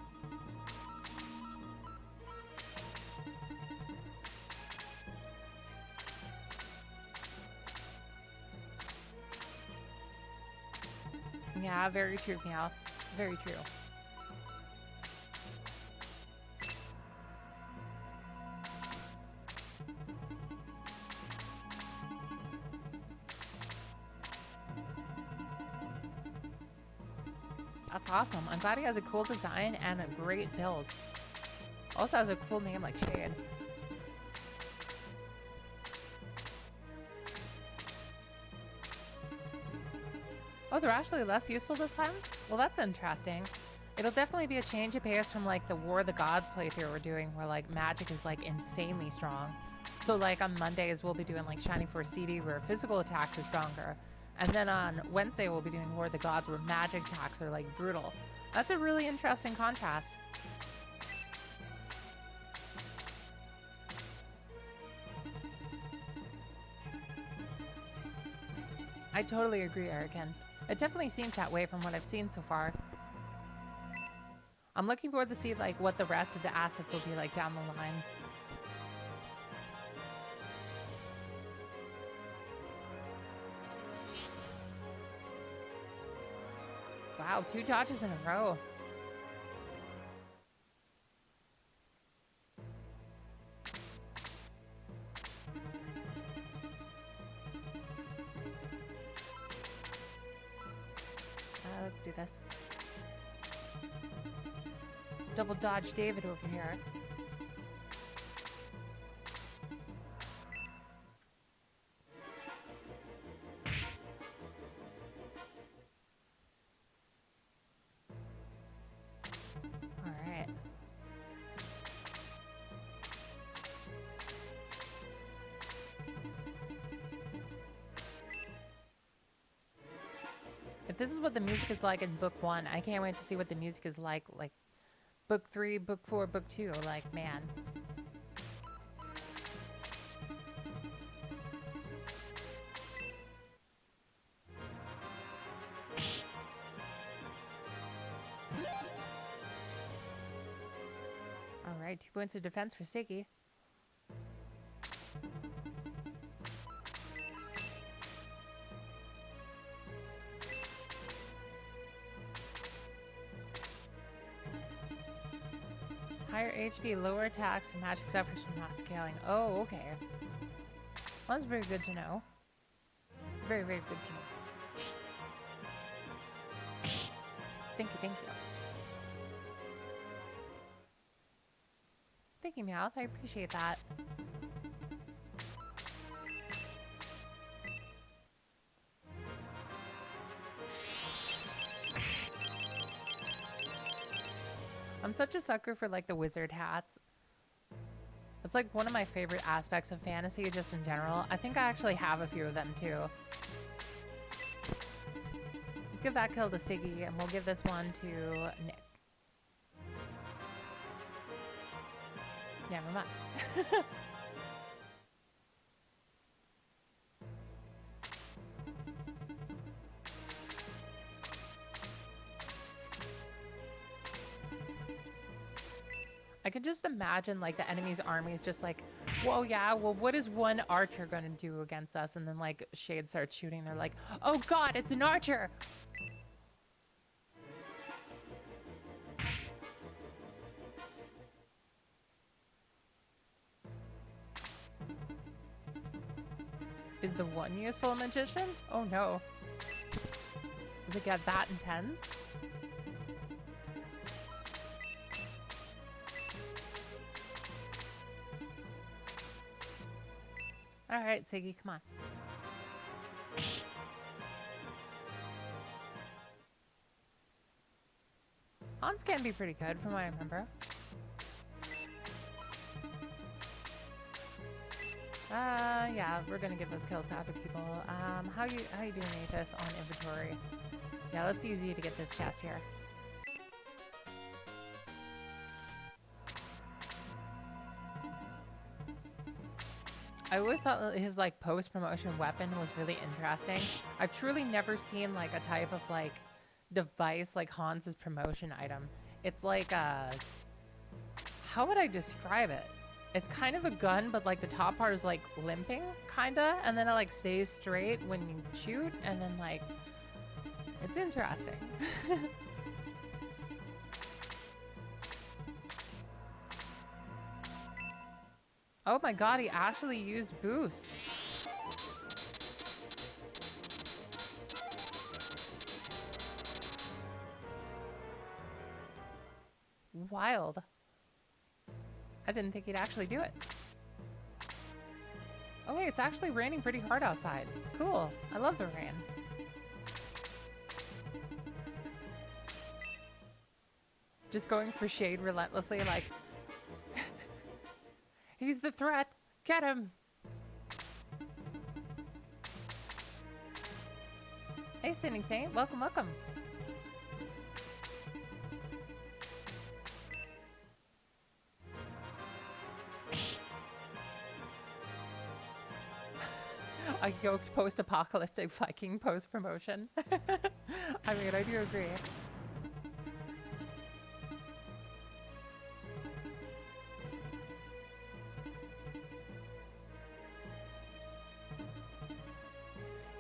A: Yeah, very true, Meow. Very true. That's awesome. I'm glad he has a cool design and a great build. Also has a cool name like Shade. Oh, they're actually less useful this time? Well, that's interesting. It'll definitely be a change of pace from like the War of the Gods playthrough we're doing where like magic is like insanely strong. So like on Mondays we'll be doing like Shining Force CD where physical attacks are stronger. And then on Wednesday, we'll be doing War of the Gods, where magic attacks are, like, brutal. That's a really interesting contrast. I totally agree, Erican. It definitely seems that way from what I've seen so far. I'm looking forward to see, like, what the rest of the assets will be like down the line. Wow, 2 dodges in a row. Let's do this. Double dodge David over here. If this is what the music is like in book 1, I can't wait to see what the music is like book 3, book 4, book 2. Like, man. Alright, 2 points of defense for Siggy. Higher HP, lower attacks, and magic suffers from not scaling. Oh, okay. Well, that's very good to know. Very, very good to know. Thank you, thank you. Thank you, Meowth. I appreciate that. I'm such a sucker for like the wizard hats. It's like one of my favorite aspects of fantasy just in general. I think I actually have a few of them too. Let's give that kill to Siggy and we'll give this one to Nick. Never mind. I could just imagine like the enemy's army is just like, whoa, yeah, well, what is one archer gonna do against us? And then like Shade starts shooting. They're like, oh god, it's an archer. Is the one useful a magician? Oh no. Does it get that intense? Alright, Siggy, come on. Hans can be pretty good from what I remember. Yeah, we're gonna give those kills to other people. How you doing, Aethys, on inventory? Yeah, let's use you to get this chest here. I always thought that his like post-promotion weapon was really interesting. I've truly never seen like a type of like device like Hans's promotion item. It's like how would I describe it? It's kind of a gun, but like the top part is like limping, kinda, and then it like stays straight when you shoot, and then like it's interesting. Oh my god, he actually used boost. Wild. I didn't think he'd actually do it. Oh wait, it's actually raining pretty hard outside. Cool. I love the rain. Just going for Shade relentlessly, like... He's the threat! Get him! Hey, Sydney Saint. Welcome, welcome. A yoked post-apocalyptic Viking post-promotion. I mean, I do agree.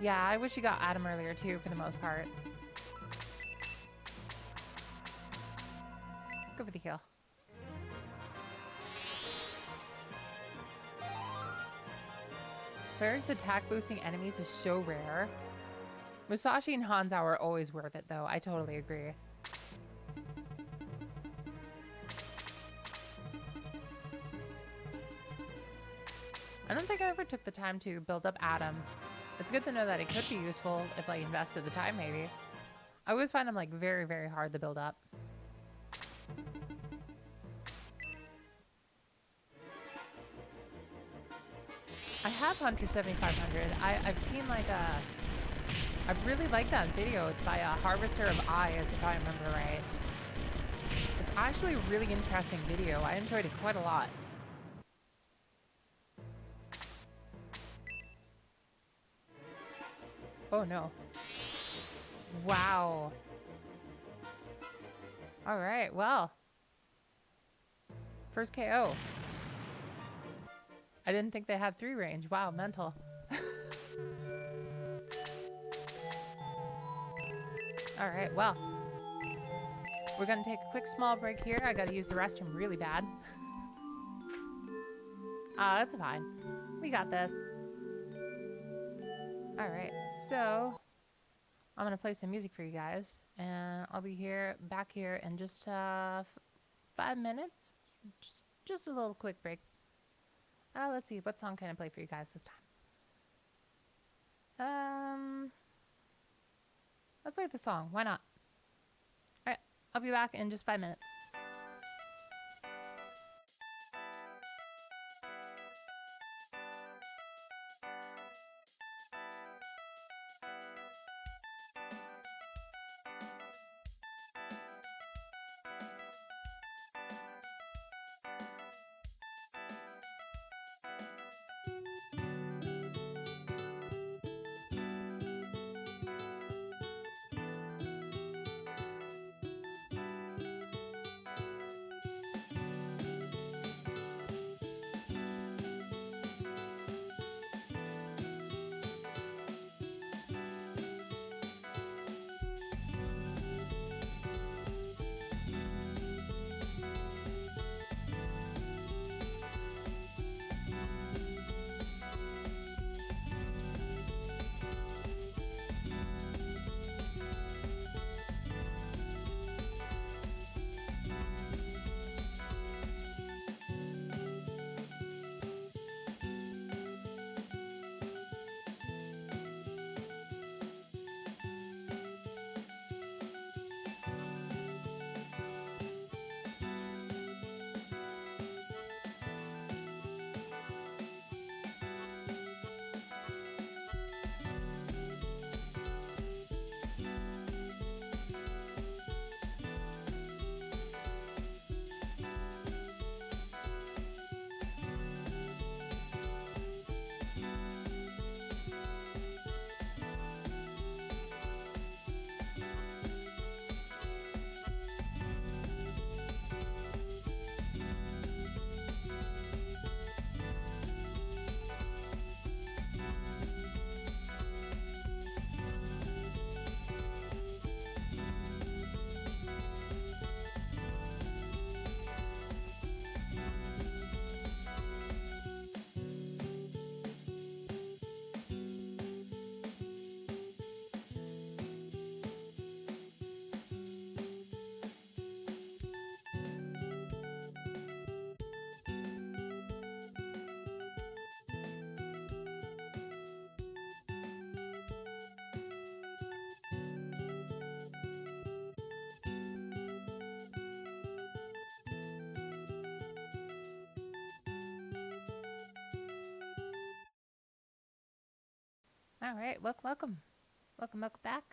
A: Yeah, I wish you got Adam earlier too, for the most part. Let's go for the heal. Cleric's attack boosting enemies is so rare. Musashi and Hanzao are always worth it though, I totally agree. I don't think I ever took the time to build up Adam. It's good to know that it could be useful if I invested the time maybe. I always find him like very, very hard to build up. I have Hunter 7500. I've seen like I really like that video. It's by Harvester of Eyes, if I remember right. It's actually a really interesting video. I enjoyed it quite a lot. Oh no. Wow. Alright, well. First KO. I didn't think they had 3 range. Wow, mental. Alright, well. We're gonna take a quick small break here. I gotta use the restroom really bad. That's fine. We got this. Alright, so I'm gonna play some music for you guys, and I'll be back here in just 5 minutes. Just a little quick break. Let's see, what song can I play for you guys this time? Let's play the song. Why not? Alright, I'll be back in just 5 minutes. All right, welcome back.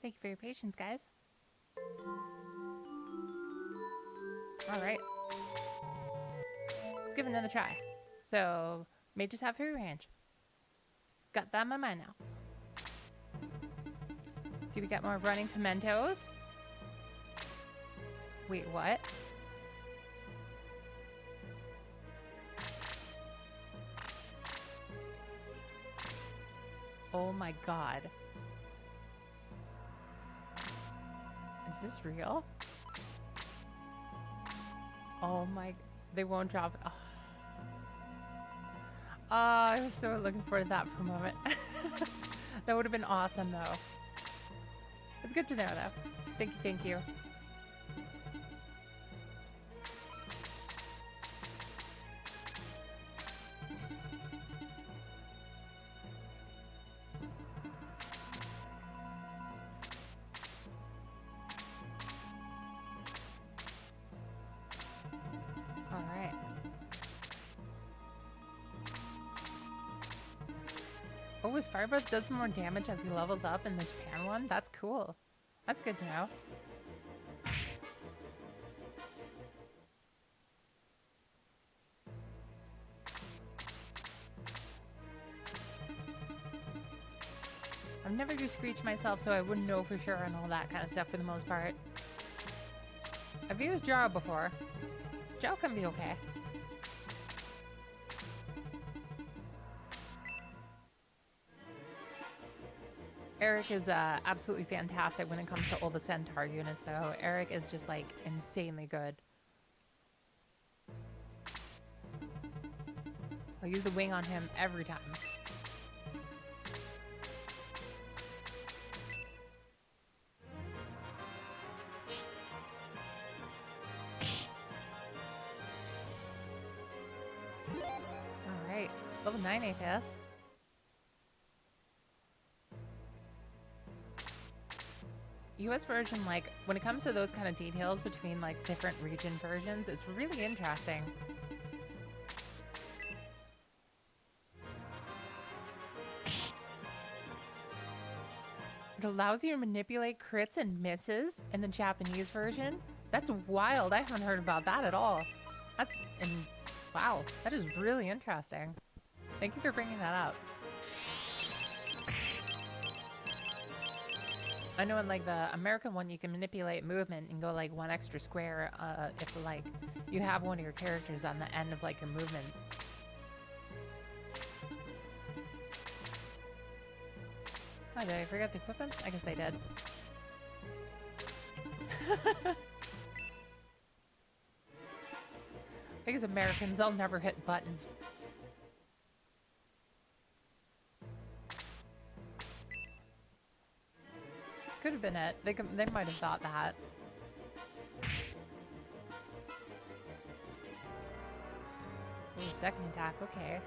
A: Thank you for your patience, guys. All right, let's give it another try. So, may just have free range. Got that in my mind now. Do we got more running pimentos? Wait, what? Oh my god. Is this real? Oh my... They won't drop... Oh. I was so looking forward to that for a moment. That would have been awesome, though. It's good to know, though. Thank you. Oh, his fire breath does more damage as he levels up in the Japan one? That's cool. That's good to know. I've never used Screech myself, so I wouldn't know for sure and all that kind of stuff for the most part. I've used Jarl before. Jarl can be okay. Eric is absolutely fantastic when it comes to all the Centaur units, though. Eric is just, like, insanely good. I'll use the wing on him every time. Alright, level 9 APS. US version, like, when it comes to those kind of details between, like, different region versions, it's really interesting. It allows you to manipulate crits and misses in the Japanese version. That's wild. I haven't heard about that at all. Wow, that is really interesting. Thank you for bringing that up. I know in like the American one you can manipulate movement and go like one extra square if like you have one of your characters on the end of like your movement. Oh, did I forget the equipment? I guess I did. Because Americans, they'll never hit buttons. Could have been it. They might have thought that. Ooh, second attack, okay.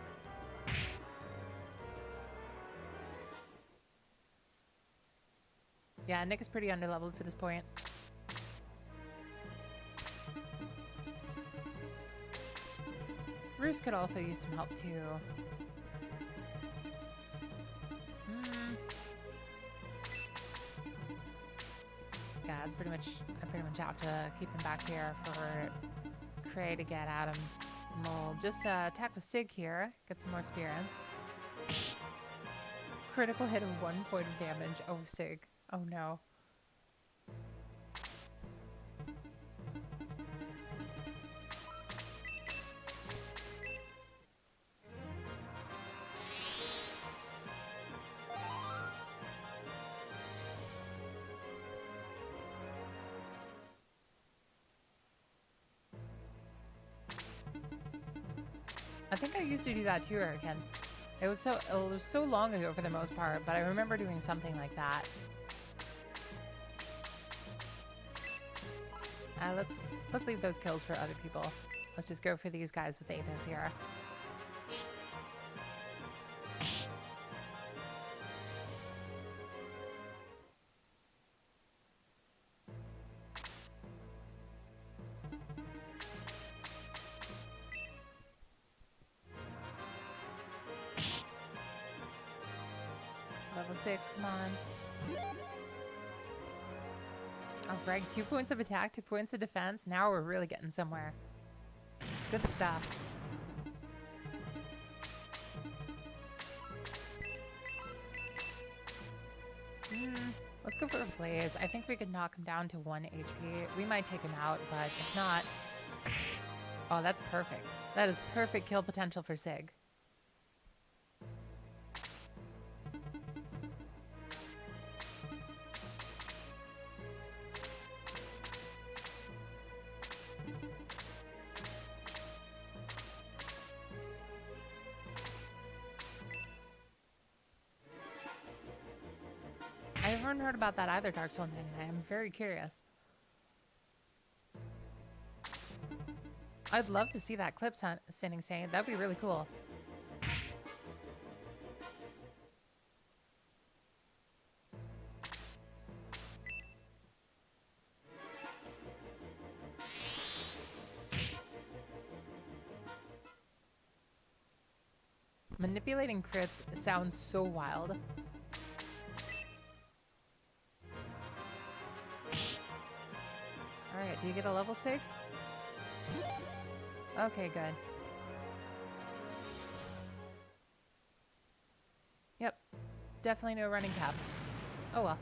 A: Yeah, Nick is pretty underleveled for this point. Roos could also use some help too. Yeah, I pretty much have to keep him back here for Cray to get at him. And we'll just attack with Sig here, get some more experience. Critical hit of 1 point of damage. Oh, Sig. Oh no. I think I used to do that too, Erican. It was so long ago for the most part, but I remember doing something like that. Let's leave those kills for other people. Let's just go for these guys with Apis here. Level 6, come on. Oh, Greg, 2 points of attack, 2 points of defense. Now we're really getting somewhere. Good stuff. Let's go for a Blaze. I think we could knock him down to 1 HP. We might take him out, but if not... Oh, that's perfect. That is perfect kill potential for Sig. I haven't heard about that either, Dark Soul 99. I'm very curious. I'd love to see that clip, Sinning Saint. That'd be really cool. Manipulating crits sounds so wild. Alright, do you get a level sig? Okay, good. Yep. Definitely no running cap. Oh well.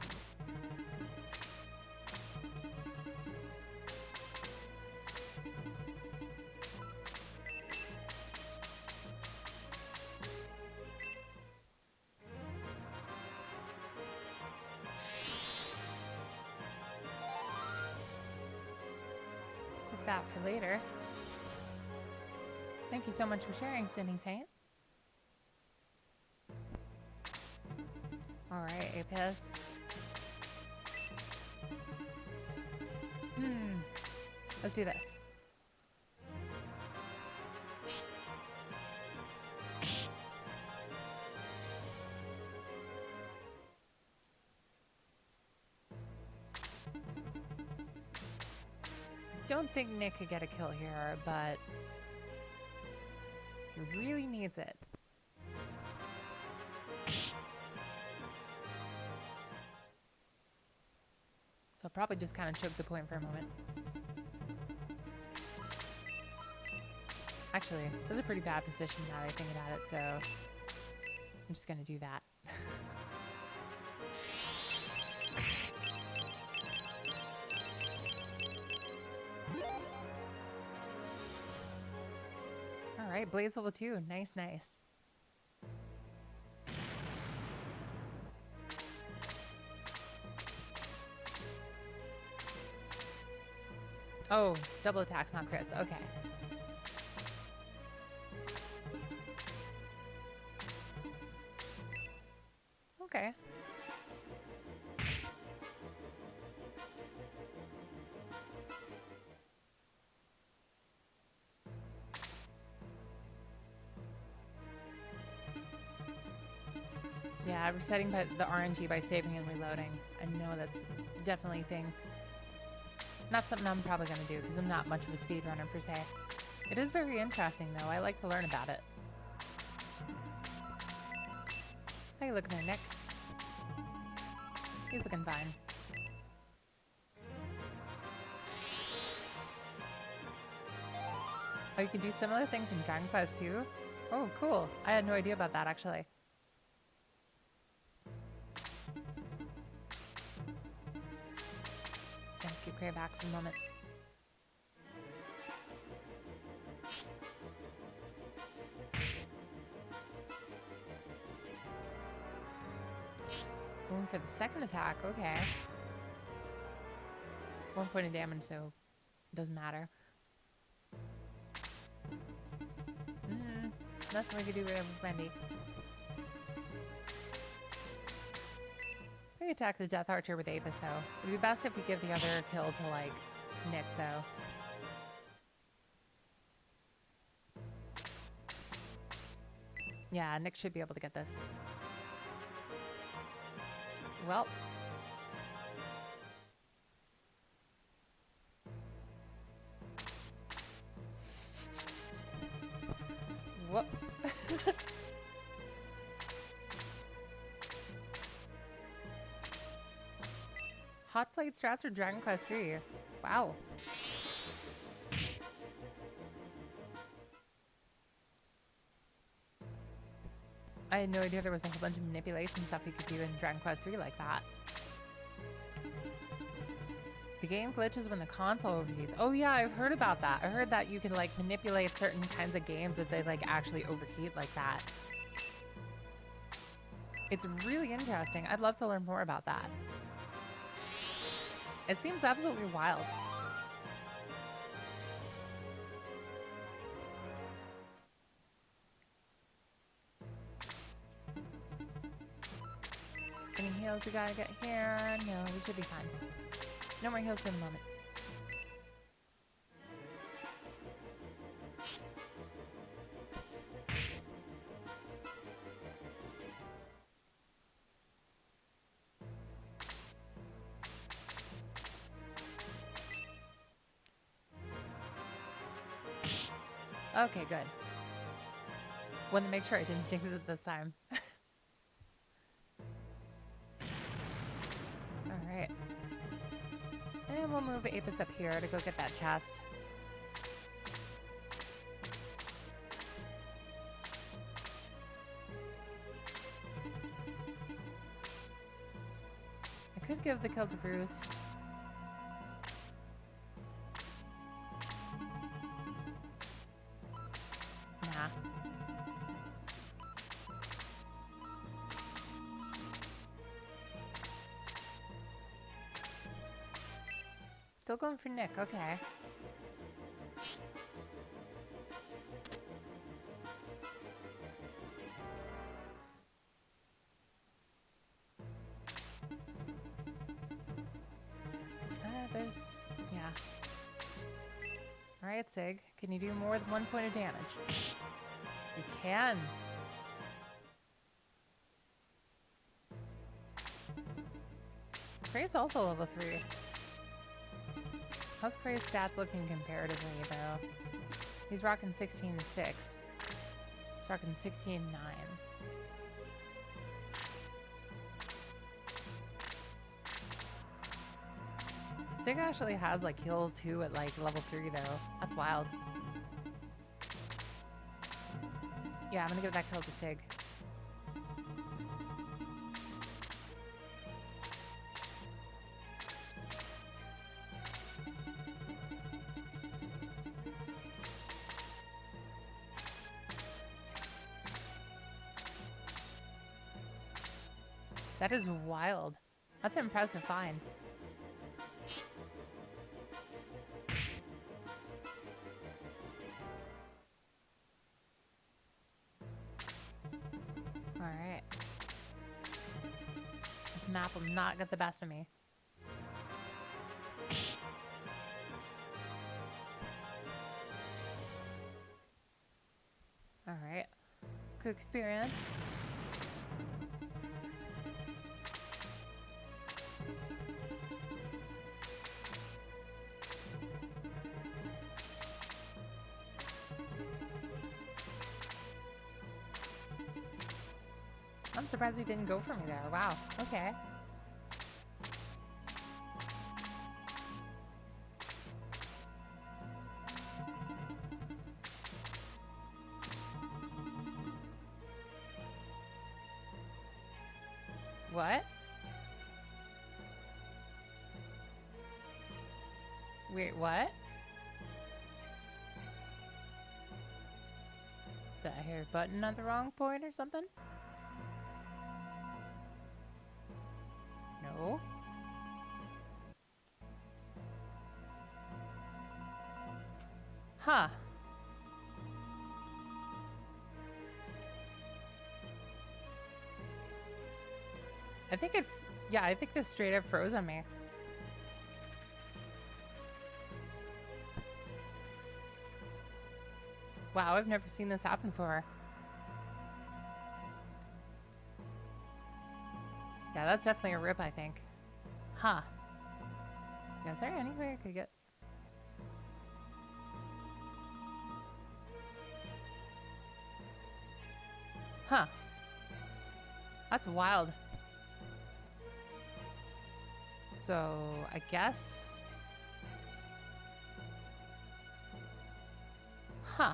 A: Put that for later. Thank you so much for sharing, Sydney Saint. Alright, Apis. Let's do this. Don't think Nick could get a kill here, but he really needs it. So I'll probably just kind of choke the point for a moment. Actually, this is a pretty bad position now that I think about it, so I'm just going to do that. Alright, Blaze level 2. Nice, nice. Oh, double attacks, not crits. Okay. Okay. Yeah, resetting the RNG by saving and reloading. I know that's definitely a thing. Not something I'm probably going to do because I'm not much of a speedrunner per se. It is very interesting though. I like to learn about it. How you looking there, Nick? He's looking fine. Oh, you can do similar things in Dragon Quest too? Oh, cool. I had no idea about that actually. Cray back for a moment. Going for the second attack, okay. 1 point of damage, so it doesn't matter. Nothing we can do with Wendy. We attack the Death Archer with Apis, though. It'd be best if we give the other kill to, like, Nick, though. Yeah, Nick should be able to get this. Well. Whoop. Hot plate strats for Dragon Quest 3. Wow. I had no idea there was a whole bunch of manipulation stuff you could do in Dragon Quest 3 like that. The game glitches when the console overheats. Oh yeah, I've heard about that. I heard that you can like manipulate certain kinds of games that they like actually overheat like that. It's really interesting. I'd love to learn more about that. It seems absolutely wild. Any heals we gotta get here? No, we should be fine. No more heals for the moment. Okay, good. Wanted to make sure I didn't jinx it this time. Alright. And we'll move Apis up here to go get that chest. I could give the kill to Bruce. Nah. Still going for Nick, okay. Yeah. Alright, Sig. Can you do more than 1 point of damage? You can. Cray's also level 3. How's Cray's stats looking comparatively, though? He's rocking 16-6. He's rocking 16-9. Sig actually has like heal 2 at like level 3 though. That's wild. Yeah, I'm gonna give that kill to Sig. That is wild. That's an impressive find. Alright. This map will not get the best of me. Alright. Good experience. I'm surprised he didn't go for me there. Wow. Okay. What? Wait, what? Did I hear a button at the wrong point or something? No. Huh. I think it... Yeah, I think this straight up froze on me. Wow, I've never seen this happen before. Yeah, that's definitely a rip, I think. Huh. Yeah, is there any way I could get... Huh. That's wild. So, I guess... Huh.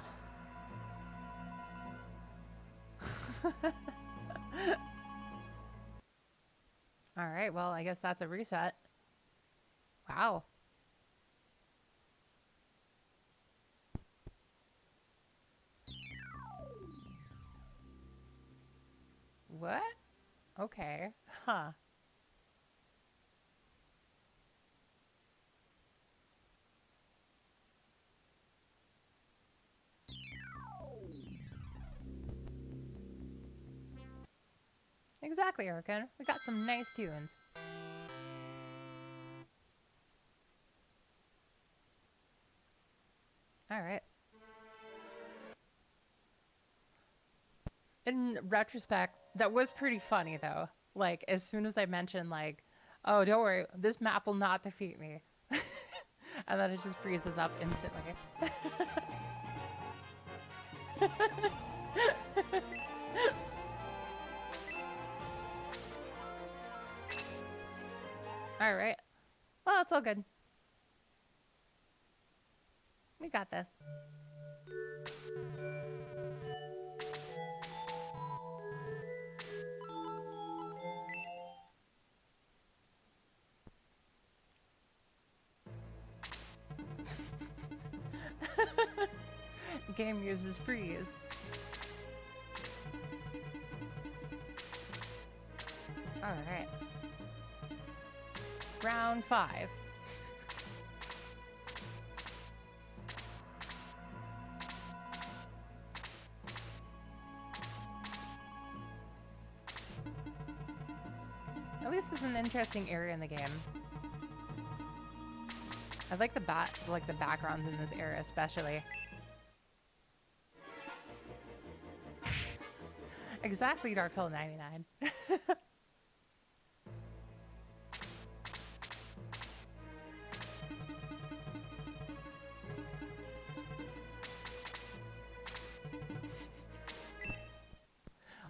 A: Alright, well, I guess that's a reset. Wow. What? Okay. Huh. Exactly, Erica. We got some nice tunes. Alright. In retrospect, that was pretty funny, though. Like, as soon as I mentioned, like, oh, don't worry, this map will not defeat me. And then it just freezes up instantly. Alright. Well, it's all good. We got this. Game uses freeze. Alright. Round 5. At least it's an interesting area in the game. I like the backgrounds in this area especially. Exactly, Dark Souls 99.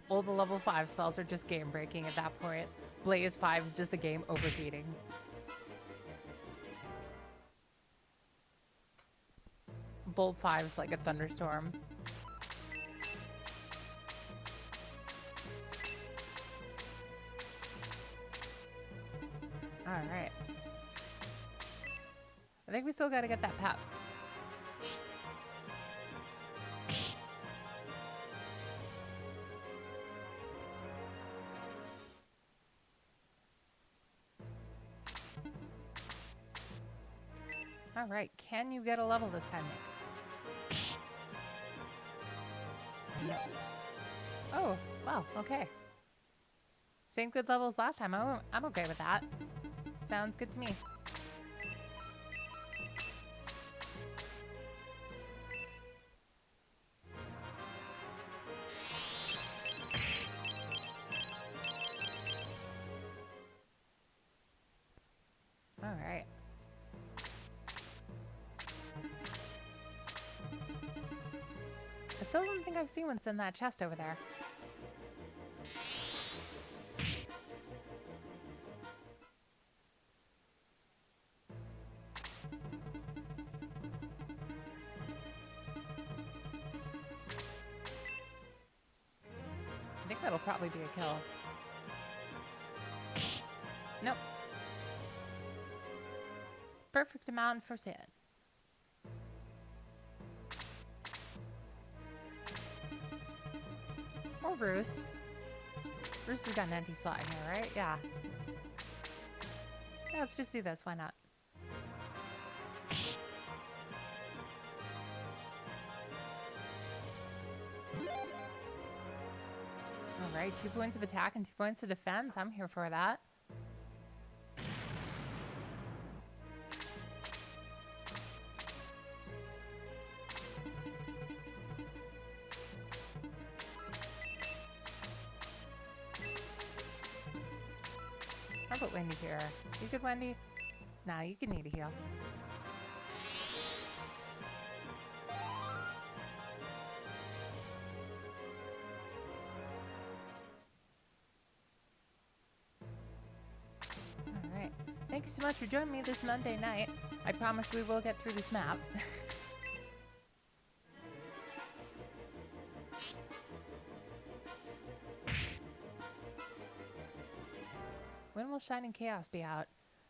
A: All the level 5 spells are just game breaking at that point. Blaze 5 is just the game overheating. Bolt 5 is like a thunderstorm. Alright. I think we still gotta get that pep. Alright, can you get a level this time, Nick? No. Oh, wow, okay. Same good level as last time. I'm okay with that. Sounds good to me. Alright. I still don't think I've seen what's in that chest over there. I think that'll probably be a kill. Nope. Perfect amount for Sid. Or Bruce. Bruce has got an empty slot in here, right? Yeah. Yeah, let's just do this. Why not? Alright, 2 points of attack and 2 points of defense. I'm here for that. How about Wendy here? You good, Wendy? Nah, you can need a heal. Alright. Thank you so much for joining me this Monday night. I promise we will get through this map. When will Shining Chaos be out?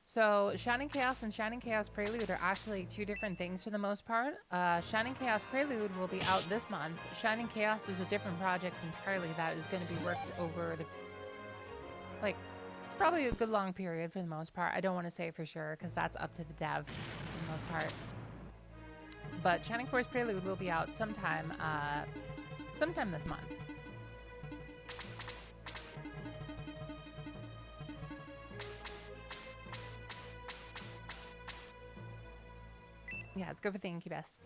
A: So, Shining Chaos and Shining Chaos Prelude are actually 2 different things for the most part. Shining Chaos Prelude will be out this month. Shining Chaos is a different project entirely that is going to be worked over the... like, probably a good long period for the most part. I don't want to say for sure, because that's up to the dev for the most part. But Shining Force Prelude will be out sometime this month. Yeah, let's go for the Incubus.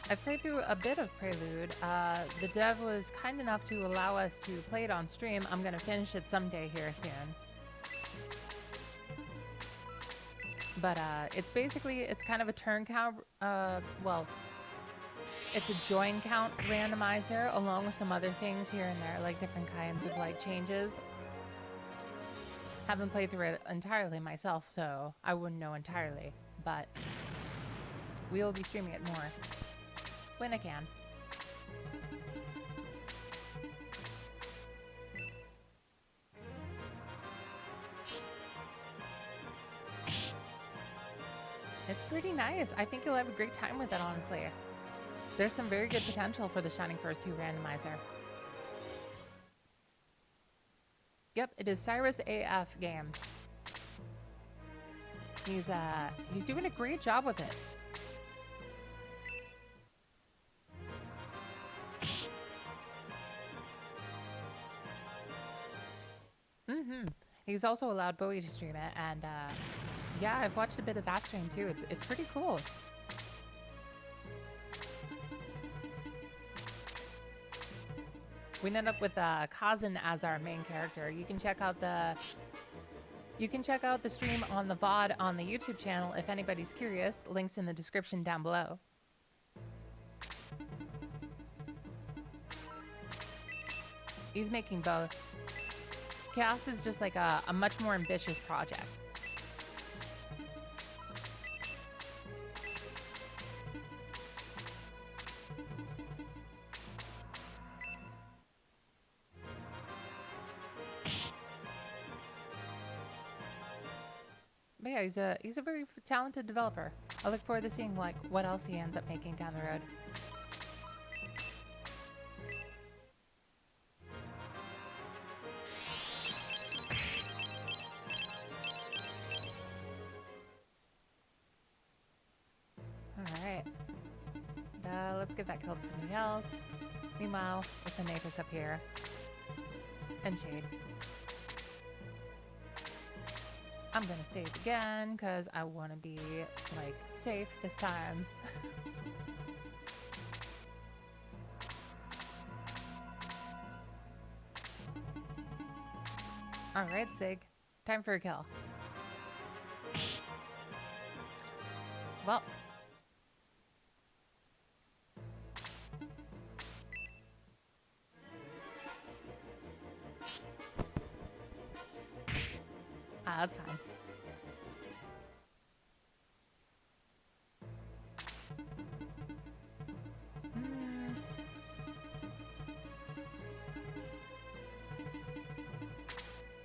A: I've played through a bit of Prelude. The dev was kind enough to allow us to play it on stream. I'm gonna finish it someday here soon. But it's kind of a turn count, well, it's a join count randomizer along with some other things here and there, like different kinds of like changes. Haven't played through it entirely myself, so I wouldn't know entirely, but we will be streaming it more when I can. It's pretty nice. I think you'll have a great time with it, honestly. There's some very good potential for the Shining Force 2 randomizer. Yep, it is Cyrus AF game. He's doing a great job with it. He's also allowed Bowie to stream it, and yeah, I've watched a bit of that stream too. It's pretty cool. We ended up with Kazan as our main character. You can check out the stream on the VOD on the YouTube channel if anybody's curious. Links in the description down below. He's making both. Chaos is just like a much more ambitious project. But yeah, he's a very talented developer. I look forward to seeing like what else he ends up making down the road. Alright. Let's give that kill to somebody else. Meanwhile, let's send Apis up here. And Shade. I'm gonna save again, because I want to be, like, safe this time. Alright, Sig. Time for a kill. Well. That's fine.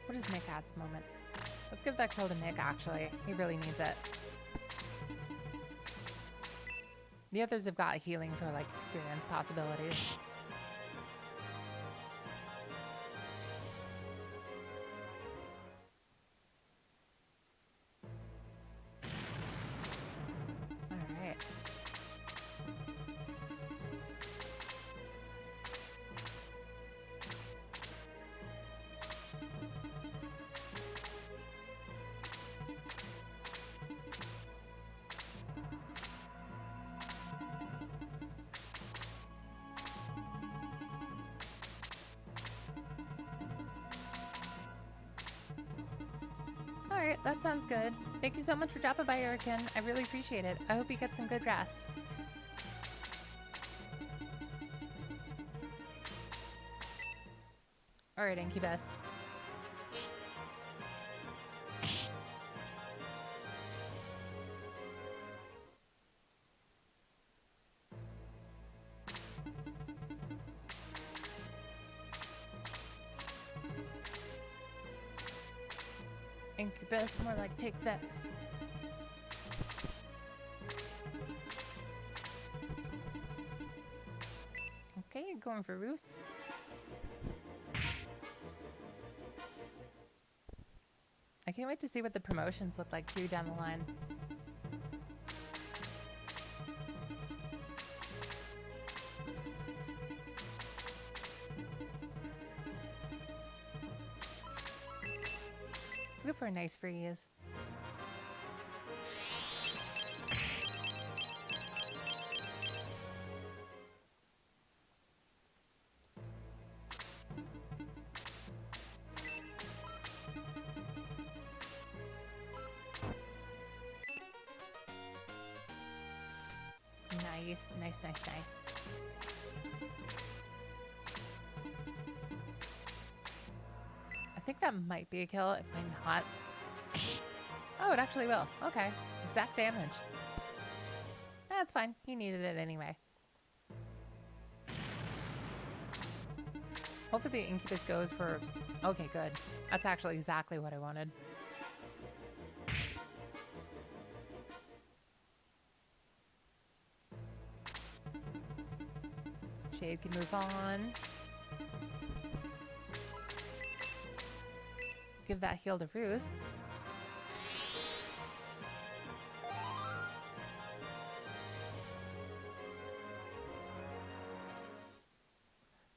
A: What is Nick at the moment? Let's give that kill to Nick, actually. He really needs it. The others have got healing for, like, experience possibilities. Alright, that sounds good. Thank you so much for dropping by, Erican. I really appreciate it. I hope you get some good rest. Alright, Incubus. Incubus, more like take this. Okay, going for Roos. I can't wait to see what the promotions look like too down the line. Go for a nice freeze. Nice, nice, nice, nice. I think that might be a kill. It might not. Oh, it actually will. Okay. Exact damage. That's fine. He needed it anyway. Hopefully the Incubus goes for... Okay, good. That's actually exactly what I wanted. Shade can move on. Give that heal to Roos.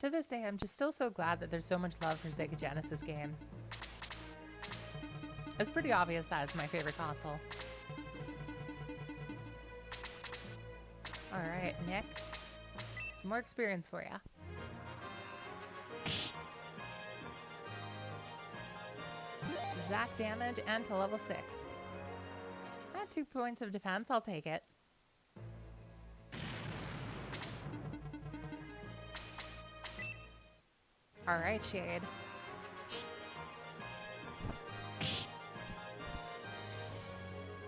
A: To this day, I'm just still so glad that there's so much love for Sega Genesis games. It's pretty obvious that it's my favorite console. Alright, Nick. Some more experience for ya. Exact damage and to level 6. At 2 points of defense, I'll take it. Alright, Shade.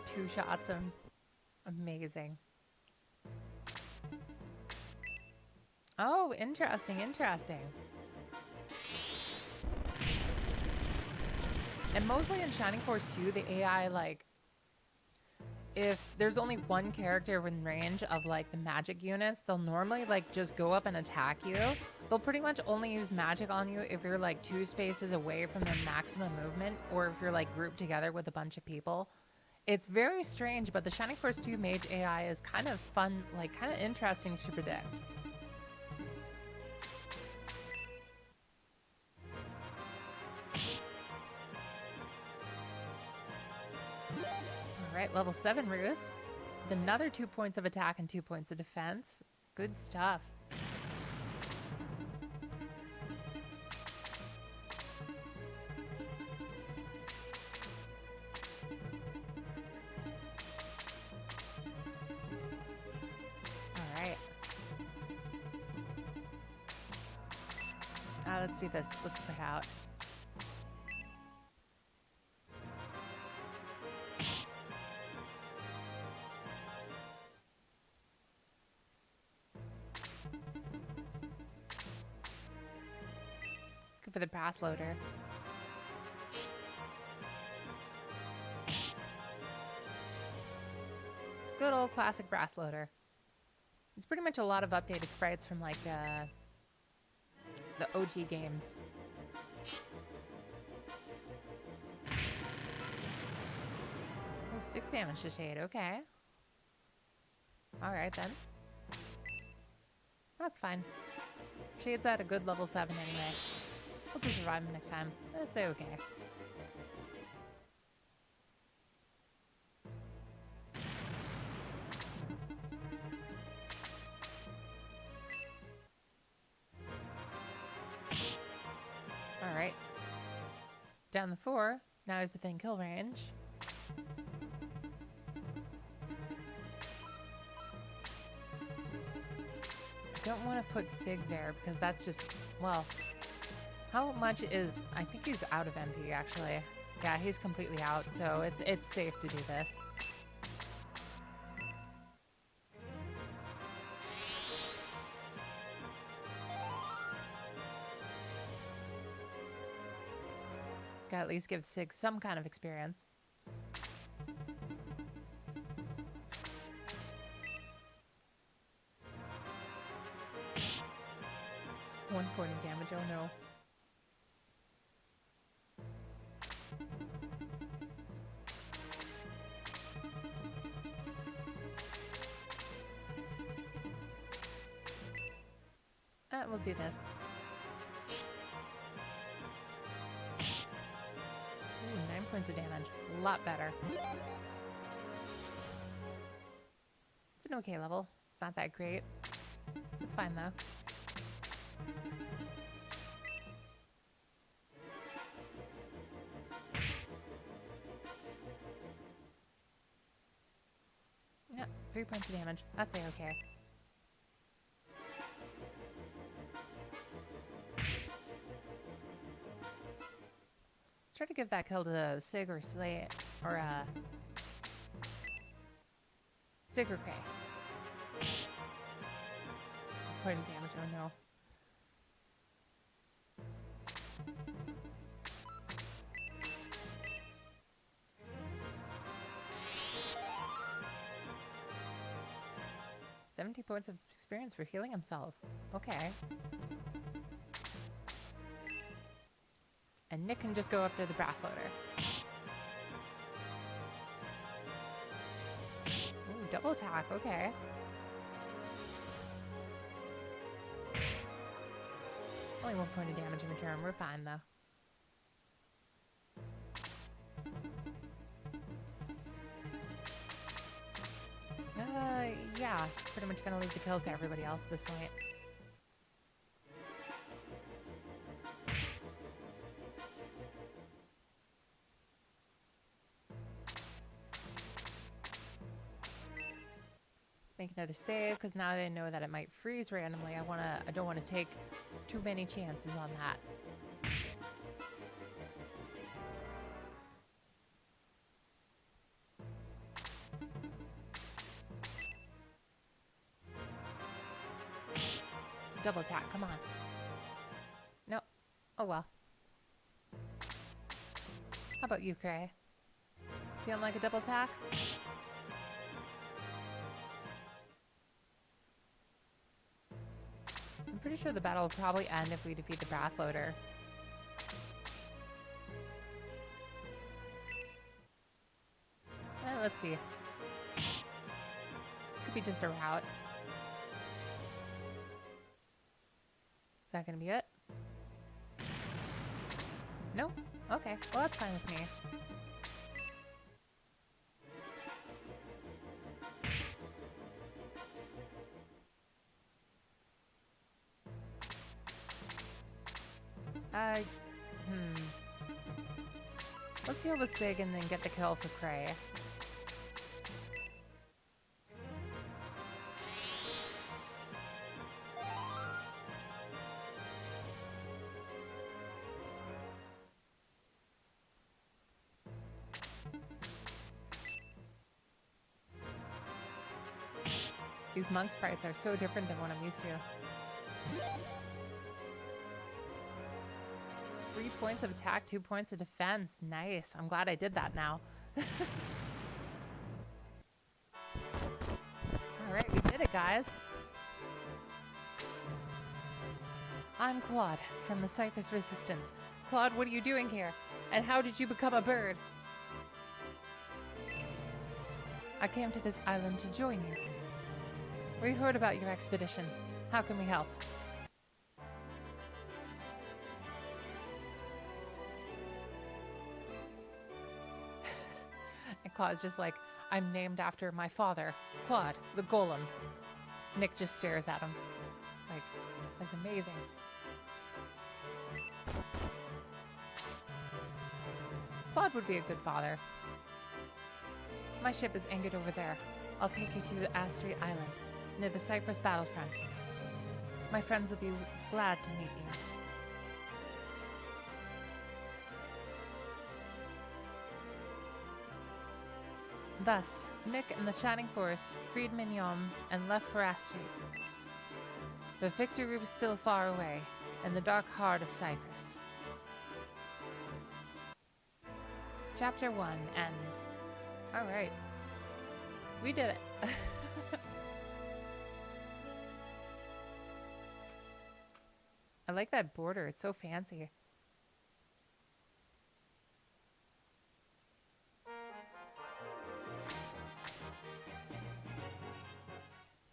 A: Two shots of amazing. Oh, interesting, interesting. And mostly in Shining Force 2, the AI, like, if there's only one character within range of, like, the magic units, they'll normally, like, just go up and attack you. They'll pretty much only use magic on you if you're, like, 2 spaces away from their maximum movement, or if you're, like, grouped together with a bunch of people. It's very strange, but the Shining Force 2 mage AI is kind of fun, like, kind of interesting to predict. Alright, level 7 Roos. With another 2 points of attack and 2 points of defense. Good stuff. Alright. Let's do this. Let's spread out. For the brass loader. Good old classic brass loader. It's pretty much a lot of updated sprites from like the OG games. Oh, 6 damage to Shade, okay. Alright then. That's fine. Shade's at a good level 7 anyway. Hope we survive him next time. That's okay. Alright. Down the 4. Now he's within kill range. I don't want to put Sig there because that's just, well... How much is... I think he's out of MP, actually. Yeah, he's completely out, so it's safe to do this. Gotta at least give Sig some kind of experience. One point of damage, oh no. We'll do this. Ooh, 9 points of damage. A lot better. It's an okay level. It's not that great. It's fine though. Yeah, 3 points of damage. That's a-okay. Let's try to give that kill to Sig or Slay, or Sig or Kray. Point of damage, oh no. $70 points of experience for healing himself. Okay. And Nick can just go after the brass loader. Ooh, double attack, okay. Only 1 point of damage in return, we're fine though. Yeah, pretty much gonna leave the kills to everybody else at this point. Let's make another save, because now they know that it might freeze randomly. I don't want to take too many chances on that. Double attack, come on. No. Oh well. How about you, Kray? Feeling like a double attack? I'm pretty sure the battle will probably end if we defeat the brass loader. Let's see. Could be just a rout. Is that gonna be it? No? Okay, well that's fine with me. Let's heal with Sig and then get the kill for Kray. These monk sprites are so different than what I'm used to. 3 points of attack, 2 points of defense. Nice. I'm glad I did that now. Alright, we did it, guys. I'm Claude from the Cypress Resistance. Claude, what are you doing here? And how did you become a bird? I came to this island to join you. We heard about your expedition. How can we help? And Claude's just like, I'm named after my father, Claude, the golem. Nick just stares at him. Like, that's amazing. Claude would be a good father. My ship is anchored over there. I'll take you to the Asteroid Island, near the Cypress battlefront. My friends will be glad to meet you. Thus, Nick and the Shining Force freed Mignon and left for Asteroid. But victory was still far away, in the dark heart of Cypress. Chapter 1, End. Alright. We did it. I like that border. It's so fancy.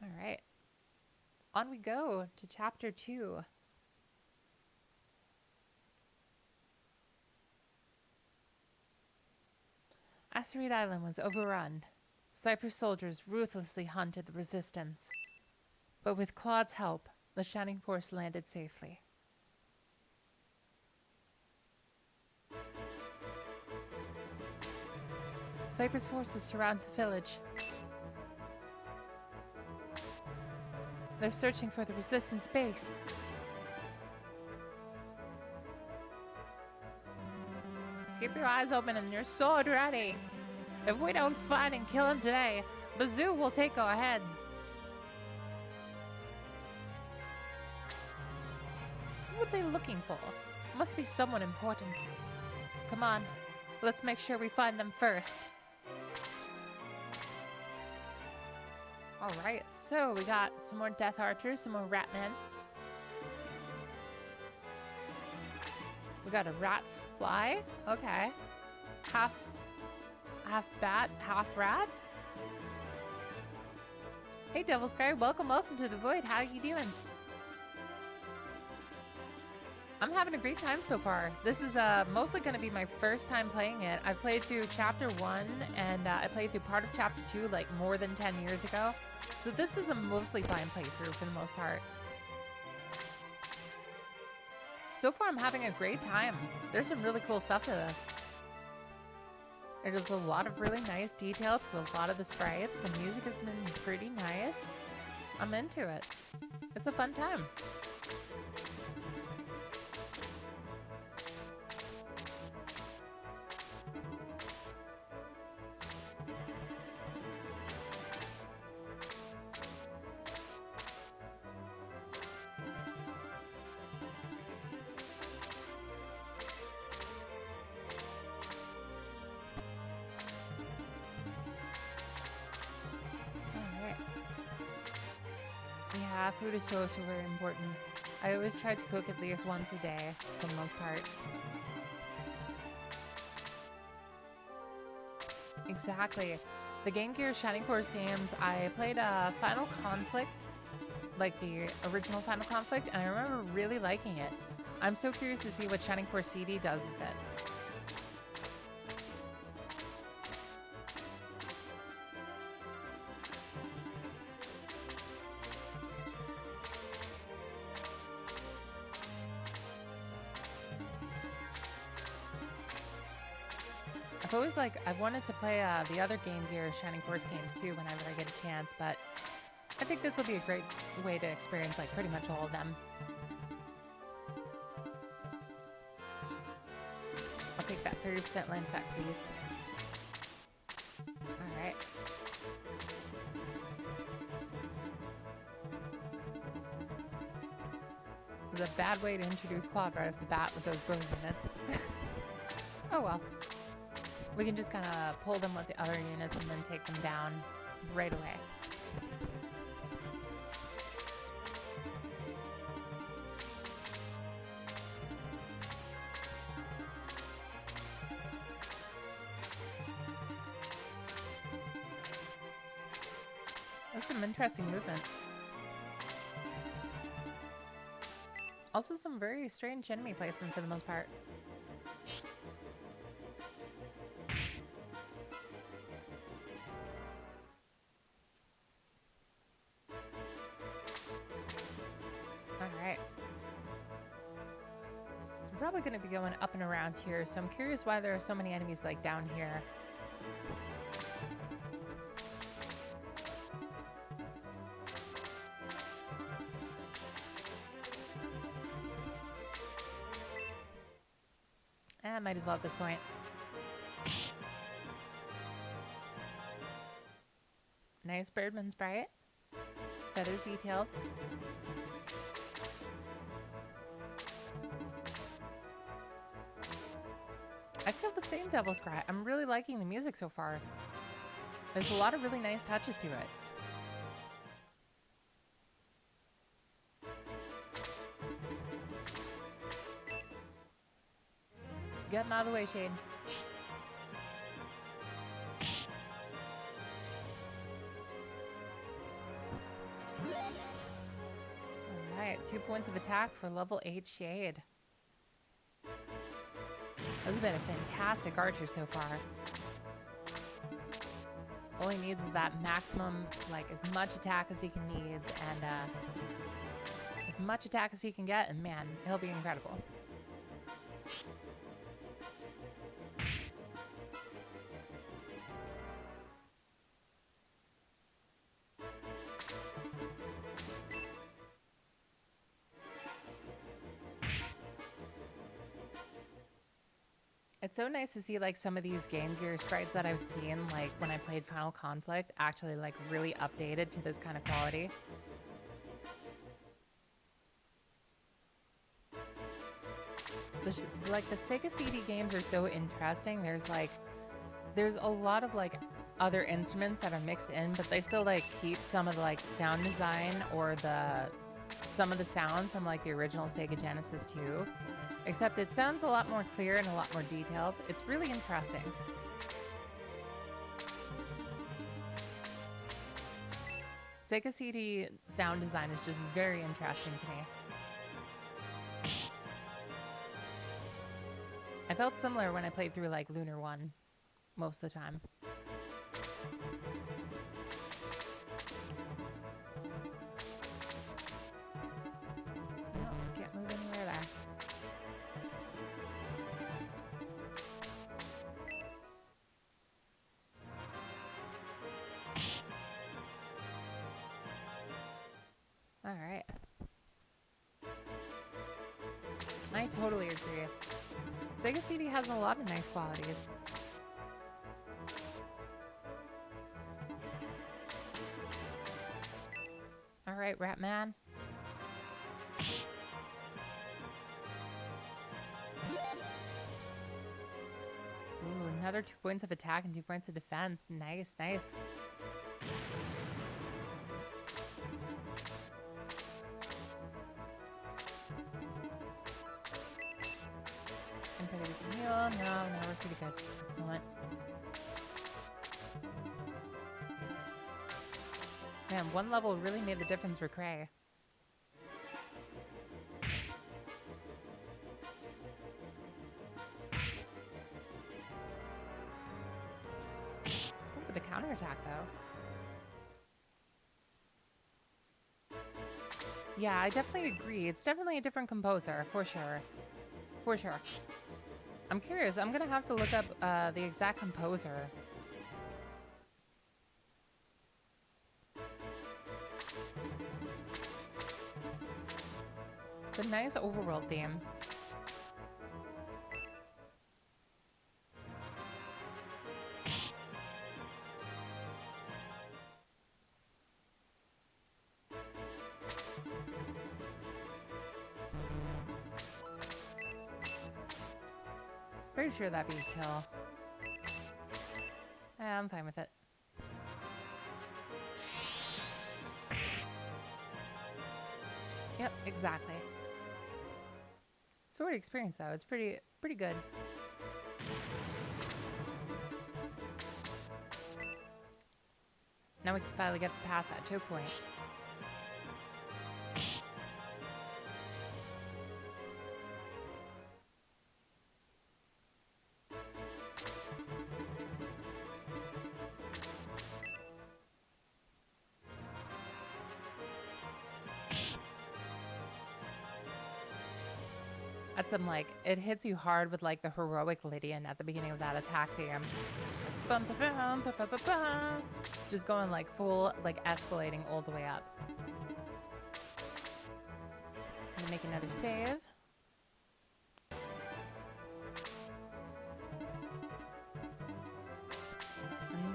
A: Alright. On we go to Chapter 2. Asteroid Island was overrun. Cypress soldiers ruthlessly hunted the resistance. But with Claude's help, the Shining Force landed safely. Cypress forces surround the village. They're searching for the resistance base. keep your eyes open and your sword ready. If we don't find and kill him today, Bazoo will take our heads. What are they looking for? Must be someone important. Come on, let's make sure we find them first. Alright, so we got some more Death Archers, some more Ratmen. We got a Rat Fly. Okay. Half bat, half rat. Hey Devil Sky, welcome to the Void. How you doing? I'm having a great time so far. This is mostly going to be my first time playing it. I played through Chapter 1, and I played through part of Chapter 2 like more than 10 years ago. So this is a mostly fine playthrough for the most part. So far I'm having a great time. There's some really cool stuff to this. There's a lot of really nice details to a lot of the sprites. The music has been pretty nice. I'm into it. It's a fun time. Yeah, food is so very important. I always try to cook at least once a day, for the most part. Exactly. The Game Gear Shining Force games, I played Final Conflict, like the original Final Conflict, and I remember really liking it. I'm so curious to see what Shining Force CD does with it. I've wanted to play the other Game Gear Shining Force games too whenever I get a chance, but I think this will be a great way to experience like pretty much all of them. I'll take that 30% land effect, please. Alright. It was a bad way to introduce Claude right off the bat with those burn units. Oh well. We can just kind of pull them with the other units and then take them down right away. That's some interesting movement. Also some very strange enemy placement for the most part. Probably going to be going up and around here, so I'm curious why there are so many enemies like down here. Might as well at this point. Nice Birdman sprite. Feathers detailed. I feel the same, Devil Scry. I'm really liking the music so far. There's a lot of really nice touches to it. Get him out of the way, Shade. Alright, 2 points of attack for level 8 Shade. This has been a fantastic archer so far. All he needs is that maximum, like, as much attack as he can need, and as much attack as he can get, and man, he'll be incredible. It's so nice to see like some of these Game Gear sprites that I've seen, like when I played Final Conflict, actually like really updated to this kind of quality. Like the Sega CD games are so interesting. There's a lot of like other instruments that are mixed in, but they still like keep some of the like sound design or some of the sounds from like the original Sega Genesis 2. Except it sounds a lot more clear and a lot more detailed. It's really interesting. Sega CD sound design is just very interesting to me. I felt similar when I played through like Lunar 1 most of the time. No, can't move anywhere there. All right. I totally agree. Sega CD has a lot of nice qualities. All right, Ratman. Ooh, another 2 points of attack and 2 points of defense. Nice, nice. No, we're pretty good. Excellent. Man, one level really made the difference for Cray. With the counterattack, though. Yeah, I definitely agree. It's definitely a different composer, for sure. For sure. I'm curious. I'm gonna have to look up the exact composer. It's a nice overworld theme. Pretty sure that'd be a kill. Yeah, I'm fine with it. Yep, exactly. Sword experience though, it's pretty good. Now we can finally get past that choke point. That's some like, it hits you hard with like the heroic Lydian at the beginning of that attack theme. It's like bum, bum, bum, bum, bum, bum, bum. Just going like full, like escalating all the way up. I'm gonna make another save. And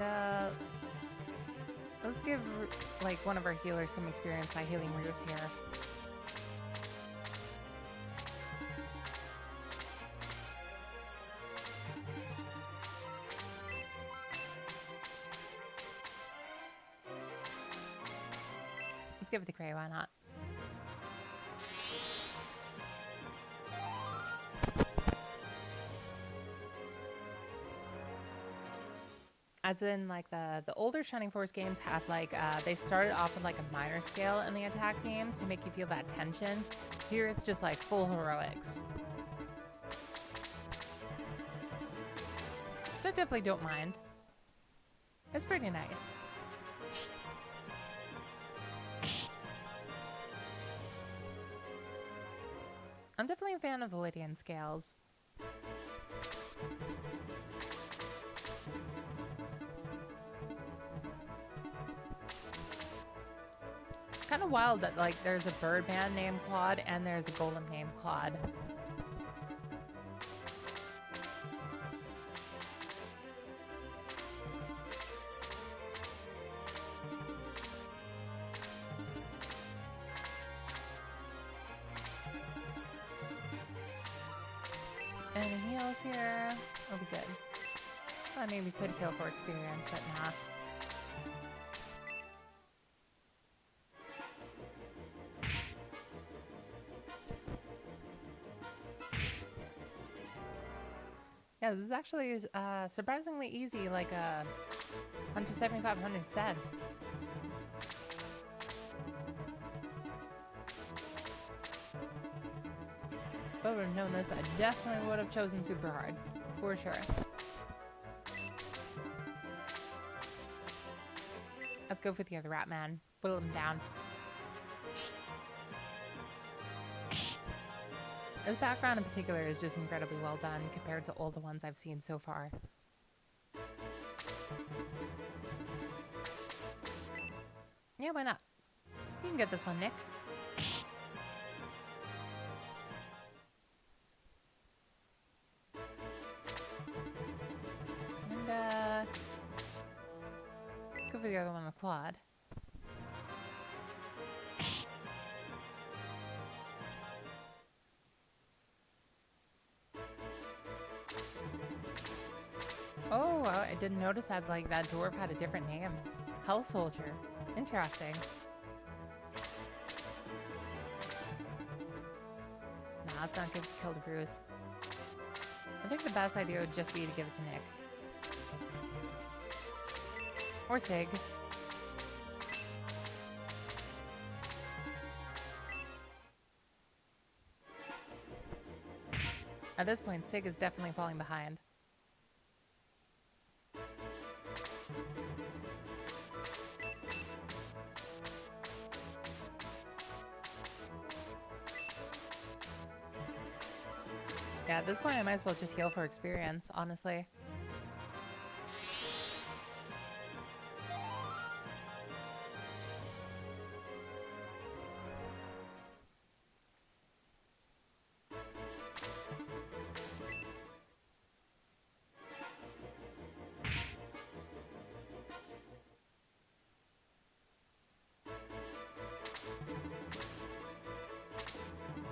A: let's give like one of our healers some experience by healing Ruth here. Let's give it to Cray, why not? As in, like, the older Shining Force games have, like, they started off with, like, a minor scale in the attack games to make you feel that tension. Here, it's just, like, full heroics. So I definitely don't mind. It's pretty nice. I'm definitely a fan of the Lydian scales. It's kind of wild that like there's a Birdman named Claude and there's a Golem named Claude. heals here. We'll be good. I mean, we could heal for experience, but nah. Yeah, this is actually surprisingly easy, like Hunter 7500 said. If I would have known this, I definitely would have chosen super hard, for sure. Let's go for the other rat man. Whittle him down. This background in particular is just incredibly well done compared to all the ones I've seen so far. Yeah, why not? You can get this one, Nick. And, go for the other one with Claude. Oh, I didn't notice that, like, that dwarf had a different name. Hell Soldier. Interesting. Nah, it's not good to kill the Bruce. I think the best idea would just be to give it to Nick. Or Sig. At this point, Sig is definitely falling behind. Yeah, at this point I might as well just heal for experience, honestly.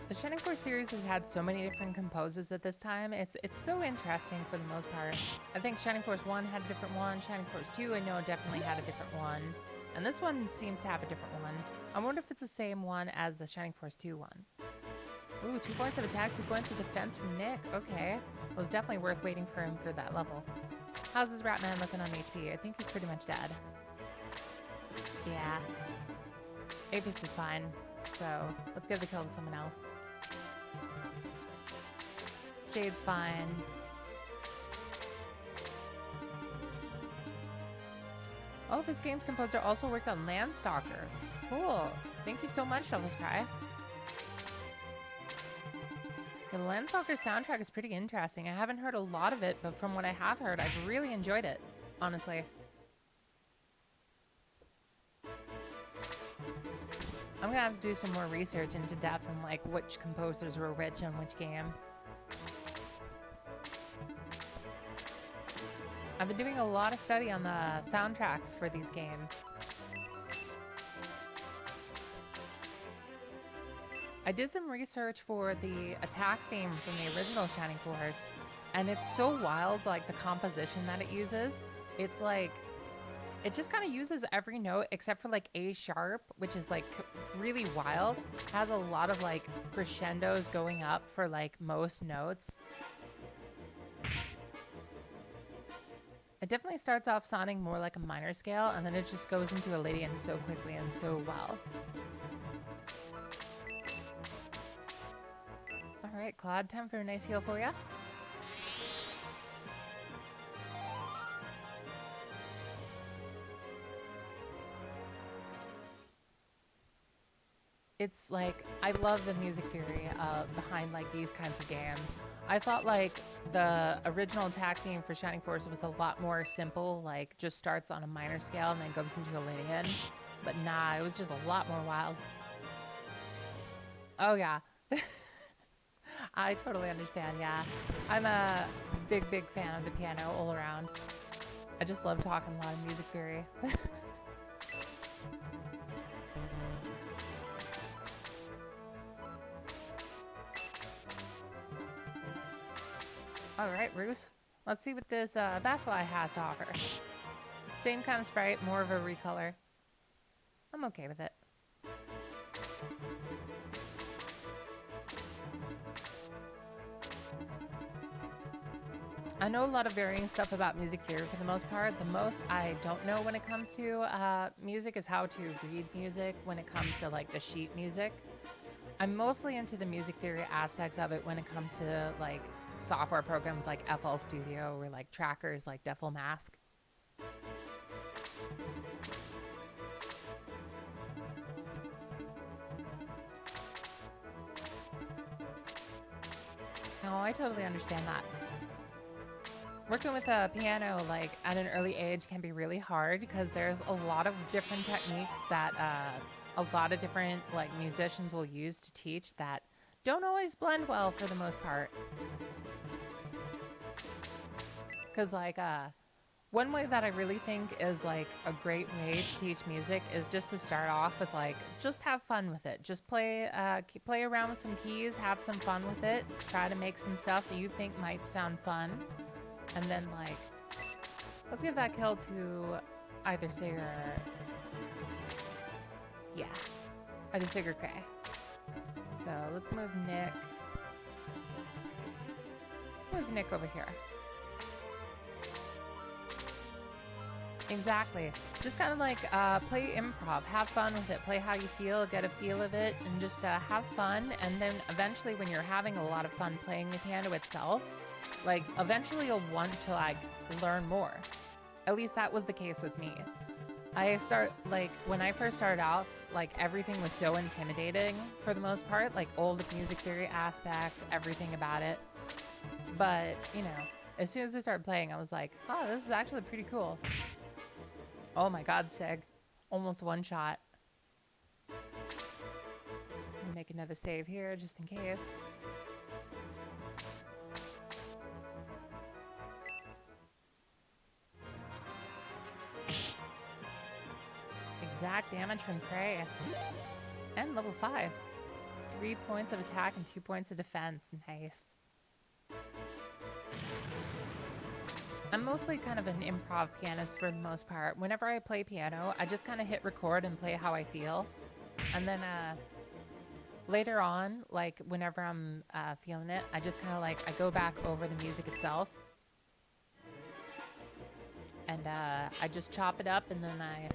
A: The Shining Force series has had so many different composers at this time. It's so interesting for the most part. I think Shining Force 1 had a different one. Shining Force 2 I know definitely had a different one. And this one seems to have a different one. I wonder if it's the same one as the Shining Force 2 one. Ooh, 2 points of attack, 2 points of defense from Nick. Okay. Well, it was definitely worth waiting for him for that level. How's this Ratman looking on HP? I think he's pretty much dead. Yeah. Apis is fine. So, let's give the kill to someone else. Shade's fine. Oh, this game's composer also worked on Landstalker. Cool. Thank you so much, Devil's Cry. The Landstalker soundtrack is pretty interesting. I haven't heard a lot of it, but from what I have heard, I've really enjoyed it, honestly. I'm gonna have to do some more research into depth on like which composers were which on which game. I've been doing a lot of study on the soundtracks for these games. I did some research for the attack theme from the original Shining Force, and it's so wild, like the composition that it uses. It's like, it just kind of uses every note except for like A sharp, which is like really wild. Has a lot of like crescendos going up for like most notes. It definitely starts off sounding more like a minor scale, and then it just goes into a Lydian so quickly and so well. Alright, Claude, time for a nice heal for ya. It's like, I love the music theory behind like these kinds of games. I thought like the original attack theme for Shining Force was a lot more simple, like just starts on a minor scale and then goes into a Lydian. But nah, it was just a lot more wild. Oh yeah. I totally understand, yeah. I'm a big fan of the piano all around. I just love talking a lot of music theory. Alright, Roos. Let's see what this Batfly has to offer. Same kind of sprite, more of a recolor. I'm okay with it. I know a lot of varying stuff about music theory for the most part. The most I don't know when it comes to music is how to read music when it comes to like the sheet music. I'm mostly into the music theory aspects of it when it comes to like software programs like FL Studio or like trackers like Defl Mask. No, I totally understand that. Working with a piano like at an early age can be really hard because there's a lot of different techniques that a lot of different like musicians will use to teach that don't always blend well for the most part. Because like one way that I really think is like a great way to teach music is just to start off with like just have fun with it. Just play around with some keys, have some fun with it. Try to make some stuff that you think might sound fun. And then, like, let's give that kill to either Sig or... Yeah. Either Sig or Kay. So, let's move Nick. Let's move Nick over here. Exactly. Just kind of like play improv. Have fun with it. Play how you feel. Get a feel of it. And just have fun. And then eventually when you're having a lot of fun playing the piano itself, like, eventually you'll want to, like, learn more. At least that was the case with me. When I first started off, like, everything was so intimidating for the most part. Like, all the music theory aspects, everything about it. But, you know, as soon as I started playing, I was like, oh, this is actually pretty cool. Oh my god, Sig. Almost one shot. Let me make another save here, just in case. Exact damage from Prey. And level 5. 3 points of attack and 2 points of defense. Nice. I'm mostly kind of an improv pianist for the most part. Whenever I play piano, I just kind of hit record and play how I feel. And then later on, like whenever I'm feeling it, I just kind of like, I go back over the music itself. And I just chop it up and then I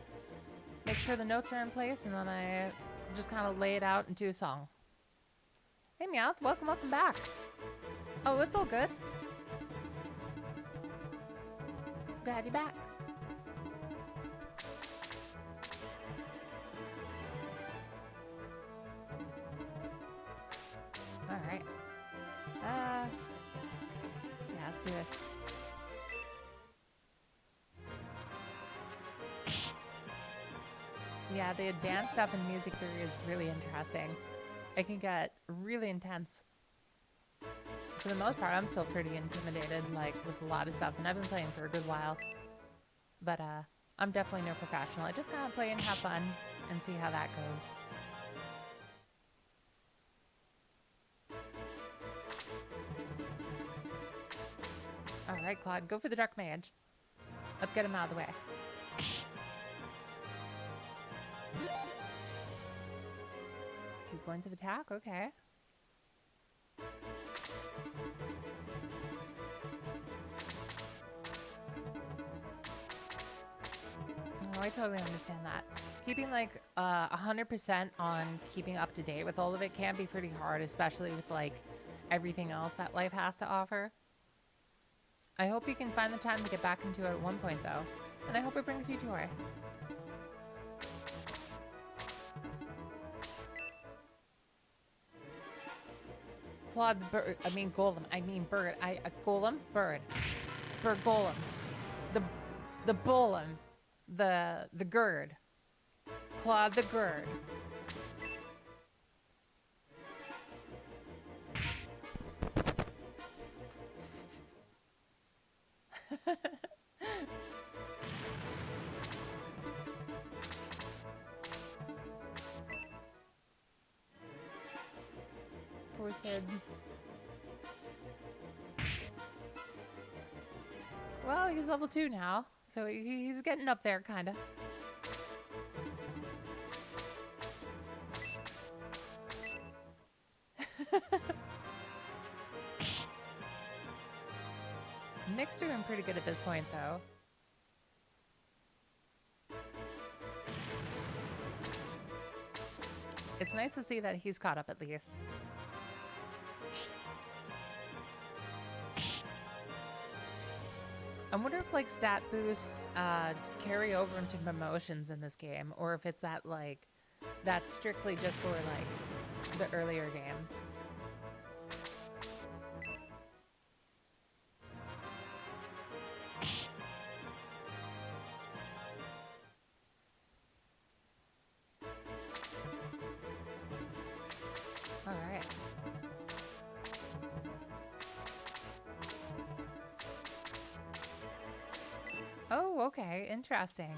A: make sure the notes are in place, and then I just kind of lay it out into a song. Hey Meowth, welcome back. Oh, it's all good. Glad you're back. Alright. Yeah, let's do this. Yeah, the advanced stuff in music theory is really interesting. It can get really intense. For the most part, I'm still pretty intimidated, like, with a lot of stuff, and I've been playing for a good while. But, I'm definitely no professional. I just kind of play and have fun and see how that goes. Alright, Claude, go for the Dark Mage. Let's get him out of the way. 2 points of attack, okay. Oh, I totally understand that. Keeping like 100% on keeping up to date with all of it can be pretty hard, especially with like everything else that life has to offer. I hope you can find the time to get back into it at one point though, and I hope it brings you joy. Claude bird, I mean golem, I mean bird, golem, bird. Bird golem. The golem. The gird. Claude the gird. Force head. Well, he's level 2 now, so he's getting up there, kind of. Nick's doing pretty good at this point, though. It's nice to see that he's caught up at least. I wonder if like stat boosts carry over into promotions in this game, or if it's that like that's strictly just for like the earlier games. All right. Oh, okay. Interesting.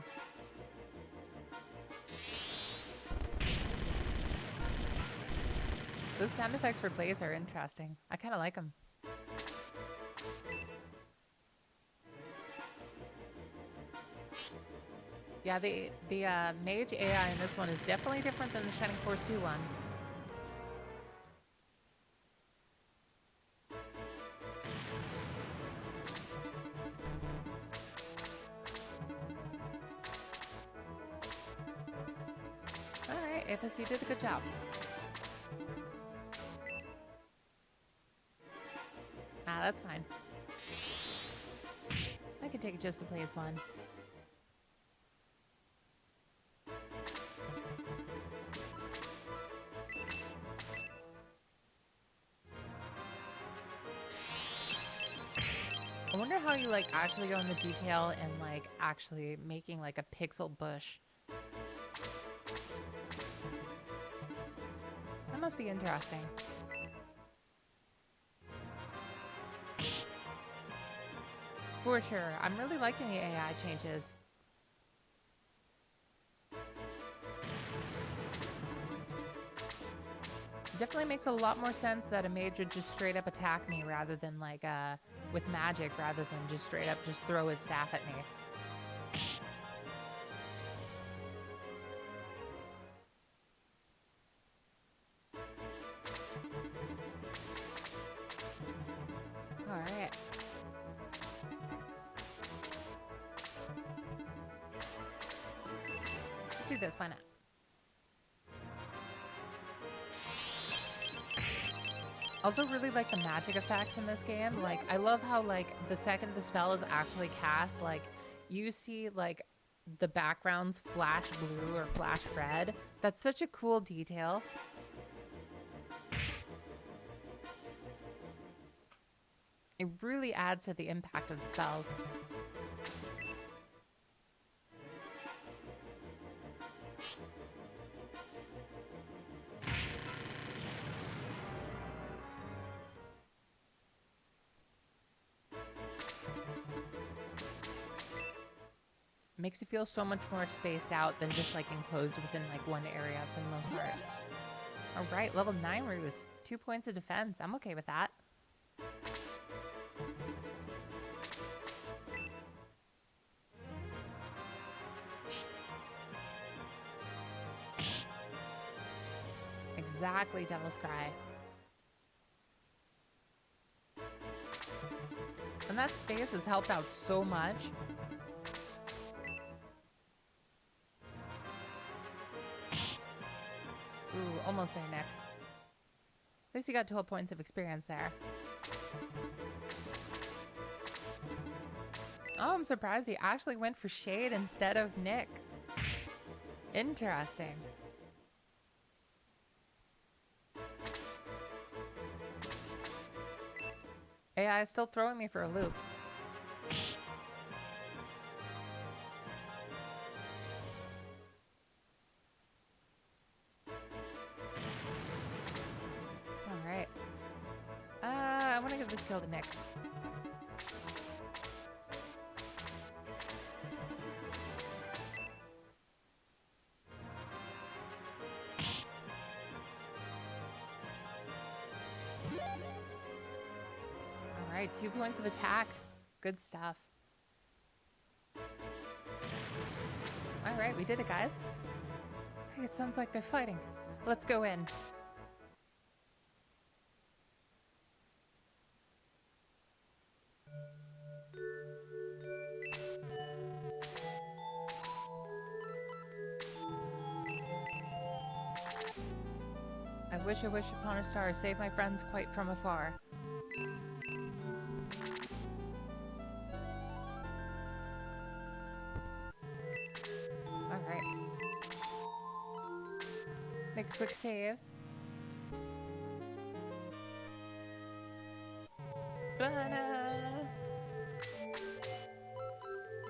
A: Those sound effects for Blaze are interesting. I kind of like them. Yeah, the mage AI in this one is definitely different than the Shining Force 2 one. Alright, Apis, you did a good job. Ah, that's fine. I can take it just to play as one. I wonder how you like actually go into detail and like actually making like a pixel bush. That must be interesting. For sure. I'm really liking the AI changes. Definitely makes a lot more sense that a mage would just straight up attack me rather than like with magic, rather than just straight up just throw his staff at me. All right. Let's do this, why not? Also really like the magic effects in this game. Like, I love how, like, the second the spell is actually cast, like, you see, like, the backgrounds flash blue or flash red. That's such a cool detail. It really adds to the impact of the spells. Makes you feel so much more spaced out than just like enclosed within like one area for the most part. All right, level 9 Ruse. 2 points of defense. I'm okay with that. Exactly, Devil's Cry. And that space has helped out so much. Ooh, almost there, Nick. At least you got 12 points of experience there. Oh, I'm surprised he actually went for Shade instead of Nick. Interesting. AI is still throwing me for a loop. Alright. I want to give this kill to Nick. Alright, 2 points of attack. Good stuff. Alright, we did it, guys. Hey, it sounds like they're fighting. Let's go in. I wish upon a star, save my friends quite from afar. Alright. Make a quick save.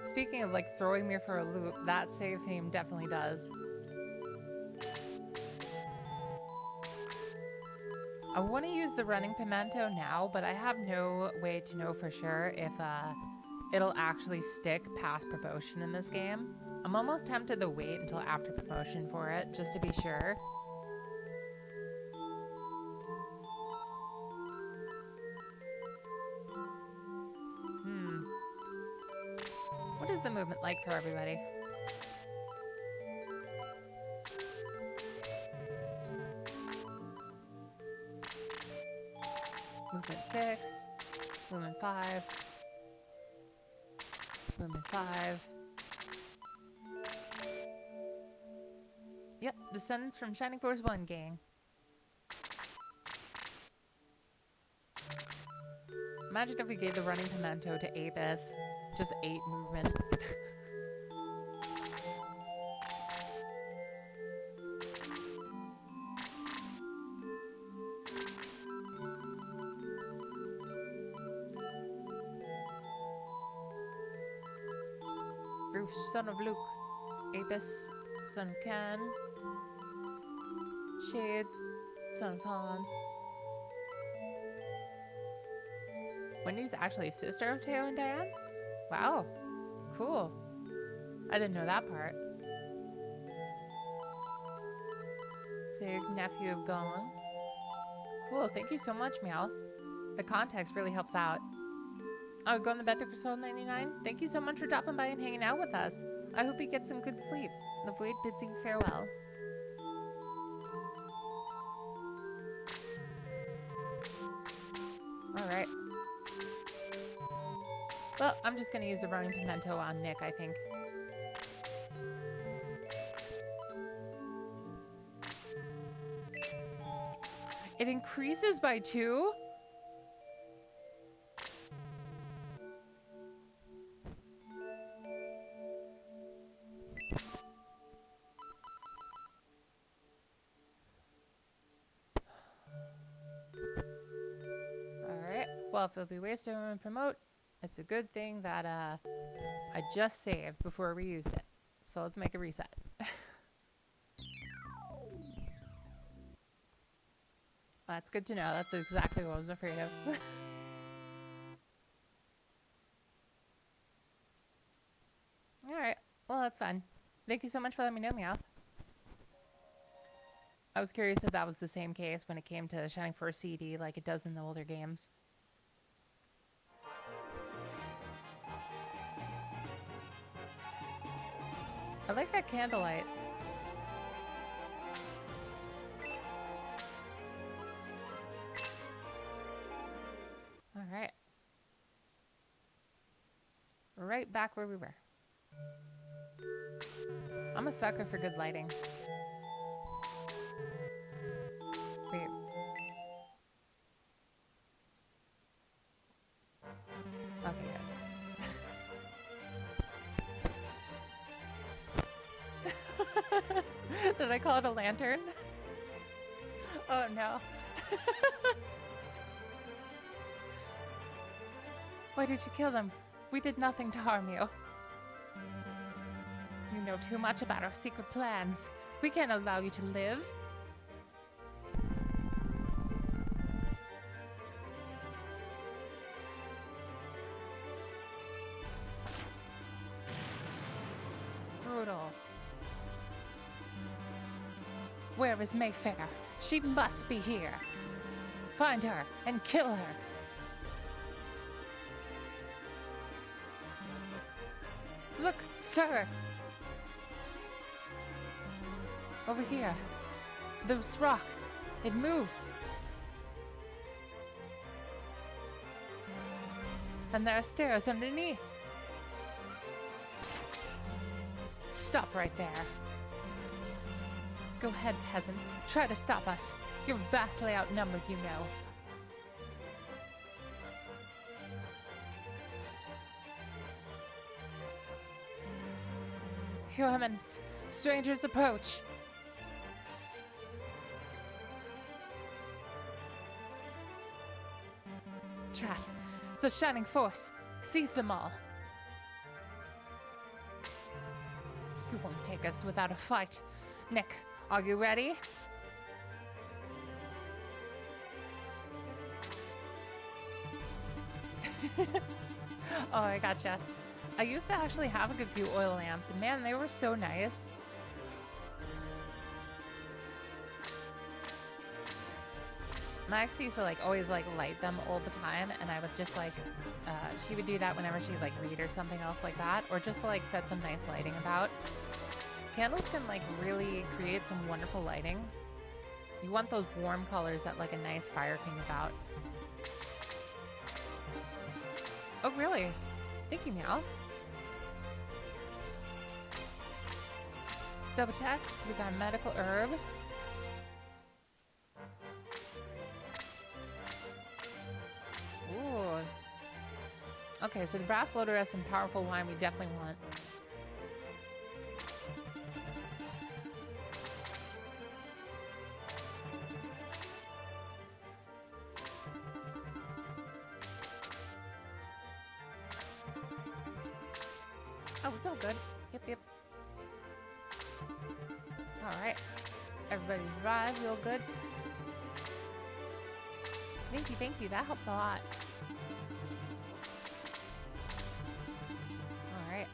A: Speaking of like throwing me for a loop, that save theme definitely does. I want to use the running pimento now, but I have no way to know for sure if it'll actually stick past promotion in this game. I'm almost tempted to wait until after promotion for it, just to be sure. What is the movement like for everybody? Movement 6, movement 5, movement 5. Yep, Descendants from Shining Force 1 gang. Imagine if we gave the running pimento to Apis. Just 8 movement. Bruce, son of Luke. Apis, son of Can. Shade, son of Hans. Wendy's actually a sister of Teo and Diane? Wow. Cool. I didn't know that part. Sig, nephew of Gong. Cool, thank you so much, Meowth. The context really helps out. Oh, going to bed to Soul 99? Thank you so much for dropping by and hanging out with us. I hope you get some good sleep. The Void bids you farewell. Alright. Well, I'm just going to use the running pimento on Nick, I think. It increases by 2? Alright, well, if it'll be wasted when we promote, it's a good thing that I just saved before we used it. So let's make a reset. That's good to know. That's exactly what I was afraid of. Alright, well that's fun. Thank you so much for letting me know, Meowth. I was curious if that was the same case when it came to Shining Force CD like it does in the older games. I like that candlelight. Alright. Right back where we were. I'm a sucker for good lighting. Wait. Okay, good. Did I call it a lantern? Oh no. Why did you kill them? We did nothing to harm you. You know too much about our secret plans. We can't allow you to live. Brutal. Where is Mayfair? She must be here. Find her and kill her. Look, sir. Over here. This rock. It moves. And there are stairs underneath. Stop right there. Go ahead, peasant. Try to stop us. You're vastly outnumbered, you know. Your Eminence, strangers approach. Drat, it's the Shining Force. Seize them all. You won't take us without a fight. Nick, are you ready? Oh, I gotcha. I used to actually have a good few oil lamps, and man, they were so nice. My ex used to always light them all the time, and I would just she would do that whenever she'd read or something else like that, or just to set some nice lighting about. Candles can really create some wonderful lighting. You want those warm colors that a nice fire can give out. Oh really? Thank you, Meow. Let's double check. We got a medical herb. Ooh. Okay, so the brass loader has some powerful wine we definitely want. Oh, it's all good. Yep. Alright. Everybody's arrived real good. Thank you. That helps a lot. Alright.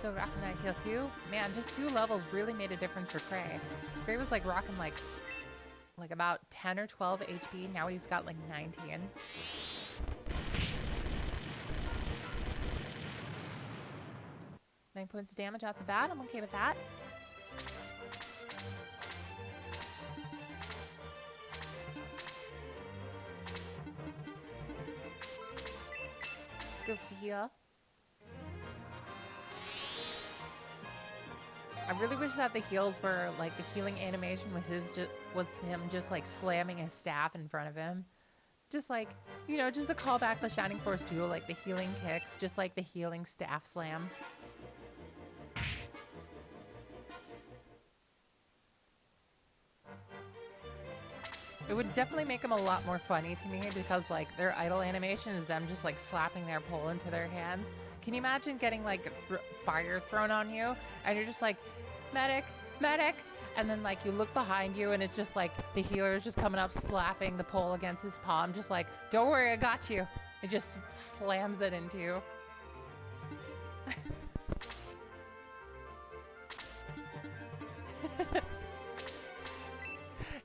A: So Rock and I heal too. Man, just 2 levels really made a difference for Cray. Cray was rocking about 10 or 12 HP. Now he's got 19. 9 points of damage off the bat. I'm okay with that. Go for you. I really wish that the heals were the healing animation was him just slamming his staff in front of him. Just just to call back the Shining Force duo, the healing kicks, just the healing staff slam. It would definitely make them a lot more funny to me because their idle animation is them just slapping their pole into their hands. Can you imagine getting fire thrown on you and you're just medic, medic, and then you look behind you and it's just the healer is just coming up slapping the pole against his palm, just don't worry, I got you. It just slams it into you.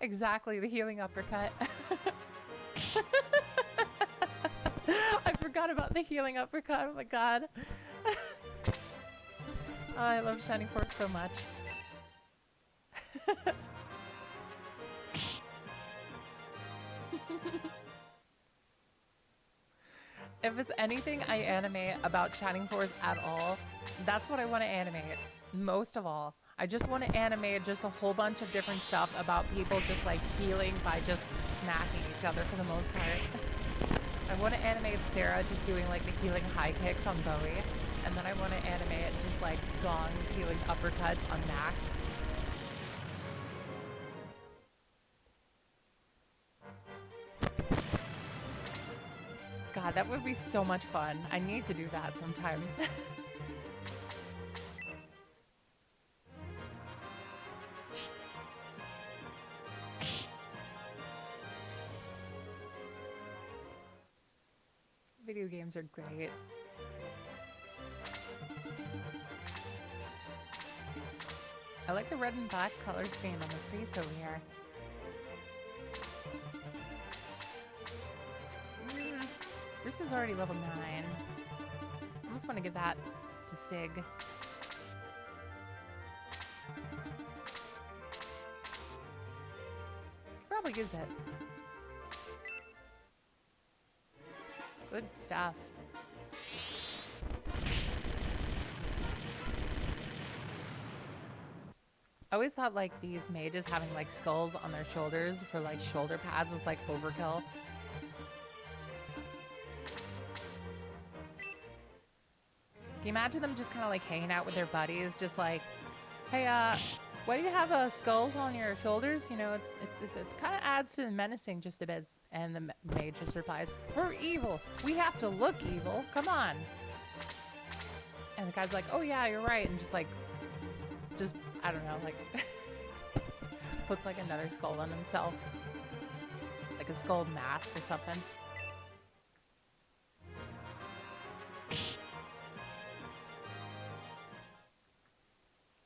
A: Exactly, the healing uppercut. I forgot about the healing uppercut. Oh my god. Oh, I love Shining Force so much. If it's anything I animate about Shining Force at all, that's what I want to animate. Most of all. I just want to animate just a whole bunch of different stuff about people just healing by just smacking each other for the most part. I want to animate Sarah just doing the healing high kicks on Bowie. And then I want to animate just Gong's healing uppercuts on Max. God, that would be so much fun. I need to do that sometime. Video games are great. I like the red and black color scheme on this piece over here. Bruce is already level 9. I almost want to give that to Sig. probably use it. Good stuff. I always thought like these mages having like skulls on their shoulders for like shoulder pads was like overkill. Can you imagine them just kind of like hanging out with their buddies, just like, hey, why do you have skulls on your shoulders? You know, it kind of adds to the menacing just a bit. And the mage just replies, we're evil. We have to look evil. Come on. And the guy's like, oh yeah, you're right. And just like, I don't know, like, puts like another skull on himself. Like a skull mask or something.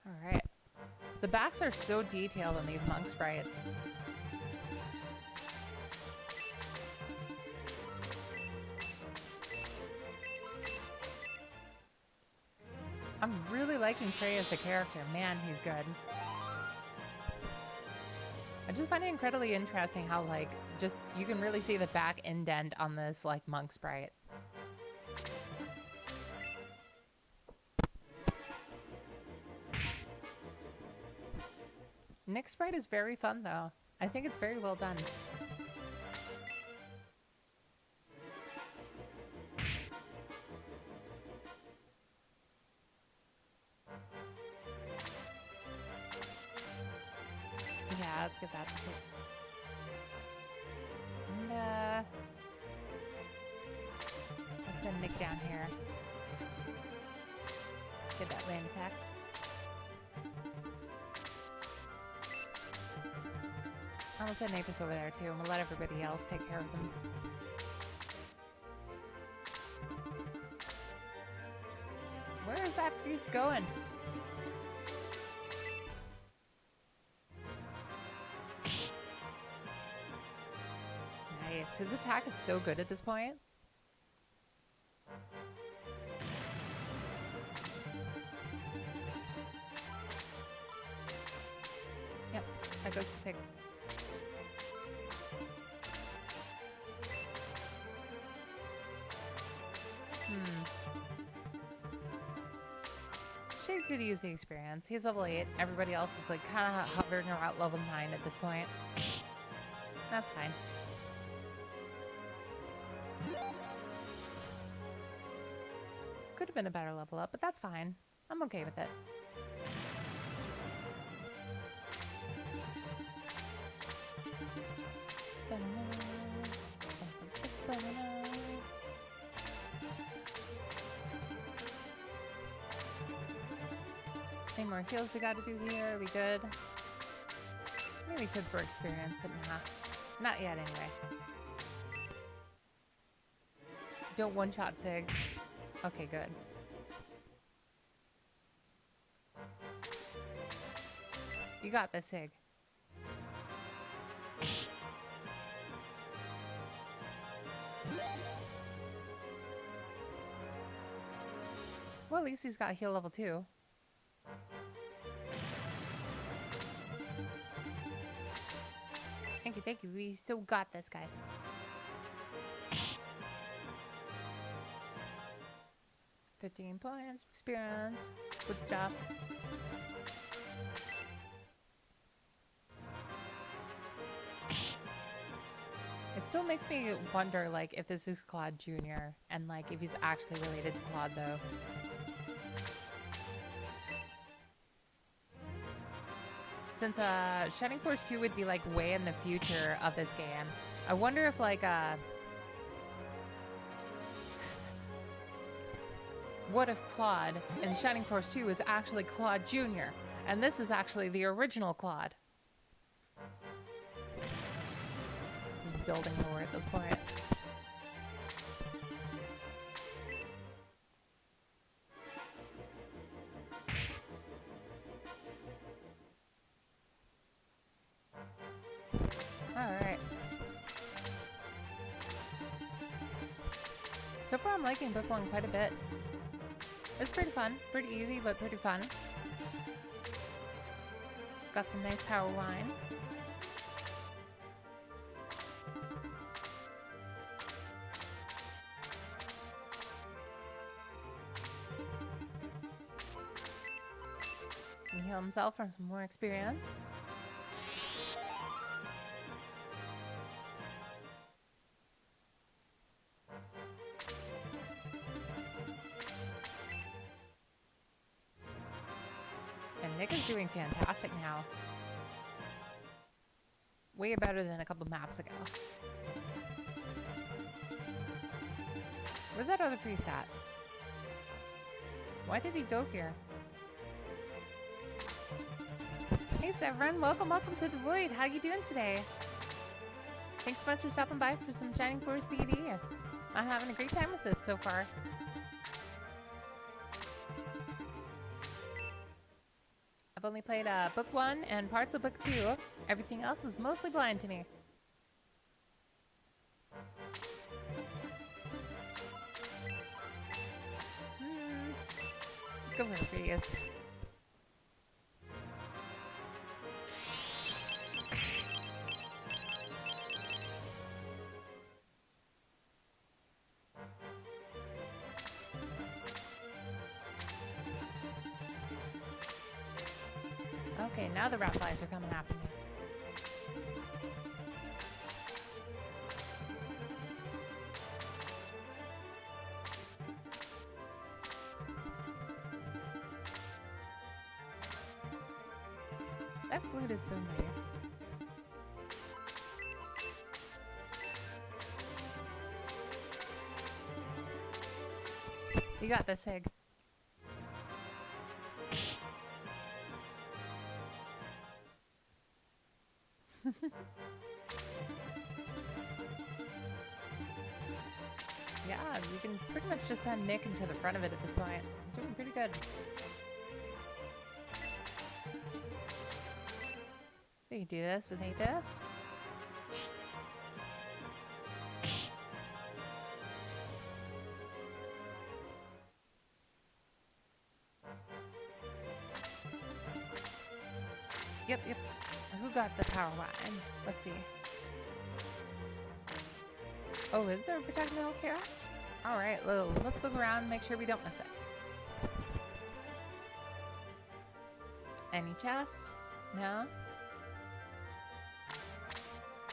A: Alright. The backs are so detailed on these monk sprites. I'm really liking Trey as a character. Man, he's good. I just find it incredibly interesting how, like, just, you can really see the back indent on this, like, monk sprite. Nick's sprite is very fun, though. I think it's very well done. Yeah, let's get that. And, let's send Nick down here. Get that land attack. I'm gonna send Napus over there too. I'm gonna let everybody else take care of them. Where is that priest going? Nice. His attack is so good at this point. Yep, that goes for Sig. Shade could use the experience. He's level 8. Everybody else is like kind of hovering around level 9 at this point. That's fine. Could have been a better level up, but that's fine. I'm okay with it. Any more heals we gotta do here? Are we good? Maybe we could for experience, but not yet anyway. Don't one-shot Sig. Okay, good. You got this, Sig. Well, at least he's got heal level 2. Thank you, thank you. We still got this, guys. $15 points, experience, good stuff. It still makes me wonder, like, if this is Claude Jr. and, like, if he's actually related to Claude, though. Since Shining Force 2 would be like way in the future of this game, I wonder if like what if Claude in Shining Force 2 is actually Claude Jr. and this is actually the original Claude? Just building lore at this point. Alright. So far I'm liking book 1 quite a bit. It's pretty fun. Pretty easy, but pretty fun. Got some nice power wine. heal himself for some more experience. And Nick is doing fantastic now. Way better than a couple maps ago. Where's that other priest at? Why did he go here? Hey Severin, welcome to the Void. How you doing today? Thanks so much for stopping by for some Shining Force D&D. I'm having a great time with it so far. I've only played book 1 and parts of book 2. Everything else is mostly blind to me. Let's go for it, please. Okay, now the rat flies are coming after me. That flute is so nice. You got this, Hig. Yeah, you can pretty much just send Nick into the front of it at this point. He's doing pretty good. We can do this with Apis. Yep. Who got the power line? Let's see. Oh, is there a protecting the Kara? Alright, well, let's look around and make sure we don't miss it. Any chest? No?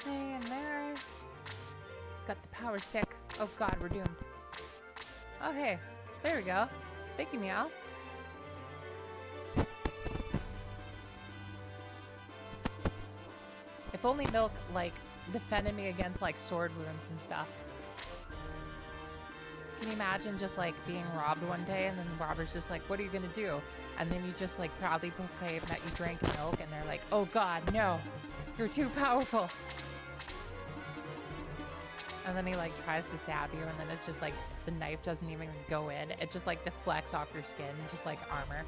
A: Hey, in there. It's got the power stick. Oh god, we're doomed. Oh hey, there we go. Thank you, Meow. If only Milk, like, defended me against, like, sword wounds and stuff. Can you imagine just, like, being robbed one day and then the robber's just like, what are you gonna do? And then you just, like, proudly proclaim that you drank milk and they're like, oh god, no. You're too powerful. And then he, like, tries to stab you and then it's just, like, the knife doesn't even go in. It just, like, deflects off your skin, just like armor.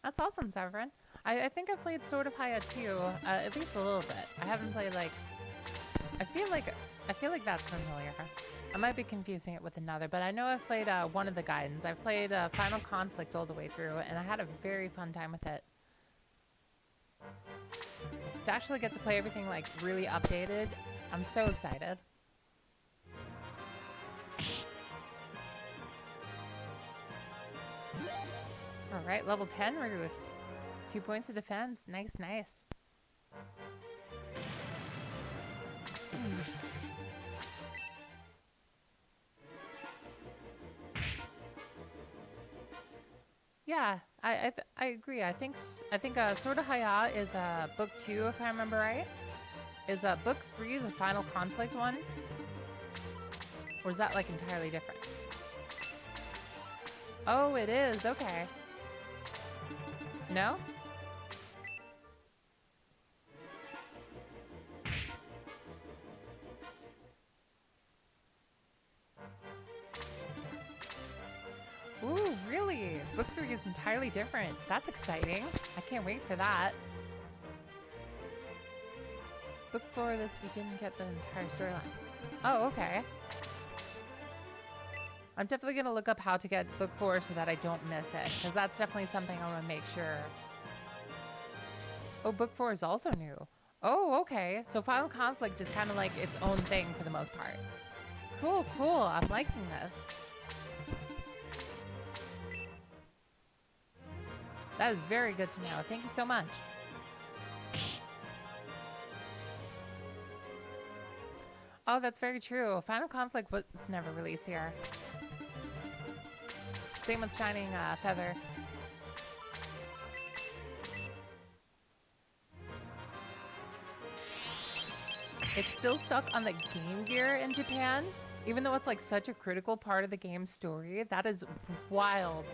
A: That's awesome, Severin. I think I've played Sword of Haya too, at least a little bit. I haven't played, like... I feel like that's familiar. I might be confusing it with another, but I know I've played one of the Gaidens. I've played Final Conflict all the way through, and I had a very fun time with it. To actually get to play everything, like, really updated, I'm so excited. Alright, level 10 Roos. 2 points of defense. Nice. Yeah, I agree. I think Sword of Haya is book 2, if I remember right. Is book 3 the Final Conflict one? Or is that, like, entirely different? Oh, it is. Okay. No? Ooh, really? Book 3 is entirely different. That's exciting. I can't wait for that. Book 4, this we didn't get the entire storyline. Oh, okay. I'm definitely going to look up how to get book 4 so that I don't miss it, because that's definitely something I want to make sure. Oh, book 4 is also new. Oh, okay. So Final Conflict is kind of like its own thing for the most part. Cool, cool. I'm liking this. That is very good to know. Thank you so much. Oh, that's very true. Final Conflict was never released here. Same with Shining Feather. It's still stuck on the Game Gear in Japan, even though it's like such a critical part of the game's story. That is wild.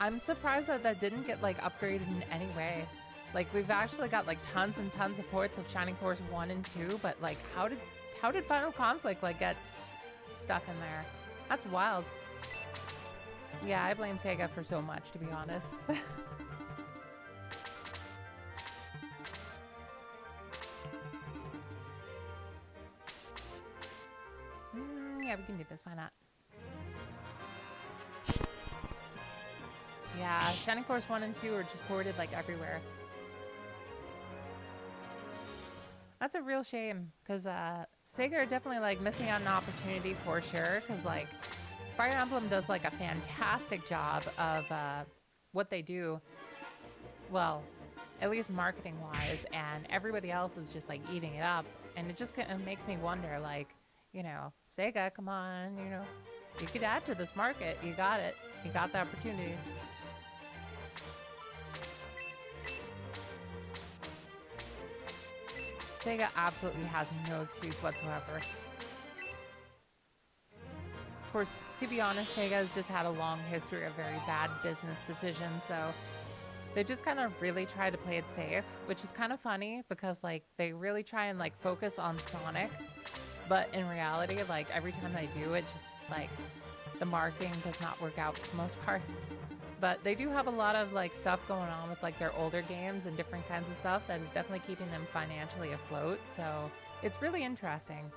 A: I'm surprised that that didn't get like upgraded in any way. Like we've actually got like tons and tons of ports of Shining Force 1 and 2, but like how did Final Conflict like get stuck in there? That's wild. Yeah, I blame Sega for so much, to be honest. Yeah, we can do this. Why not? Yeah, Shining Force 1 and 2 are just ported like everywhere. That's a real shame, because Sega are definitely like missing out on an opportunity for sure, because like Fire Emblem does like a fantastic job of what they do, well, at least marketing wise, and everybody else is just like eating it up, and it just makes me wonder, like, you know, Sega, come on, you know, you could add to this market. You got it. You got the opportunities. Sega absolutely has no excuse whatsoever. Of course, to be honest, Sega has just had a long history of very bad business decisions, so they just kind of really try to play it safe, which is kind of funny because like they really try and like focus on Sonic, but in reality, like every time they do, it just like the marketing does not work out for the most part. But they do have a lot of like stuff going on with like their older games and different kinds of stuff that is definitely keeping them financially afloat. So it's really interesting.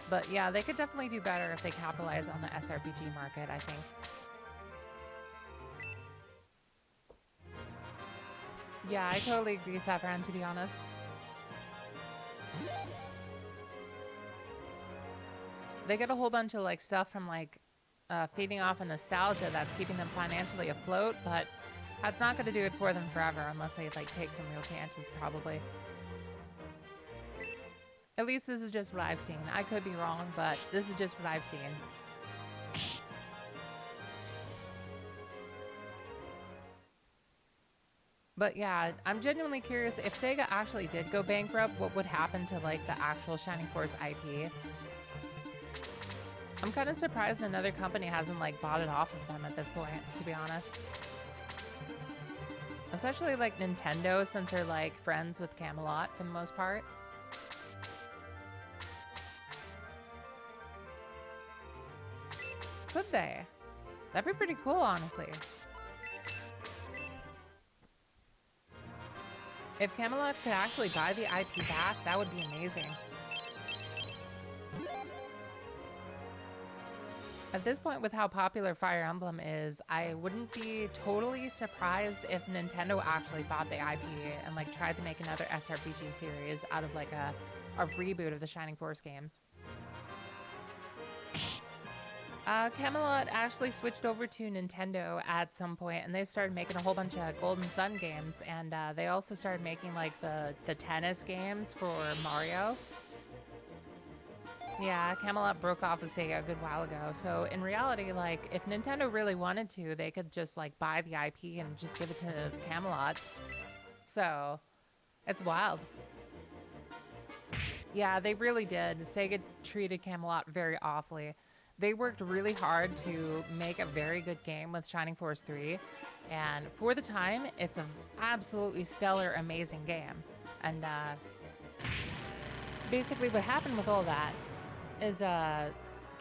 A: But yeah, they could definitely do better if they capitalize on the SRPG market, I think. Yeah, I totally agree, Saffron, to be honest. They get a whole bunch of like stuff from like feeding off of nostalgia that's keeping them financially afloat, but that's not going to do it for them forever unless they like take some real chances, probably. At least this is just what I've seen. I could be wrong, but this is just what I've seen. But yeah, I'm genuinely curious if Sega actually did go bankrupt, what would happen to like the actual Shining Force IP? I'm kind of surprised another company hasn't like bought it off of them at this point, to be honest. Especially like Nintendo, since they're like friends with Camelot for the most part. Could they? That'd be pretty cool, honestly. If Camelot could actually buy the IP back, that would be amazing. At this point, with how popular Fire Emblem is, I wouldn't be totally surprised if Nintendo actually bought the IP and like tried to make another SRPG series out of like a reboot of the Shining Force games. Camelot actually switched over to Nintendo at some point, and they started making a whole bunch of Golden Sun games, and they also started making like the tennis games for Mario. Yeah, Camelot broke off with Sega a good while ago. So in reality, like if Nintendo really wanted to, they could just like buy the IP and just give it to Camelot. So it's wild. Yeah, they really did. Sega treated Camelot very awfully. They worked really hard to make a very good game with Shining Force 3. And for the time, it's an absolutely stellar, amazing game. And basically what happened with all that is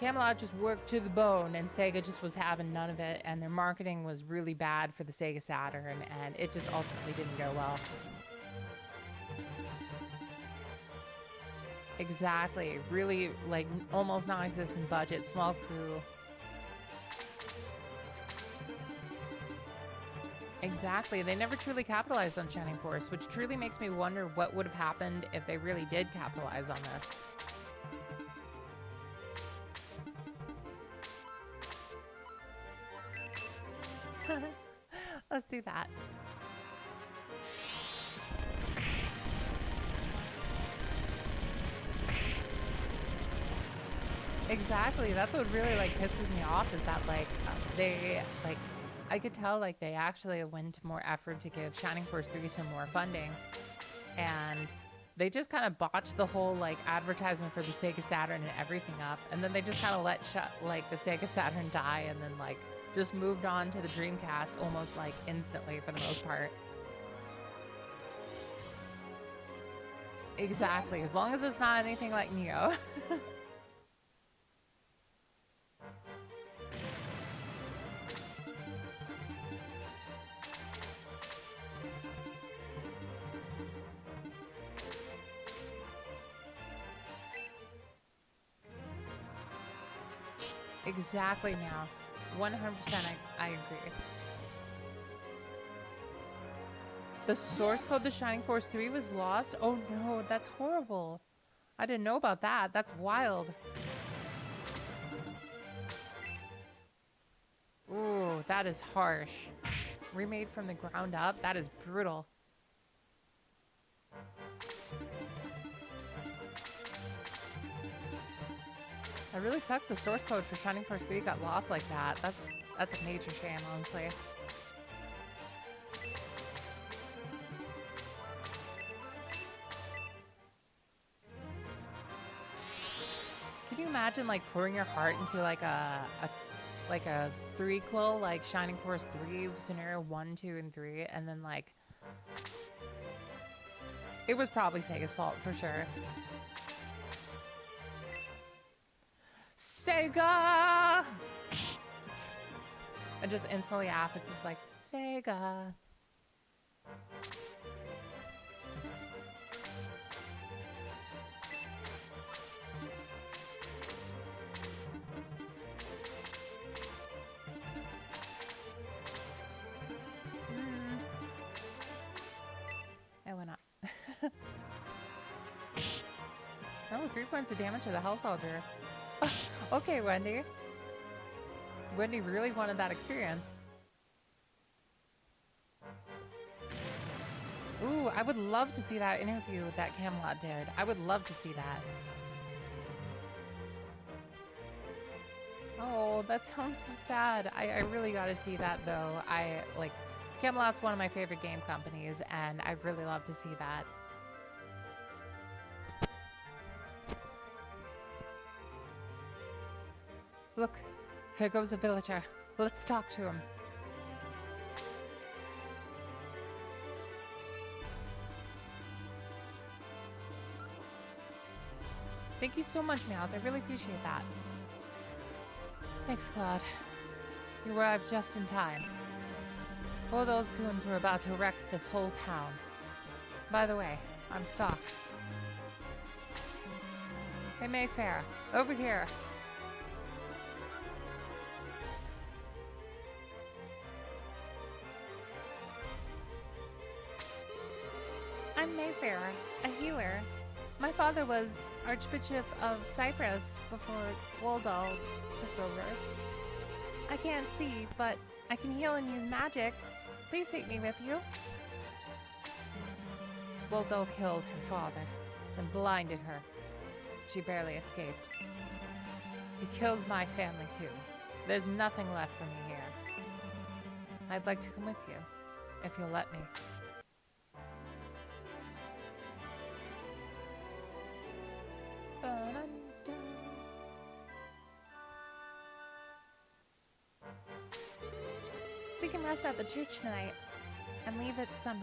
A: Camelot just worked to the bone and Sega just was having none of it, and their marketing was really bad for the Sega Saturn, and it just ultimately didn't go well. Exactly. Really, like, almost non-existent budget, small crew. Exactly. They never truly capitalized on Shining Force, which truly makes me wonder what would have happened if they really did capitalize on this. Let's do that. Exactly. That's what really like pisses me off is that like they like I could tell like they actually went to more effort to give Shining Force 3 some more funding, and they just kind of botched the whole like advertisement for the Sega Saturn and everything up, and then they just kind of let like the Sega Saturn die, and then like just moved on to the Dreamcast almost like instantly for the most part. Exactly. As long as it's not anything like Neo. Exactly now. 100% I agree. The source code to Shining Force 3 was lost? Oh no, that's horrible. I didn't know about that. That's wild. Ooh, that is harsh. Remade from the ground up? That is brutal. That really sucks the source code for Shining Force 3 got lost like that. That's a major shame, honestly. Can you imagine like pouring your heart into like a threequel, like Shining Force 3 scenario 1, 2, and 3, and then like it was probably Sega's fault for sure. Sega! And just instantly after it's just like, Sega. I went up. Oh, 3 points of damage to the Hell Soldier. Okay, Wendy. Wendy really wanted that experience. Ooh, I would love to see that interview that Camelot did. I would love to see that. Oh, that sounds so sad. I really gotta see that though. Camelot's one of my favorite game companies, and I'd really love to see that. Look, there goes a villager. Let's talk to him. Thank you so much, Meowth. I really appreciate that. Thanks, Claude. You arrived just in time. All those goons were about to wreck this whole town. By the way, I'm Stock. Hey, Mayfair. Over here. I'm Mayfair, a healer. My father was Archbishop of Cyprus before Woldal took over. I can't see, but I can heal and use magic. Please take me with you. Woldal killed her father, then blinded her. She barely escaped. He killed my family too. There's nothing left for me here. I'd like to come with you, if you'll let me. We can rest at the church tonight and leave at sunrise.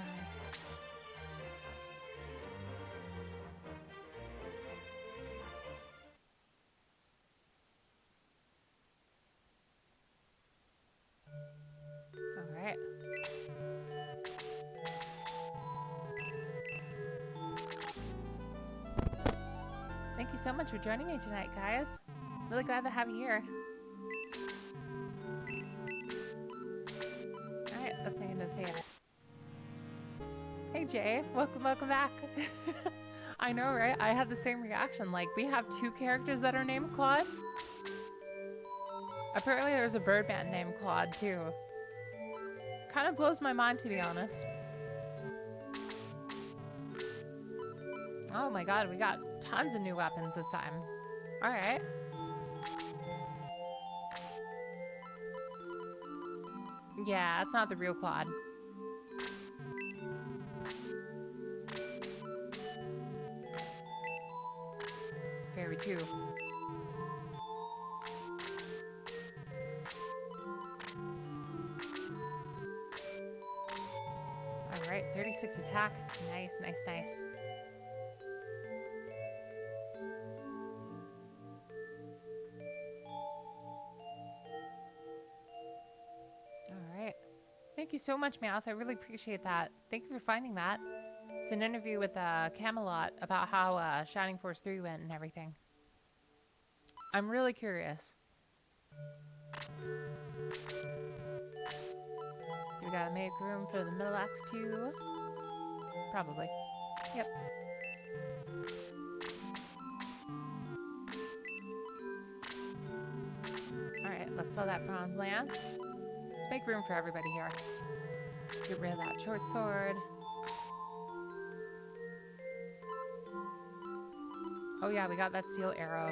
A: All right. Thank you so much for joining me tonight, guys. Really glad to have you here. Alright, let's make another save. Jay. Welcome back. I know, right? I had the same reaction. Like, we have 2 characters that are named Claude. Apparently there's a Birdman named Claude, too. Kind of blows my mind, to be honest. Oh my god, we got tons of new weapons this time. Alright. Yeah, it's not the real Claude. Very true. Alright, 36 attack. Nice, nice, nice. Alright. Thank you so much, Meowth. I really appreciate that. Thank you for finding that. It's an interview with Camelot about how Shining Force 3 went and everything. I'm really curious. We gotta make room for the middle axe too. Probably. Yep. Alright, let's sell that bronze lance. Let's make room for everybody here. Get rid of that short sword. Oh yeah, we got that steel arrow.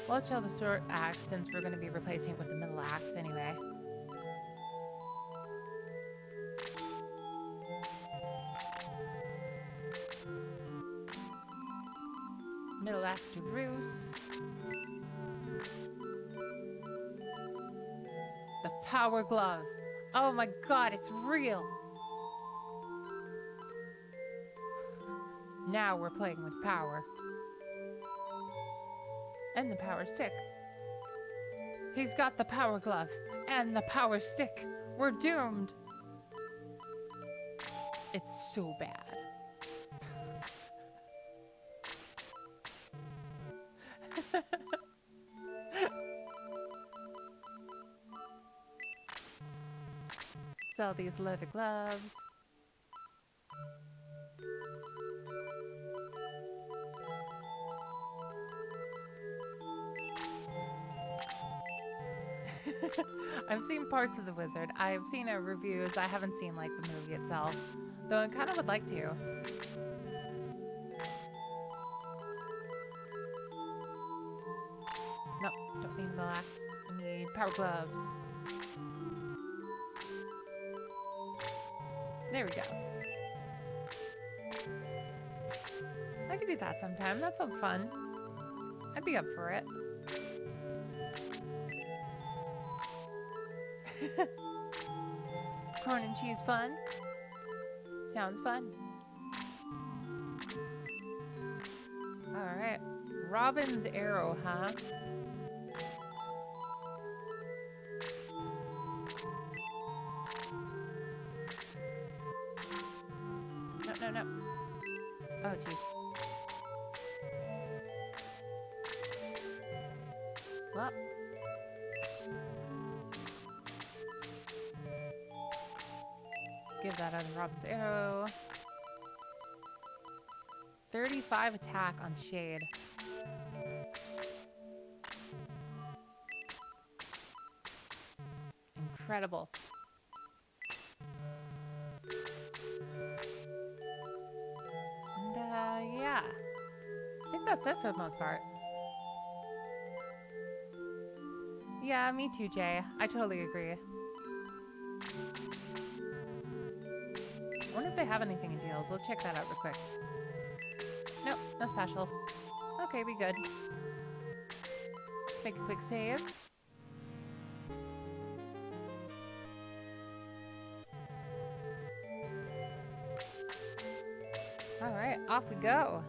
A: Well, let's sell the short axe since we're going to be replacing it with the middle axe anyway. Middle axe to Roos. The power glove. Oh my god, it's real! Now we're playing with power. And the power stick. He's got the power glove and the power stick. We're doomed. It's so bad. Sell these leather gloves. I've seen parts of The Wizard. I've seen reviews. I haven't seen like the movie itself, though I kind of would like to. No, don't need middle axe. I need power gloves. There we go. I could do that sometime. That sounds fun. I'd be up for it. Corn and cheese fun? Sounds fun. Alright. Robin's arrow, huh? No. Oh, jeez. Well. Give that other Robin's arrow. 35 attack on Shade. Incredible. And yeah. I think that's it for the most part. Yeah, me too, Jay. I totally agree. I wonder if they have anything in deals. Let's check that out real quick. Nope, no specials. Okay, we good. Make a quick save. Alright, off we go.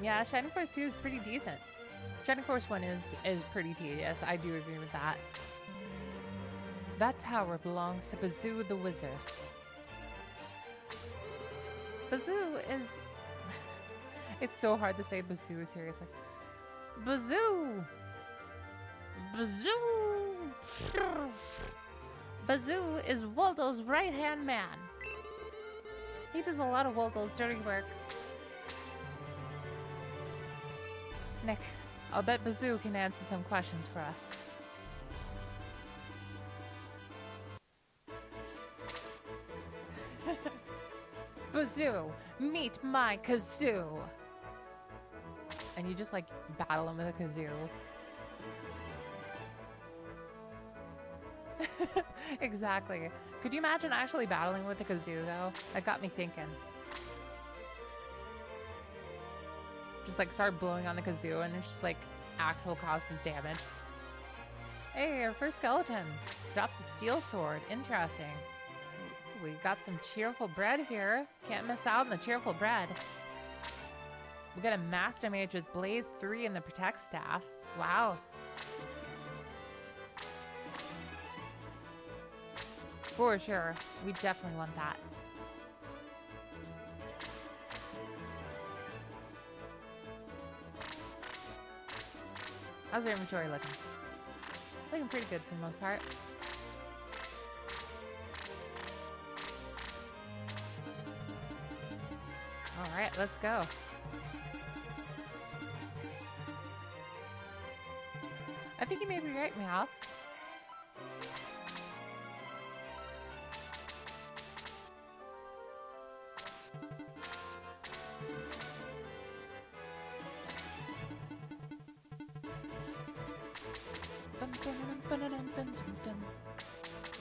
A: Yeah, Shining Force 2 is pretty decent. Shining Force 1 is pretty tedious. I do agree with that. That tower belongs to Bazoo the Wizard. Bazoo is... It's so hard to say bazoo, seriously. Bazoo! Bazoo! Bazoo is Waldo's right-hand man. He does a lot of Waldo's dirty work. Nick, I'll bet Bazoo can answer some questions for us. Bazoo, meet my kazoo. And you just like battle him with a kazoo. Exactly. Could you imagine actually battling with a kazoo though? That got me thinking. Just like start blowing on the kazoo and it's just like actual causes damage. Hey, our first skeleton drops a steel sword. Interesting. We got some cheerful bread here. Can't miss out on the cheerful bread. We got a master mage with Blaze 3 in the protect staff. Wow. For sure. We definitely want that. How's your inventory looking? Looking pretty good for the most part. Alright, let's go. I think you may be right, Meowth.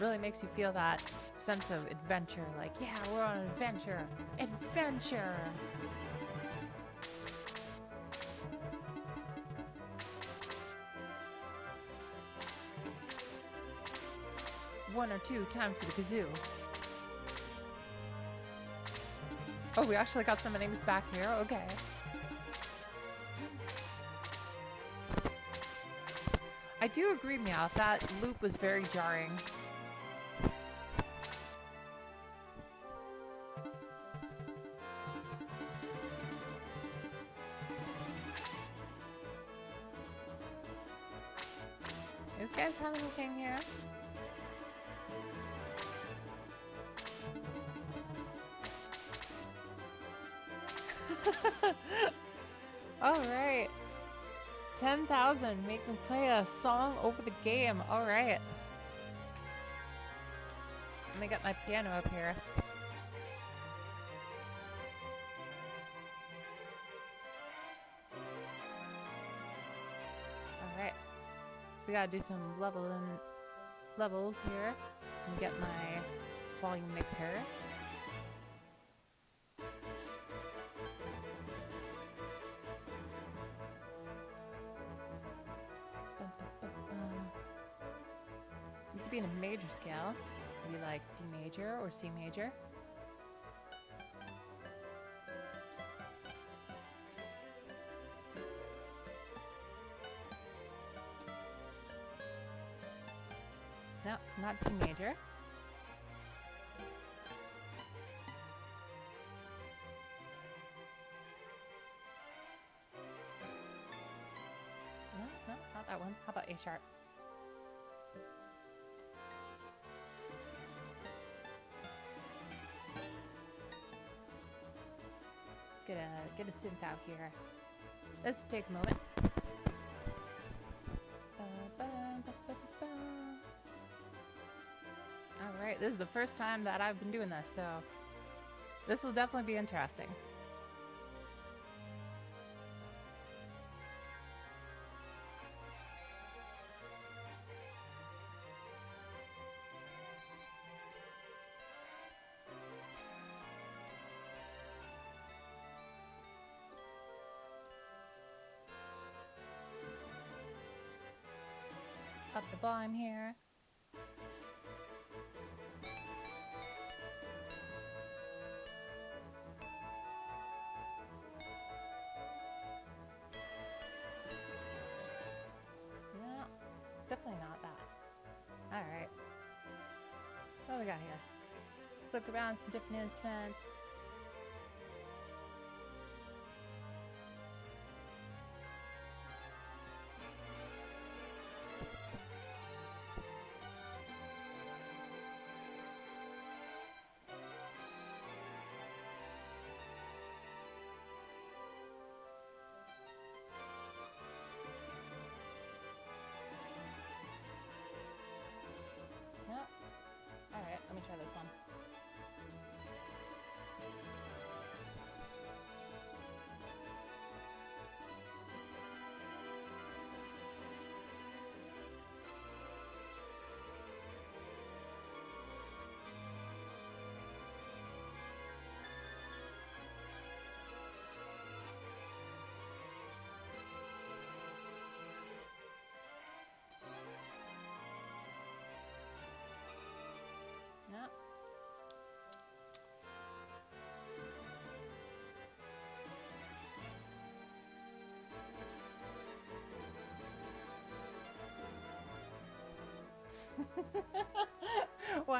A: Really makes you feel that sense of adventure. Like, yeah, we're on an adventure. Adventure! One or two, time for the kazoo. Oh, we actually got some names back here? Okay. I do agree, Meowth, that loop was very jarring. These guys have anything here? Alright. 10,000. Make me play a song over the game. Alright. Let me get my piano up here. Alright. We gotta do some levels here. Let me get my volume mixer. Seems to be in a major scale. Maybe like D major or C major. No, not D major. No, not that one. How about A sharp? Get a synth out here. Let's take a moment. Alright, this is the first time that I've been doing this, so this will definitely be interesting. Up the volume here. No, it's definitely not that. Alright. What do we got here? Let's look around some different instruments.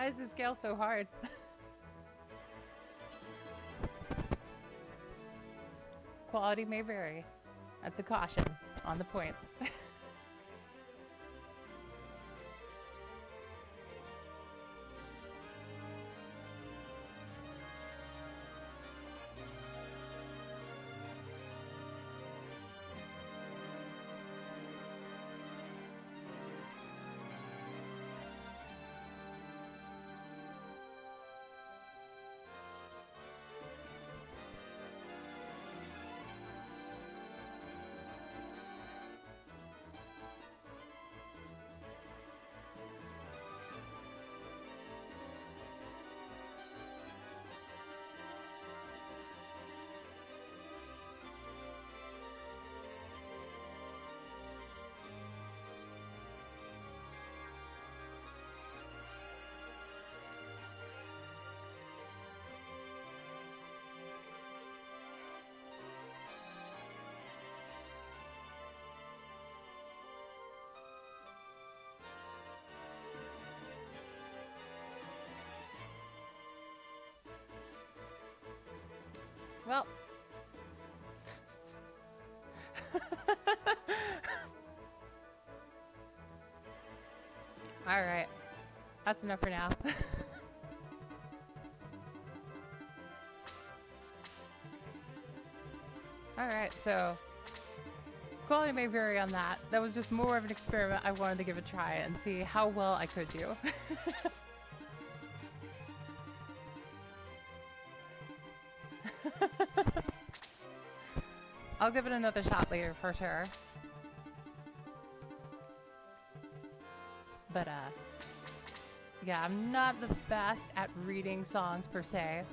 A: Why is the scale so hard? Quality may vary. That's a caution on the points. Well. Alright. That's enough for now. Alright, so quality may vary on that. That was just more of an experiment. I wanted to give a try and see how well I could do. I'll give it another shot later for sure. But yeah, I'm not the best at reading songs per se.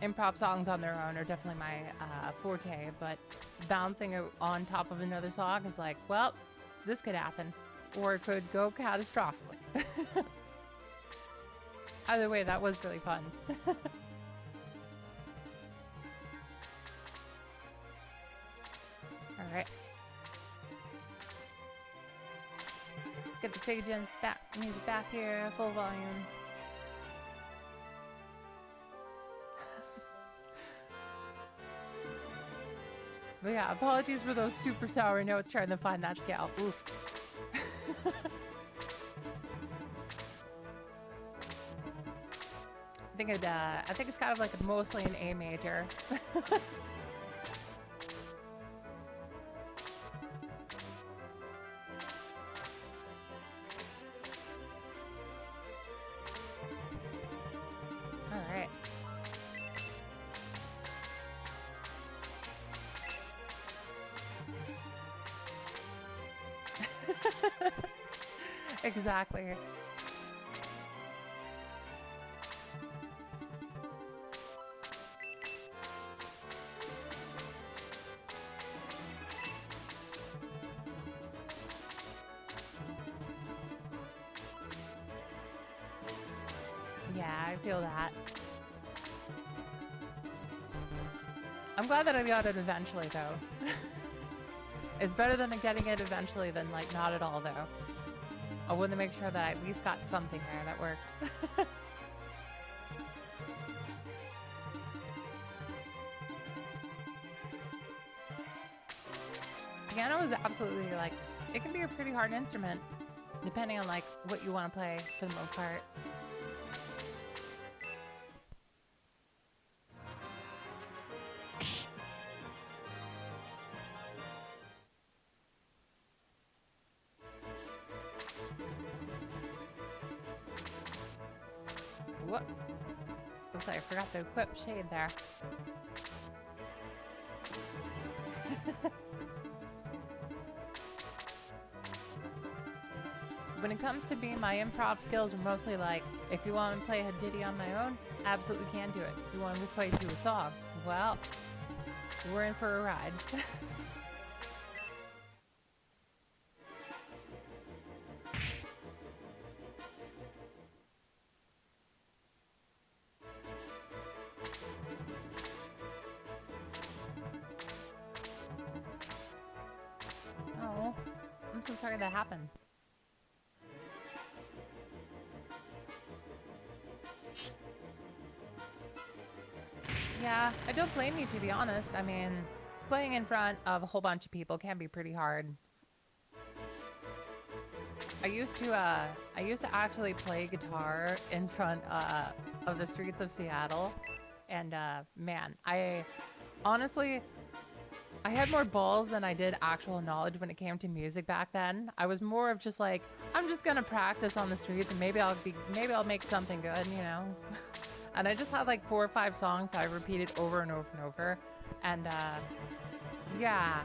A: Improv songs on their own are definitely my forte, but bouncing on top of another song is like, well, this could happen, or it could go catastrophically. Either way, that was really fun. Alright. Let's get the stage music back here, full volume. But yeah, apologies for those super sour notes trying to find that scale. Oof. I think it's kind of like mostly an A major. Exactly. Yeah, I feel that. I'm glad that I got it eventually, though. It's better than getting it eventually than, like, not at all, though. I wanted to make sure that I at least got something there that worked. Piano is absolutely, like, it can be a pretty hard instrument, depending on, like, what you want to play for the most part. Whoop. Looks like I forgot to equip Shade there. When it comes to being my improv skills are mostly like, if you want to play a ditty on my own, absolutely can do it. If you want to play through a song, well, we're in for a ride. Oh, I'm so sorry that happened. Yeah, I don't blame you, to be honest. I mean, playing in front of a whole bunch of people can be pretty hard. I used to actually play guitar in front of the streets of Seattle, and man, I honestly I had more balls than I did actual knowledge when it came to music back then. I was more of just like, I'm just gonna practice on the streets and maybe I'll make something good, you know. And I just had like 4 or 5 songs that I repeated over and over and over, and yeah,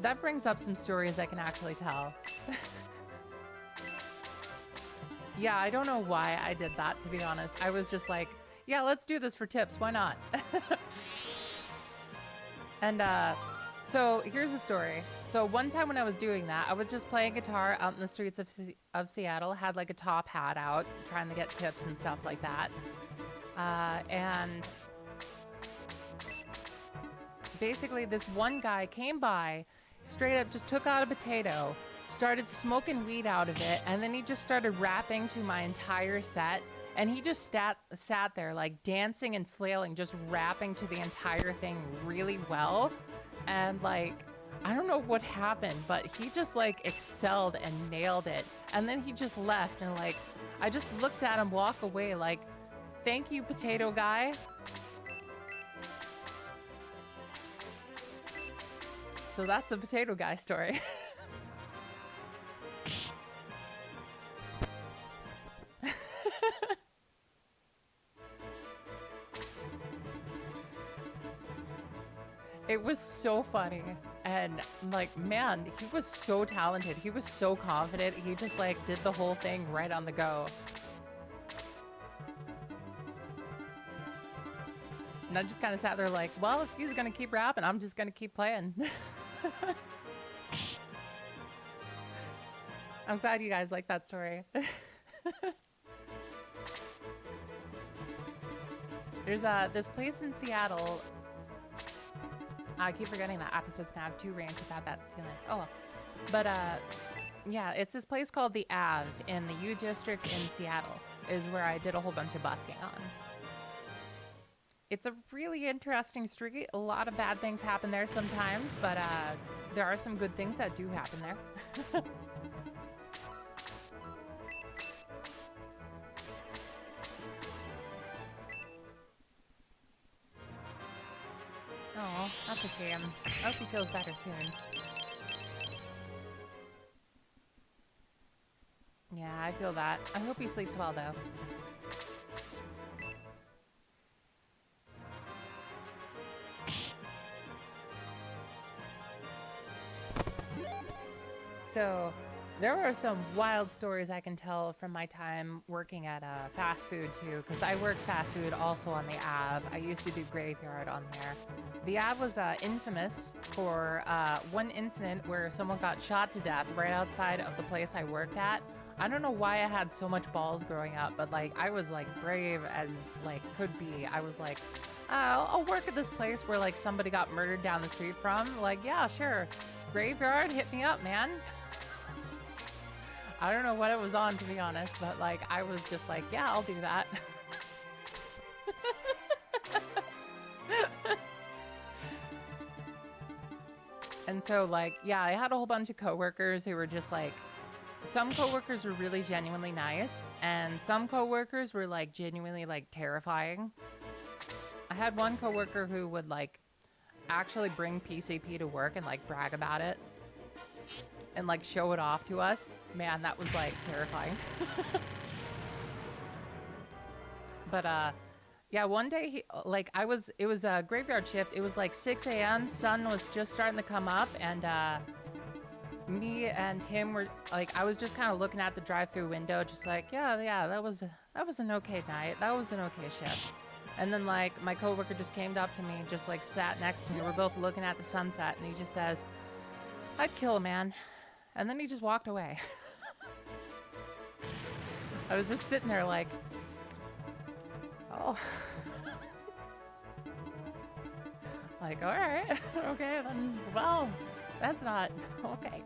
A: that brings up some stories I can actually tell. Yeah, I don't know why I did that, to be honest. I was just like, yeah, let's do this for tips. Why not? And so here's the story. So one time when I was doing that, I was just playing guitar out in the streets of Seattle, had like a top hat out, trying to get tips and stuff like that. And basically this one guy came by, straight up just took out a potato, started smoking weed out of it, and then he just started rapping to my entire set. And he just sat there like dancing and flailing, just rapping to the entire thing really well. And like, I don't know what happened, but he just like excelled and nailed it. And then he just left, and like, I just looked at him walk away like, thank you, potato guy. So that's the potato guy story. It was so funny, and like, man, he was so talented. He was so confident. He just like did the whole thing right on the go. And I just kind of sat there like, well, if he's gonna keep rapping, I'm just gonna keep playing. I'm glad you guys like that story. There's this place in Seattle. I keep forgetting that episode's gonna have 2 rants about that. Oh, but yeah, it's this place called the Ave in the U District in Seattle, is where I did a whole bunch of busking on. It's a really interesting street. A lot of bad things happen there sometimes, but there are some good things that do happen there. Oh, that's a shame. I hope he feels better soon. Yeah, I feel that. I hope he sleeps well, though. So, there are some wild stories I can tell from my time working at fast food too, because I worked fast food also on the Ave. I used to do graveyard on there. The Ave was infamous for one incident where someone got shot to death right outside of the place I worked at. I don't know why I had so much balls growing up, but like I was like brave as like could be. I was like, I'll work at this place where like somebody got murdered down the street from. Like, yeah, sure. Graveyard, hit me up, man. I don't know what it was on, to be honest, but like I was just like, yeah, I'll do that. And so like, yeah, I had a whole bunch of coworkers who were just like, some coworkers were really genuinely nice, and some coworkers were like genuinely like terrifying. I had one coworker who would like actually bring PCP to work and like brag about it and like show it off to us. Man, that was like terrifying. But yeah, one day it was a graveyard shift. It was like 6 a.m. Sun was just starting to come up, and me and him were like, I was just kind of looking at the drive-through window, just like, yeah, that was an okay night. That was an okay shift. And then like my coworker just came up to me, just like sat next to me. We're both looking at the sunset, and he just says, "I'd kill a man," and then he just walked away. I was just sitting there like, oh. Like, all right, okay, then, well, that's not okay.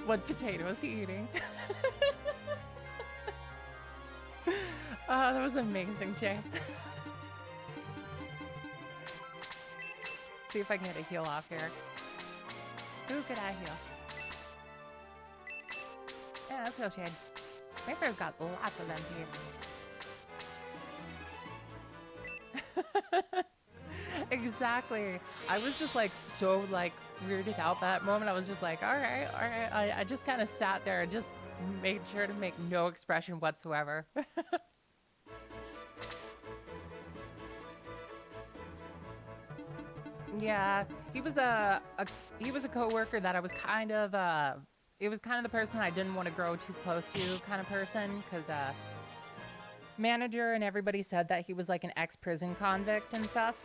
A: What potato is he eating? Oh, that was amazing, Jay. See if I can get a heal off here. Who could I heal? Yeah, that's heal shade. Maybe I've got lots of MP. Exactly. I was just like so like weirded out that moment. I was just like, all right, all right. I just kind of sat there and just made sure to make no expression whatsoever. Yeah, he was a coworker that I was kind of it was kind of the person I didn't want to grow too close to kind of person because manager and everybody said that he was like an ex-prison convict and stuff.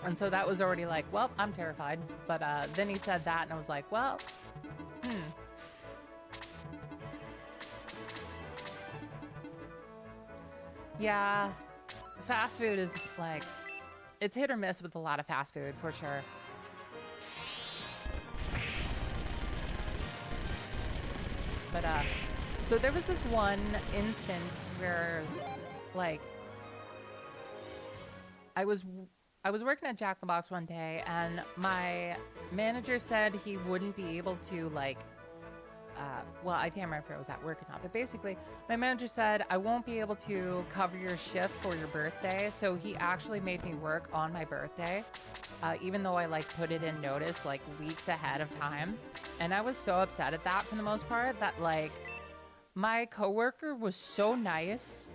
A: And so that was already like, well, I'm terrified. But then he said that and I was like, well, Yeah, fast food is like, it's hit or miss with a lot of fast food for sure. But so there was this one instant where like I was working at Jack in the Box one day and my manager said he wouldn't be able to like well, I can't remember if it was at work or not, but basically my manager said I won't be able to cover your shift for your birthday, so he actually made me work on my birthday, even though I like put it in notice like weeks ahead of time. And I was so upset at that for the most part that like my coworker was so nice,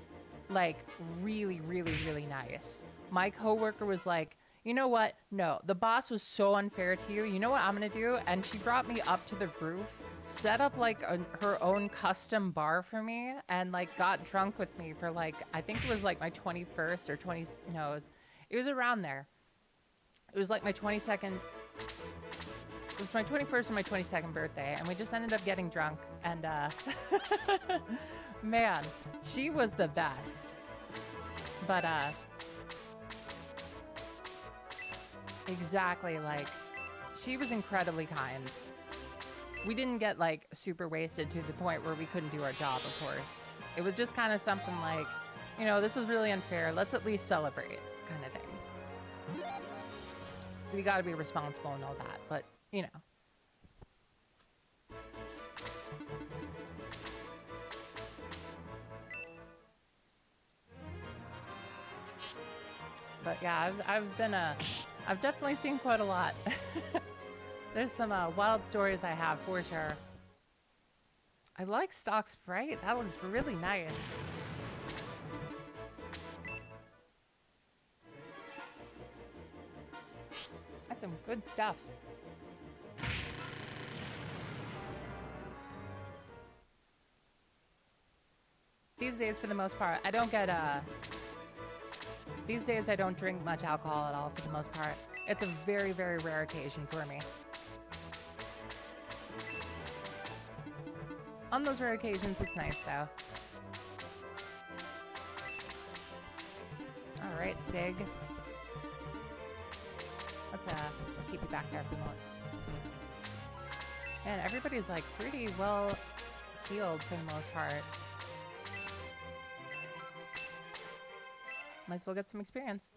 A: like really, really, really nice. My coworker was like, you know what? No, the boss was so unfair to you. You know what I'm gonna do? And she brought me up to the roof, set up like her own custom bar for me, and like got drunk with me for like, I think it was like my 21st or 20, no, it was around there. It was like my 22nd, it was my 21st and my 22nd birthday, and we just ended up getting drunk, and man, she was the best. But exactly, like, she was incredibly kind. We didn't get like super wasted to the point where we couldn't do our job, of course. It was just kind of something like, you know, this was really unfair. Let's at least celebrate, kind of thing. So we got to be responsible and all that, but you know. But yeah, I've definitely seen quite a lot. There's some wild stories I have for sure. I like stock Sprite. That looks really nice. That's some good stuff. These days, for the most part, I don't get these days I don't drink much alcohol at all for the most part. It's a very, very rare occasion for me. On those rare occasions, it's nice though. All right, Sig. Let's keep you back there if we want. Man, everybody's like pretty well healed for the most part. Might as well get some experience.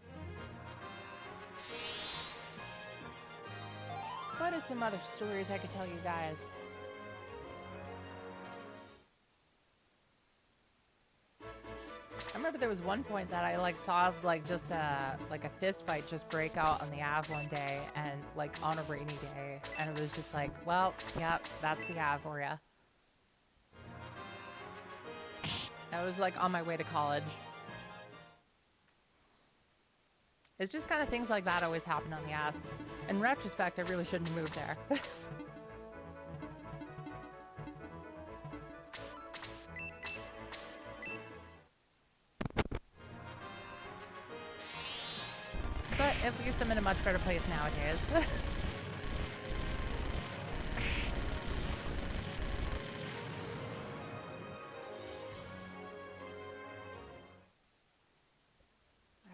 A: What are some other stories I could tell you guys? I remember there was one point that I like saw like just like a fist fight just break out on the Ave one day, and like on a rainy day, and it was just like, well, yeah, that's the Ave for ya. I was like on my way to college. It's just kind of things like that always happen on the Ave. In retrospect, I really shouldn't have moved there. But at least I'm in a much better place nowadays.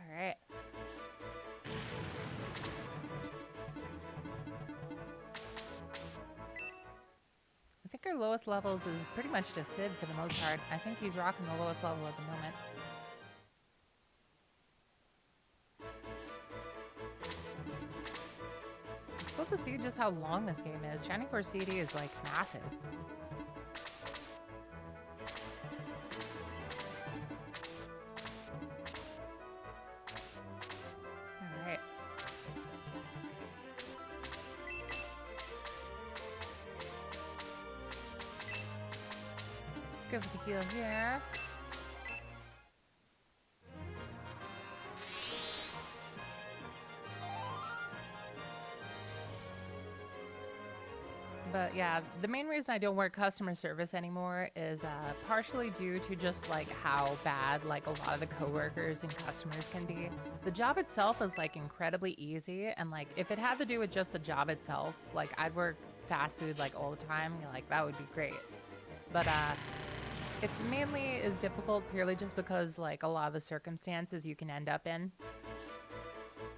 A: Alright. think our lowest levels is pretty much just Sid for the most part. I think he's rocking the lowest level at the moment. I'm supposed to see just how long this game is. Shining Force CD is like massive. Alright. Go for the heal here. But yeah, the main reason I don't work customer service anymore is partially due to just like how bad like a lot of the coworkers and customers can be. The job itself is like incredibly easy, and like if it had to do with just the job itself, like I'd work fast food like all the time, like that would be great. But it mainly is difficult purely just because like a lot of the circumstances you can end up in.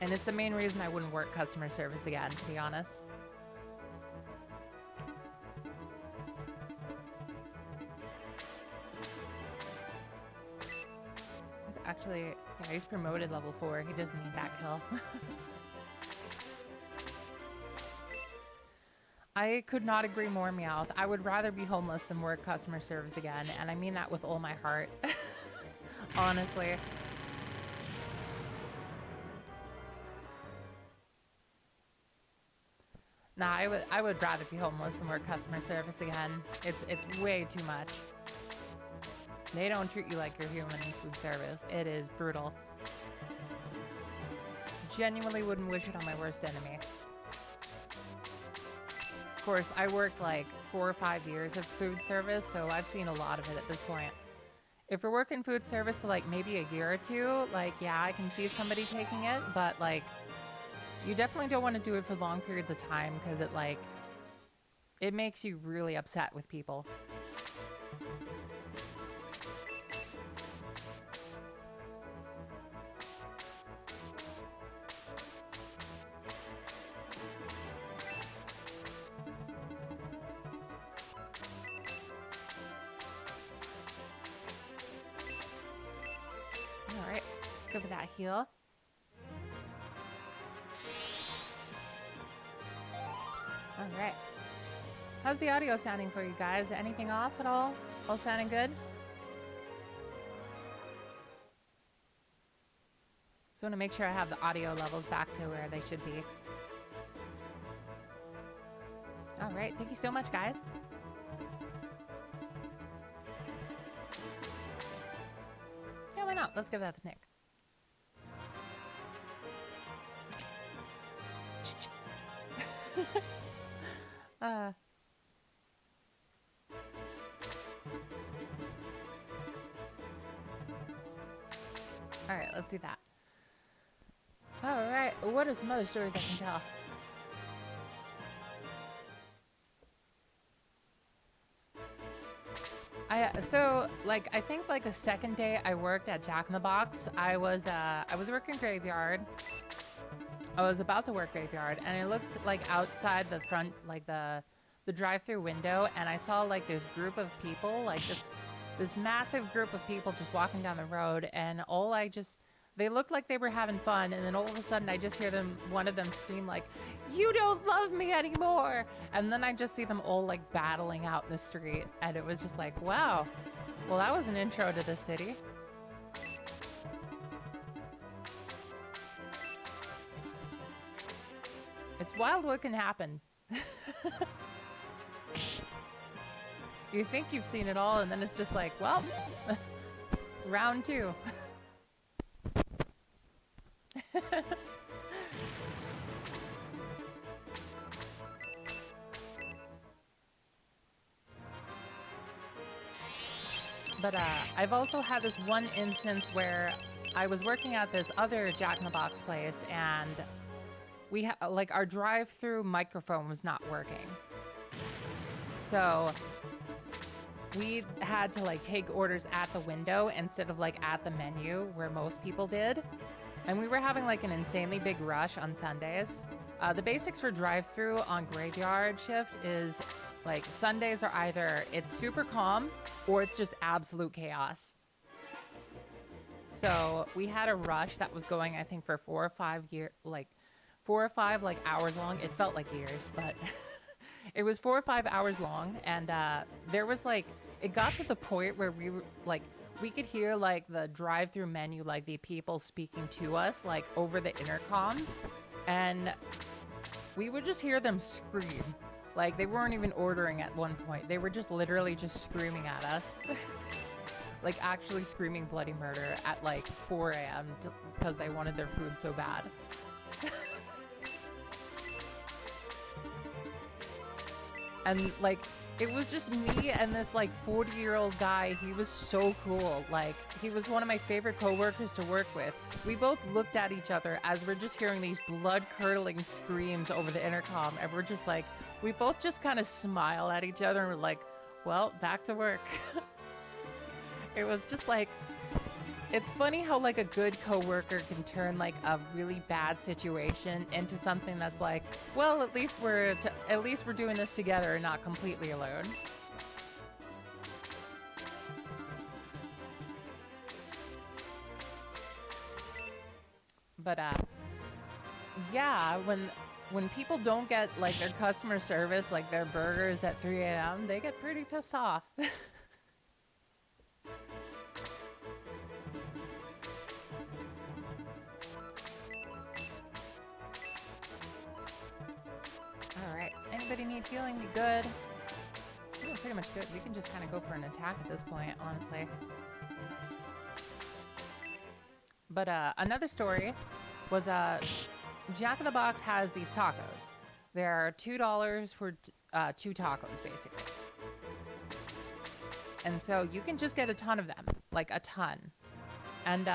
A: And it's the main reason I wouldn't work customer service again, to be honest. Actually, yeah, he's promoted level 4. He doesn't need that kill. I could not agree more, Meowth. I would rather be homeless than work customer service again, and I mean that with all my heart. Honestly. Nah, I would rather be homeless than work customer service again. It's way too much. They don't treat you like you're human in food service. It is brutal. Genuinely wouldn't wish it on my worst enemy. Of course, I worked like 4 or 5 years of food service, so I've seen a lot of it at this point. If you're working food service for like maybe a year or two, like yeah, I can see somebody taking it, but like you definitely don't want to do it for long periods of time because it makes you really upset with people. Alright, let's go for that heal. Alright. How's the audio sounding for you guys? Anything off at all? All sounding good? So I want to make sure I have the audio levels back to where they should be. Alright, thank you so much, guys. Yeah, why not? Let's give that to Nick. Alright, let's do that. Alright, what are some other stories I can tell? So like I think like a second day I worked at Jack in the Box. I was working graveyard. I was about to work graveyard, and I looked like outside the front, like the drive-through window, and I saw like this group of people, like this massive group of people just walking down the road, and they looked like they were having fun, and then all of a sudden I just hear one of them scream like, "You don't love me anymore!" And then I just see them all like battling out in the street, and it was just like, wow, well that was an intro to the city. It's wild what can happen. You think you've seen it all, and then it's just like, well, round 2. But I've also had this one instance where I was working at this other Jack in the Box place, and we like our drive-through microphone was not working. So we had to like take orders at the window instead of like at the menu where most people did. And we were having like an insanely big rush on Sundays. The basics for drive-through on graveyard shift is like Sundays are either it's super calm or it's just absolute chaos. So we had a rush that was going, I think, for 4 or 5 like hours long. It felt like years, but it was 4 or 5 hours long, and there was like it got to the point where we were like we could hear like the drive-through menu, like the people speaking to us like over the intercom, and we would just hear them scream. Like they weren't even ordering at one point. They were just literally just screaming at us. Like actually screaming bloody murder at like 4 a.m. because they wanted their food so bad. And like it was just me and this like 40-year-old guy. He was so cool. Like he was one of my favorite coworkers to work with. We both looked at each other as we're just hearing these blood-curdling screams over the intercom, and we're just like, we both just kind of smile at each other and we're like, well, back to work. It was just like, it's funny how like a good coworker can turn like a really bad situation into something that's like, well, at least we're doing this together and not completely alone. But yeah, when people don't get like their customer service, like their burgers at 3 a.m., they get pretty pissed off. Alright, anybody need healing? You good? We're pretty much good. We can just kind of go for an attack at this point, honestly. But another story was Jack in the Box has these tacos. They're $2 for 2 tacos, basically. And so you can just get a ton of them, like a ton. And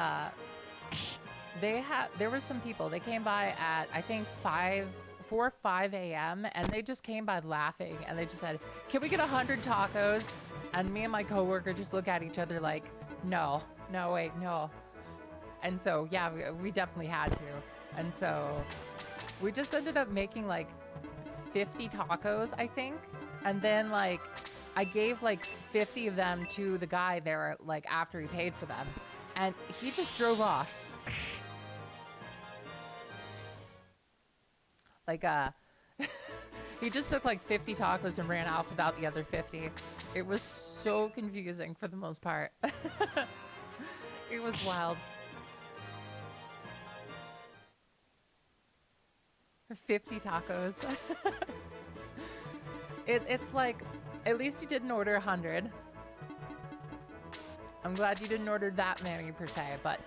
A: there were some people, they came by at, I think, 4 or 5 a.m. and they just came by laughing and they just said, can we get 100 tacos? And me and my coworker just look at each other like, no, wait, no. And so, yeah, we definitely had to. And so we just ended up making like 50 tacos, I think. And then like, I gave like 50 of them to the guy there, like after he paid for them. And he just drove off. Like, he just took like 50 tacos and ran off without the other 50. It was so confusing for the most part. It was wild. 50 tacos. It's like, at least you didn't order 100. I'm glad you didn't order that many per se, but,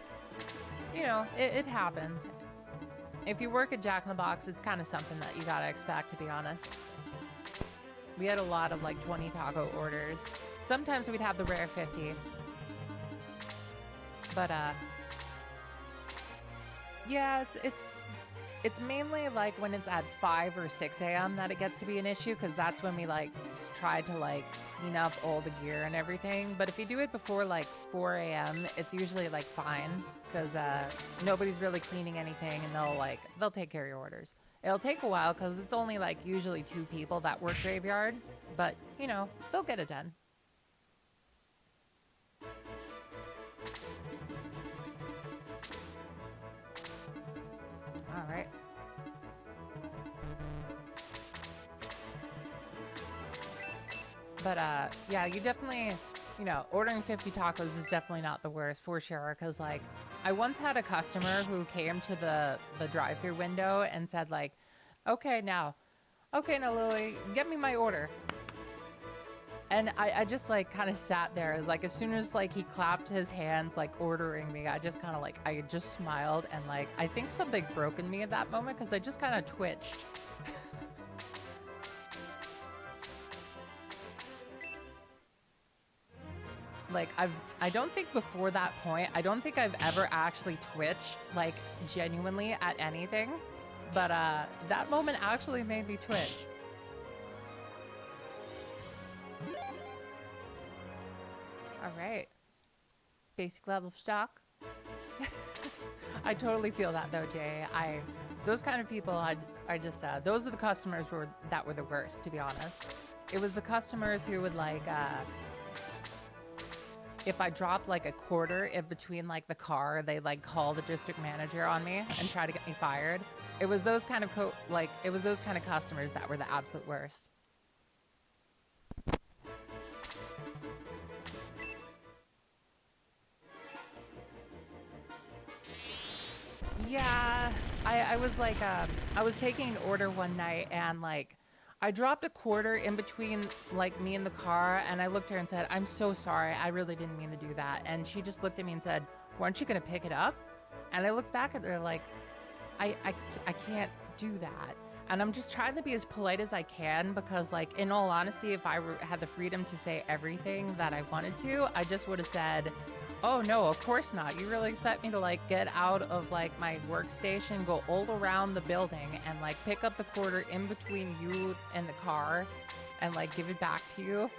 A: you know, it happens. If you work at Jack in the Box, it's kind of something that you gotta expect, to be honest. We had a lot of like 20 taco orders. Sometimes we'd have the rare 50. But yeah, it's mainly like when it's at 5 or 6 a.m. that it gets to be an issue, because that's when we like try to like clean up all the gear and everything. But if you do it before like 4 a.m., it's usually like fine, because nobody's really cleaning anything, and they'll take care of your orders. It'll take a while because it's only like usually 2 people that work graveyard, but you know, they'll get it done. All right. But yeah, you definitely, you know, ordering 50 tacos is definitely not the worst, for sure. Because like, I once had a customer who came to the drive-thru window and said like, okay now, Lily, get me my order. And I just like kind of sat there. Like as soon as like he clapped his hands like ordering me, I just kind of like, I just smiled, and like I think something broke in me at that moment because I just kind of twitched. Like I don't think before that point, I don't think I've ever actually twitched like genuinely at anything, but that moment actually made me twitch. All right, basic level of stock. I totally feel that though, Jay. Those kind of people, I just, those are the customers that were the worst, to be honest. It was the customers who would like, if I dropped like a quarter in between like the car, they like call the district manager on me and try to get me fired. It was those kind of it was those kind of customers that were the absolute worst. Yeah, I was like, I was taking an order one night and like, I dropped a quarter in between like me and the car, and I looked at her and said, "I'm so sorry, I really didn't mean to do that." And she just looked at me and said, "Weren't you gonna pick it up?" And I looked back at her like, I can't do that. And I'm just trying to be as polite as I can because, like, in all honesty, if I had the freedom to say everything that I wanted to, I just would have said, "Oh no, of course not. You really expect me to like get out of like my workstation, go all around the building and like pick up the quarter in between you and the car and like give it back to you?"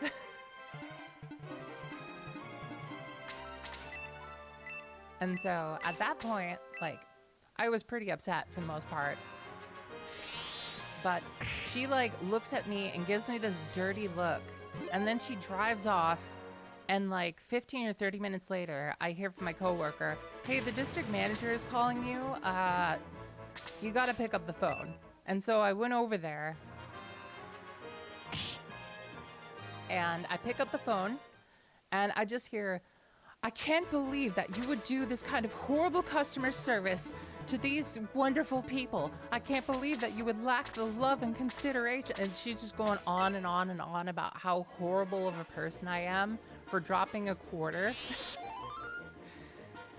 A: And so at that point, like, I was pretty upset for the most part. But she like looks at me and gives me this dirty look, and then she drives off. And like 15 or 30 minutes later, I hear from my coworker, "Hey, the district manager is calling you. You gotta pick up the phone." And so I went over there and I pick up the phone and I just hear, "I can't believe that you would do this kind of horrible customer service to these wonderful people. I can't believe that you would lack the love and consideration." And she's just going on and on and on about how horrible of a person I am for dropping a quarter.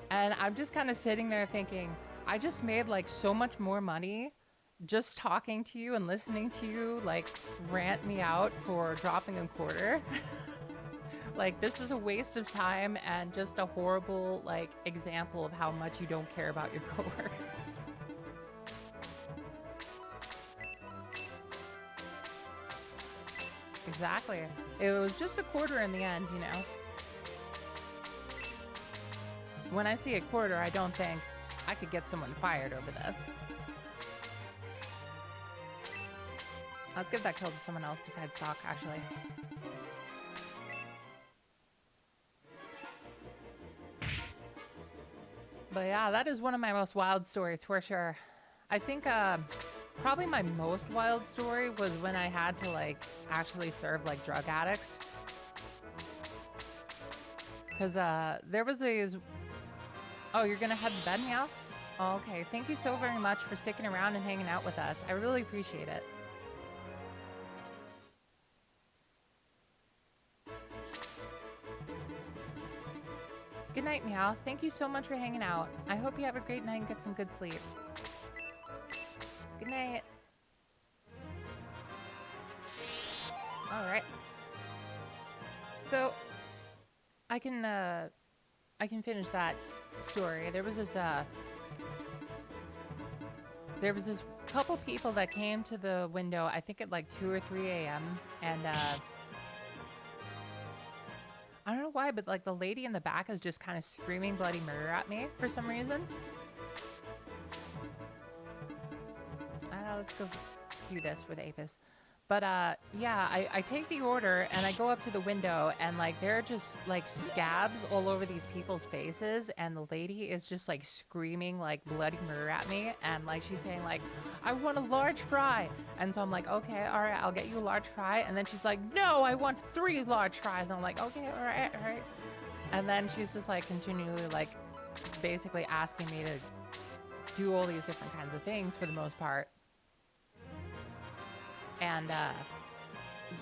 A: And I'm just kind of sitting there thinking, I just made like so much more money just talking to you and listening to you like rant me out for dropping a quarter. Like, this is a waste of time and just a horrible like example of how much you don't care about your coworkers. Exactly. It was just a quarter in the end, you know. When I see a quarter, I don't think I could get someone fired over this. Let's give that kill to someone else besides Doc, actually. But yeah, that is one of my most wild stories for sure. I think probably my most wild story was when I had to like actually serve like drug addicts. Because there was these... Oh, you're gonna head to bed now? Oh, okay, thank you so very much for sticking around and hanging out with us. I really appreciate it. Good night, Meow. Thank you so much for hanging out. I hope you have a great night and get some good sleep. Good night. Alright. So, I can finish that story. There was this couple people that came to the window, I think at like 2 or 3 a.m. and I don't know why, but like the lady in the back is just kind of screaming bloody murder at me for some reason. Let's go do this with Apis. But yeah, I take the order and I go up to the window and like there are just like scabs all over these people's faces, and the lady is just like screaming like bloody murder at me, and like she's saying like, "I want a large fry." And so I'm like, "Okay, all right, I'll get you a large fry." And then she's like, "No, I want 3 large fries." And I'm like, "Okay, all right, all right." And then she's just like continually like basically asking me to do all these different kinds of things for the most part. And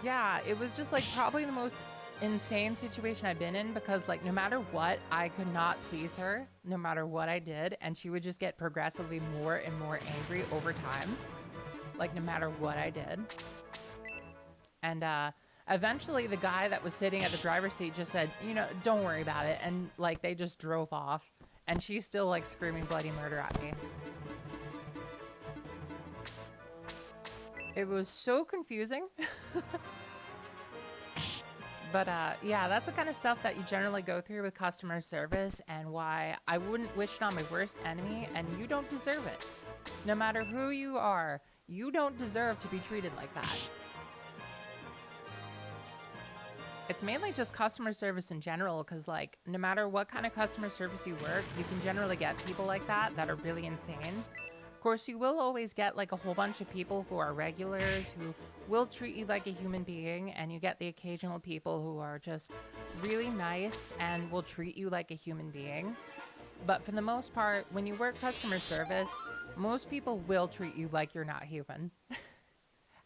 A: yeah, it was just like probably the most insane situation I've been in, because like no matter what, I could not please her no matter what I did, and she would just get progressively more and more angry over time, like no matter what I did. And eventually the guy that was sitting at the driver's seat just said, "You know, don't worry about it," and like they just drove off, and she's still like screaming bloody murder at me. It was so confusing. But yeah, that's the kind of stuff that you generally go through with customer service, and why I wouldn't wish it on my worst enemy, and you don't deserve it. No matter who you are, you don't deserve to be treated like that. It's mainly just customer service in general, because like no matter what kind of customer service you work, you can generally get people like that are really insane. Of course, you will always get like a whole bunch of people who are regulars who will treat you like a human being, and you get the occasional people who are just really nice and will treat you like a human being. But for the most part, when you work customer service, most people will treat you like you're not human.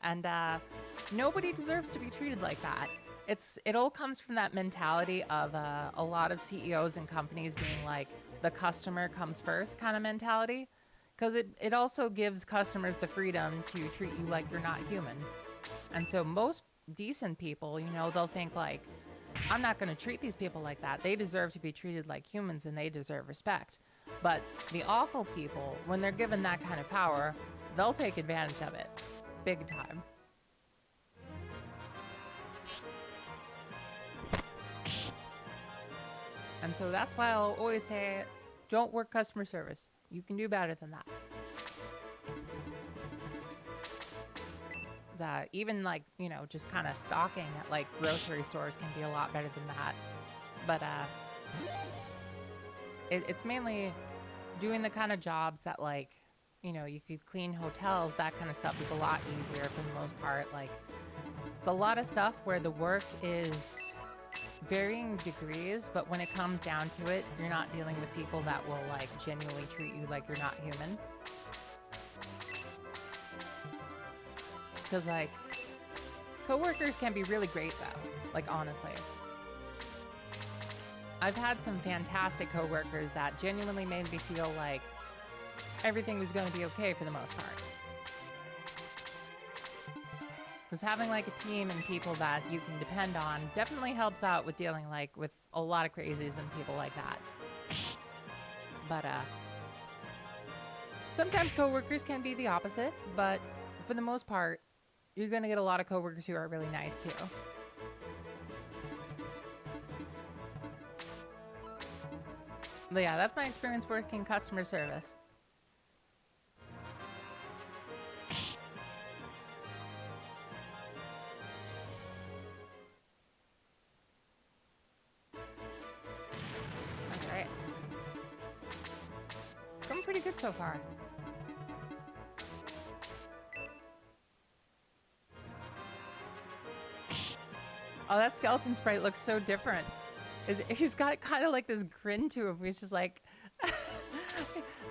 A: And nobody deserves to be treated like that. It all comes from that mentality of a lot of CEOs and companies being like, the customer comes first kind of mentality. Because it also gives customers the freedom to treat you like you're not human. And so most decent people, you know, they'll think like, I'm not going to treat these people like that. They deserve to be treated like humans, and they deserve respect. But the awful people, when they're given that kind of power, they'll take advantage of it. Big time. And so that's why I'll always say, don't work customer service. You can do better than that. Even like, you know, just kind of stocking at like grocery stores can be a lot better than that. But it's mainly doing the kind of jobs that like, you know, you could clean hotels, that kind of stuff is a lot easier for the most part. Like, it's a lot of stuff where the work is varying degrees, but when it comes down to it, you're not dealing with people that will like genuinely treat you like you're not human. Because like, coworkers can be really great though, like honestly. I've had some fantastic coworkers that genuinely made me feel like everything was going to be okay for the most part. Because having like a team and people that you can depend on definitely helps out with dealing like with a lot of crazies and people like that. But sometimes coworkers can be the opposite, but for the most part, you're going to get a lot of coworkers who are really nice too. But yeah, that's my experience working customer service. Alright. It's going pretty good so far. Oh, that skeleton sprite looks so different. He's got kind of like this grin to him. He's just like,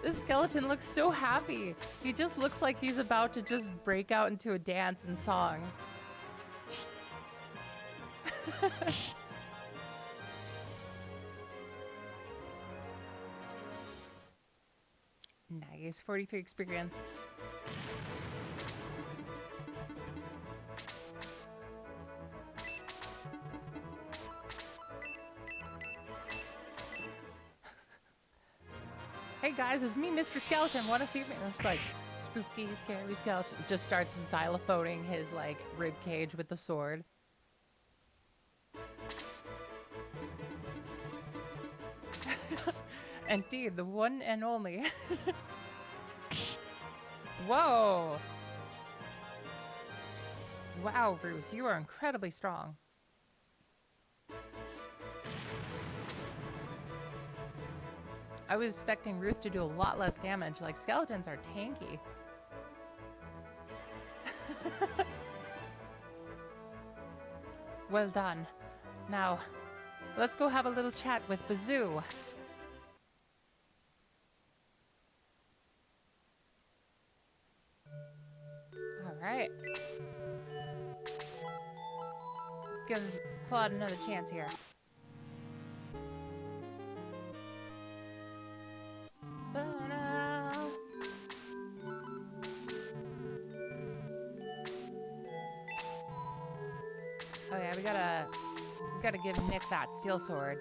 A: this skeleton looks so happy. He just looks like he's about to just break out into a dance and song. Nice, 43 experience. Hey guys, it's me, Mr. Skeleton. Want to see me? It's like spooky, scary skeleton. Just starts xylophoning his like rib cage with the sword. Indeed, the one and only. Whoa! Wow, Bruce, you are incredibly strong. I was expecting Bruce to do a lot less damage, like skeletons are tanky. Well done. Now, let's go have a little chat with Bazoo. Alright. Let's give Claude another chance here. Oh yeah, we gotta give Nick that steel sword.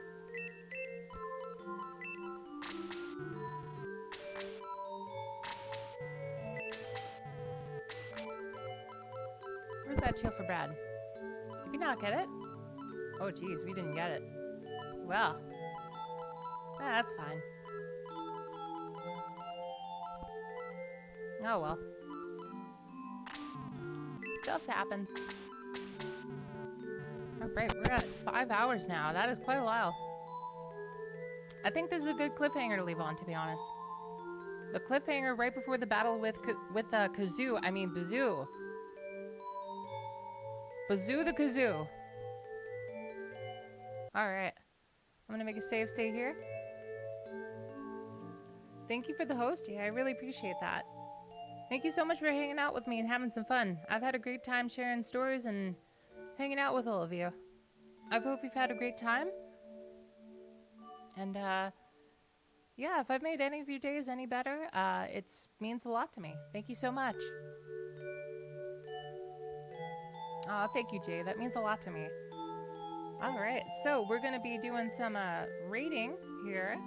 A: Where's that chill for bread? Did we not get it? Oh, geez, we didn't get it. Well. That's fine. Oh, well. Just happens. Alright, we're at 5 hours now. That is quite a while. I think this is a good cliffhanger to leave on, to be honest. The cliffhanger right before the battle with Kazoo. I mean, Bazoo. Bazoo the Kazoo. Alright. I'm gonna make a save stay here. Thank you for the host, yeah, I really appreciate that. Thank you so much for hanging out with me and having some fun. I've had a great time sharing stories and hanging out with all of you. I hope you've had a great time. And, yeah, if I've made any of your days any better, it means a lot to me. Thank you so much. Aw, thank you, Jay. That means a lot to me. Alright, so we're going to be doing some rating here.